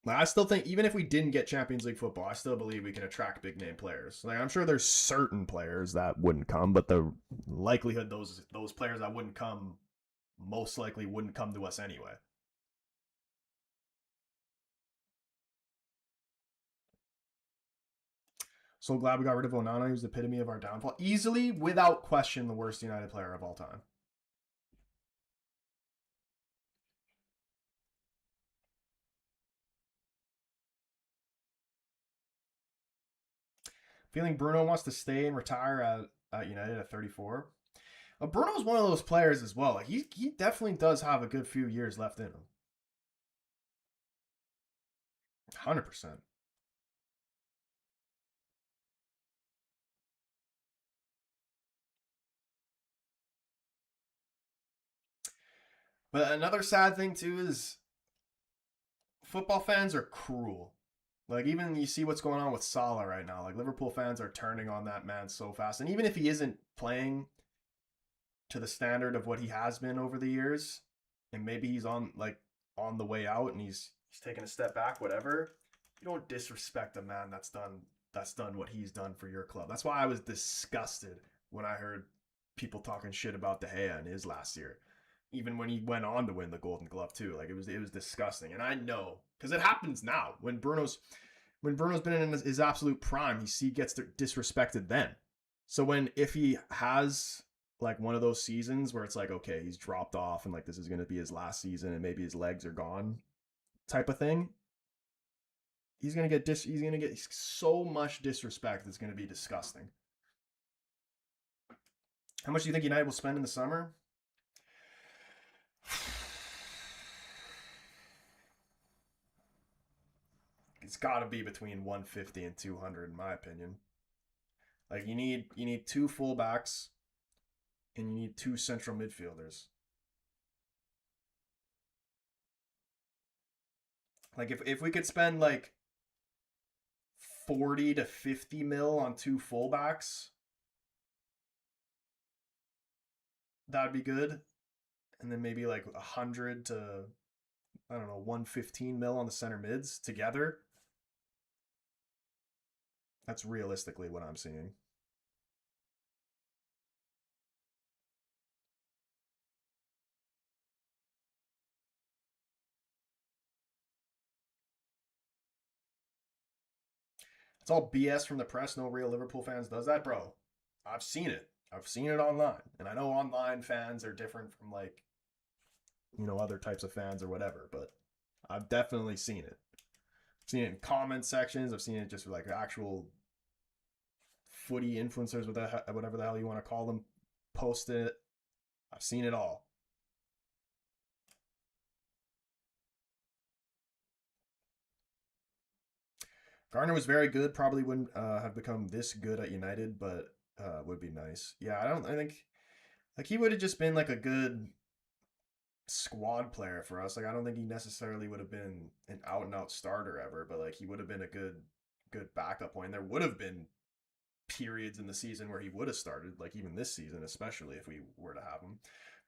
Like, I still think even if we didn't get Champions League football, I still believe we can attract big name players. Like, I'm sure there's certain players that wouldn't come, but the likelihood those players that wouldn't come most likely wouldn't come to us anyway. So glad we got rid of Onana. He was the epitome of our downfall. Easily, without question, the worst United player of all time. Feeling Bruno wants to stay and retire at United at 34. Bruno's one of those players as well. Like he definitely does have a good few years left in him. 100%. But another sad thing too is football fans are cruel. Like even you see what's going on with Salah right now. Like Liverpool fans are turning on that man so fast. And even if he isn't playing to the standard of what he has been over the years, and maybe he's on the way out and he's taking a step back, whatever. You don't disrespect a man that's done what he's done for your club. That's why I was disgusted when I heard people talking shit about De Gea in his last year. Even when he went on to win the Golden Glove too, like it was disgusting. And I know because it happens now when Bruno's been in his absolute prime, he gets disrespected then. So if he has like one of those seasons where it's like, okay, he's dropped off and like this is going to be his last season and maybe his legs are gone type of thing, he's going to get so much disrespect. It's going to be disgusting. How much do you think United will spend in the summer? It's got to be between 150 and 200 in my opinion. Like you need two fullbacks and you need two central midfielders. Like if we could spend like 40 to 50 mil on two fullbacks, that'd be good. And then maybe like 100 to I don't know 115 mil on the center mids together. That's realistically what I'm seeing. It's all BS from the press. No real Liverpool fans does that, bro. I've seen it. I've seen it online, and I know online fans are different from like other types of fans or whatever, but I've definitely seen it. I've seen it in comment sections. I've seen it just with like actual footy influencers, whatever the hell you want to call them, post it. I've seen it all. Garner was very good. Probably wouldn't have become this good at United, but would be nice. Yeah, I think like he would have just been like a good squad player for us. Like I don't think he necessarily would have been an out and out starter ever, but like he would have been a good backup point. There would have been periods in the season where he would have started, like even this season, especially if we were to have him.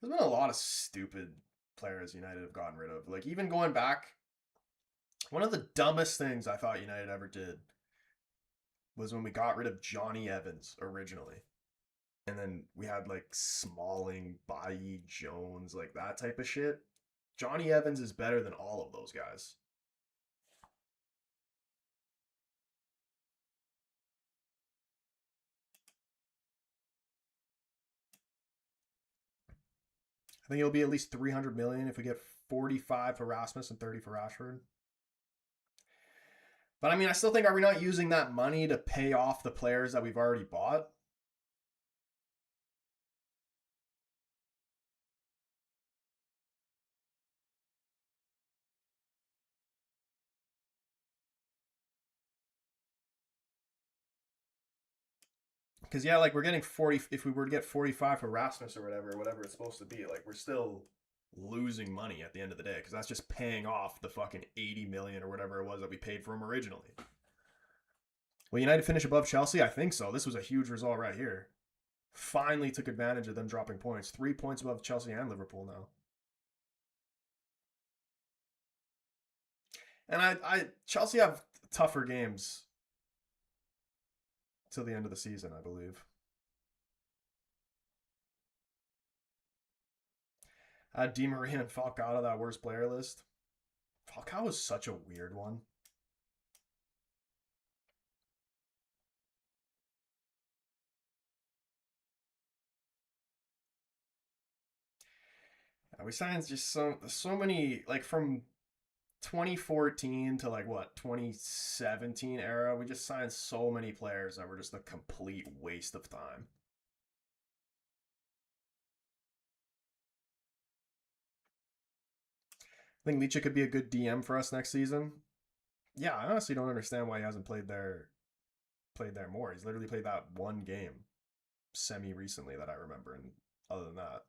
There's been a lot of stupid players United have gotten rid of. Like even going back, one of the dumbest things I thought United ever did was when we got rid of Johnny Evans originally. And then we had like Smalling, Bailly, Jones, like that type of shit. Johnny Evans is better than all of those guys. I think it'll be at least 300 million if we get 45 for Rasmus and 30 for Rashford. But I mean, I still think, are we not using that money to pay off the players that we've already bought? Because yeah, like we're getting 40. If we were to get 45 for Rasmus or whatever it's supposed to be, like we're still losing money at the end of the day because that's just paying off the fucking 80 million or whatever it was that we paid for him originally. Will United finish above Chelsea? I think so. This was a huge result right here. Finally took advantage of them dropping points. 3 points above Chelsea and Liverpool now. And Chelsea have tougher games till the end of the season, I believe. Di Maria and Falcao, that worst player list. Falcao was such a weird one. We signed just so many, like from 2014 to like what 2017 era. We just signed so many players that were just a complete waste of time. I think Leach could be a good DM for us next season. Yeah, I honestly don't understand why he hasn't played there more. He's literally played that one game semi recently that I remember, and other than that,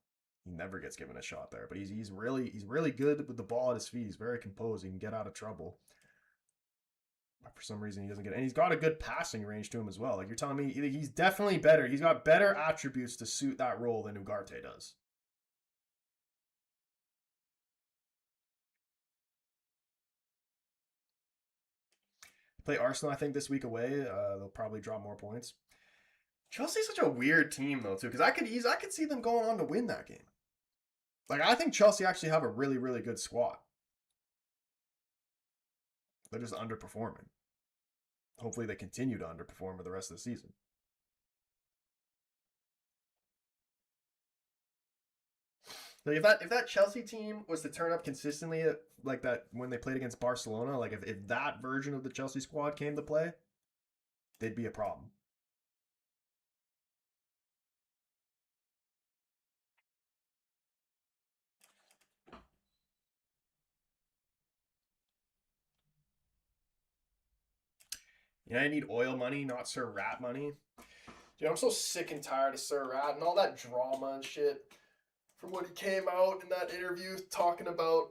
he never gets given a shot there. But he's really good with the ball at his feet. He's very composed. He can get out of trouble. But for some reason, he doesn't get it. And he's got a good passing range to him as well. Like you're telling me, he's definitely better. He's got better attributes to suit that role than Ugarte does. Play Arsenal, I think, this week away. They'll probably drop more points. Chelsea's such a weird team though, too, because I could see them going on to win that game. Like I think Chelsea actually have a really, really good squad. They're just underperforming. Hopefully they continue to underperform for the rest of the season. Like if that Chelsea team was to turn up consistently like that when they played against Barcelona, like if that version of the Chelsea squad came to play, they'd be a problem. You know, I need oil money, not Sir Rat money. Dude, I'm so sick and tired of Sir Rat and all that drama and shit. From when he came out in that interview talking about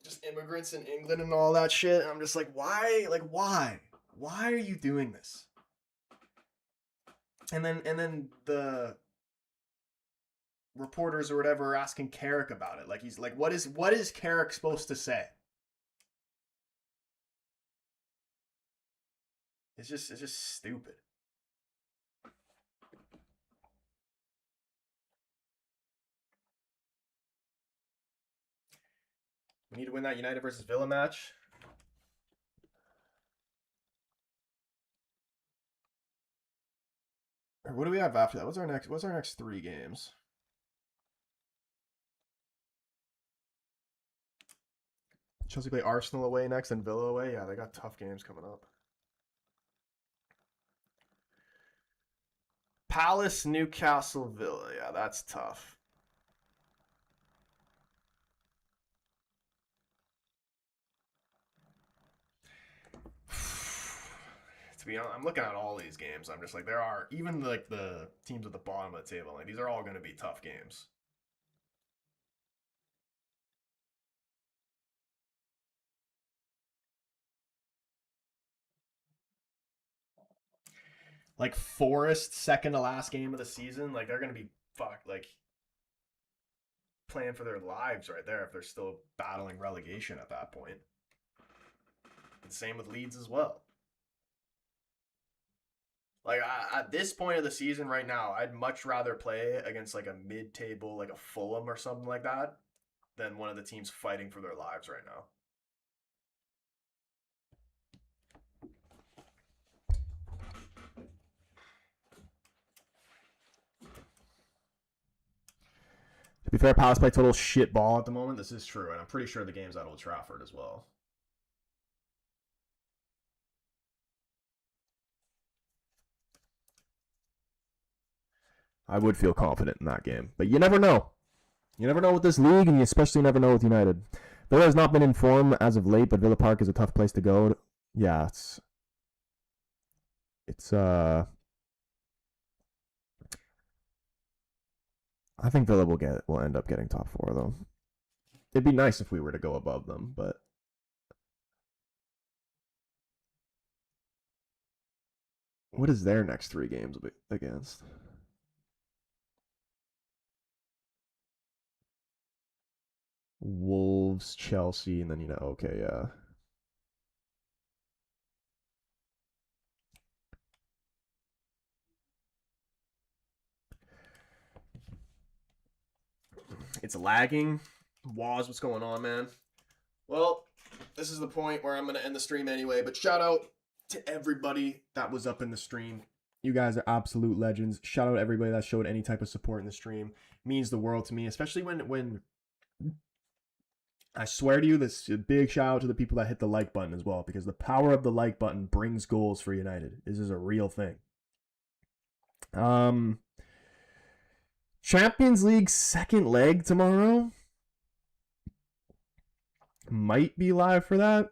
just immigrants in England and all that shit. And I'm just like, why? Like, why? Why are you doing this? And then the reporters or whatever are asking Carrick about it. Like he's like, what is Carrick supposed to say? It's just stupid. We need to win that United versus Villa match. What do we have after that? What's our next 3 games? Chelsea play Arsenal away next and Villa away. Yeah, they got tough games coming up. Palace, Newcastle, Villa. Yeah, that's tough. To be honest, I'm looking at all these games. I'm just like, there are even like the teams at the bottom of the table. Like these are all going to be tough games. Like Forest, second to last game of the season. Like they're going to be fucked. Like playing for their lives right there if they're still battling relegation at that point. And same with Leeds as well. Like at this point of the season right now, I'd much rather play against like a mid-table, like a Fulham or something like that, than one of the teams fighting for their lives right now. To be fair, Palace play total shit ball at the moment. This is true, and I'm pretty sure the game's at Old Trafford as well. I would feel confident in that game, but you never know. You never know with this league, and you especially never know with United. Villa has not been in form as of late, but Villa Park is a tough place to go. Yeah, it's I think Villa will end up getting top 4 though. It'd be nice if we were to go above them, but what is their next 3 games against? Wolves, Chelsea, and then okay, yeah. It's lagging. Waz, what's going on, man? Well, this is the point where I'm going to end the stream anyway, but shout out to everybody that was up in the stream. You guys are absolute legends. Shout out to everybody that showed any type of support in the stream. It means the world to me, especially when I swear to you, this is a big shout out to the people that hit the like button as well, because the power of the like button brings goals for United. This is a real thing. Champions League second leg tomorrow. Might be live for that.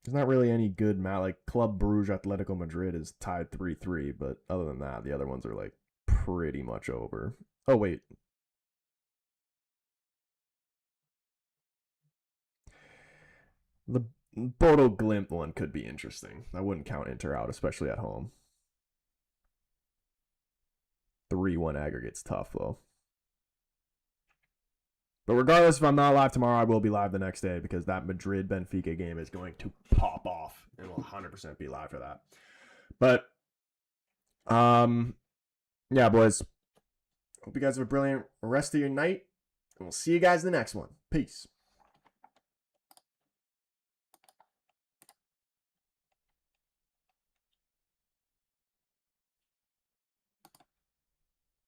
There's not really any good match. Like Club Brugge Atletico Madrid is tied 3-3, but other than that, the other ones are like pretty much over. Oh wait. The Bodo Glimt one could be interesting. I wouldn't count Inter out, especially at home. 3-1 aggregate's tough though. But regardless, if I'm not live tomorrow, I will be live the next day because that Madrid Benfica game is going to pop off and will 100% be live for that. But yeah, boys. Hope you guys have a brilliant rest of your night, and we'll see you guys in the next one. Peace.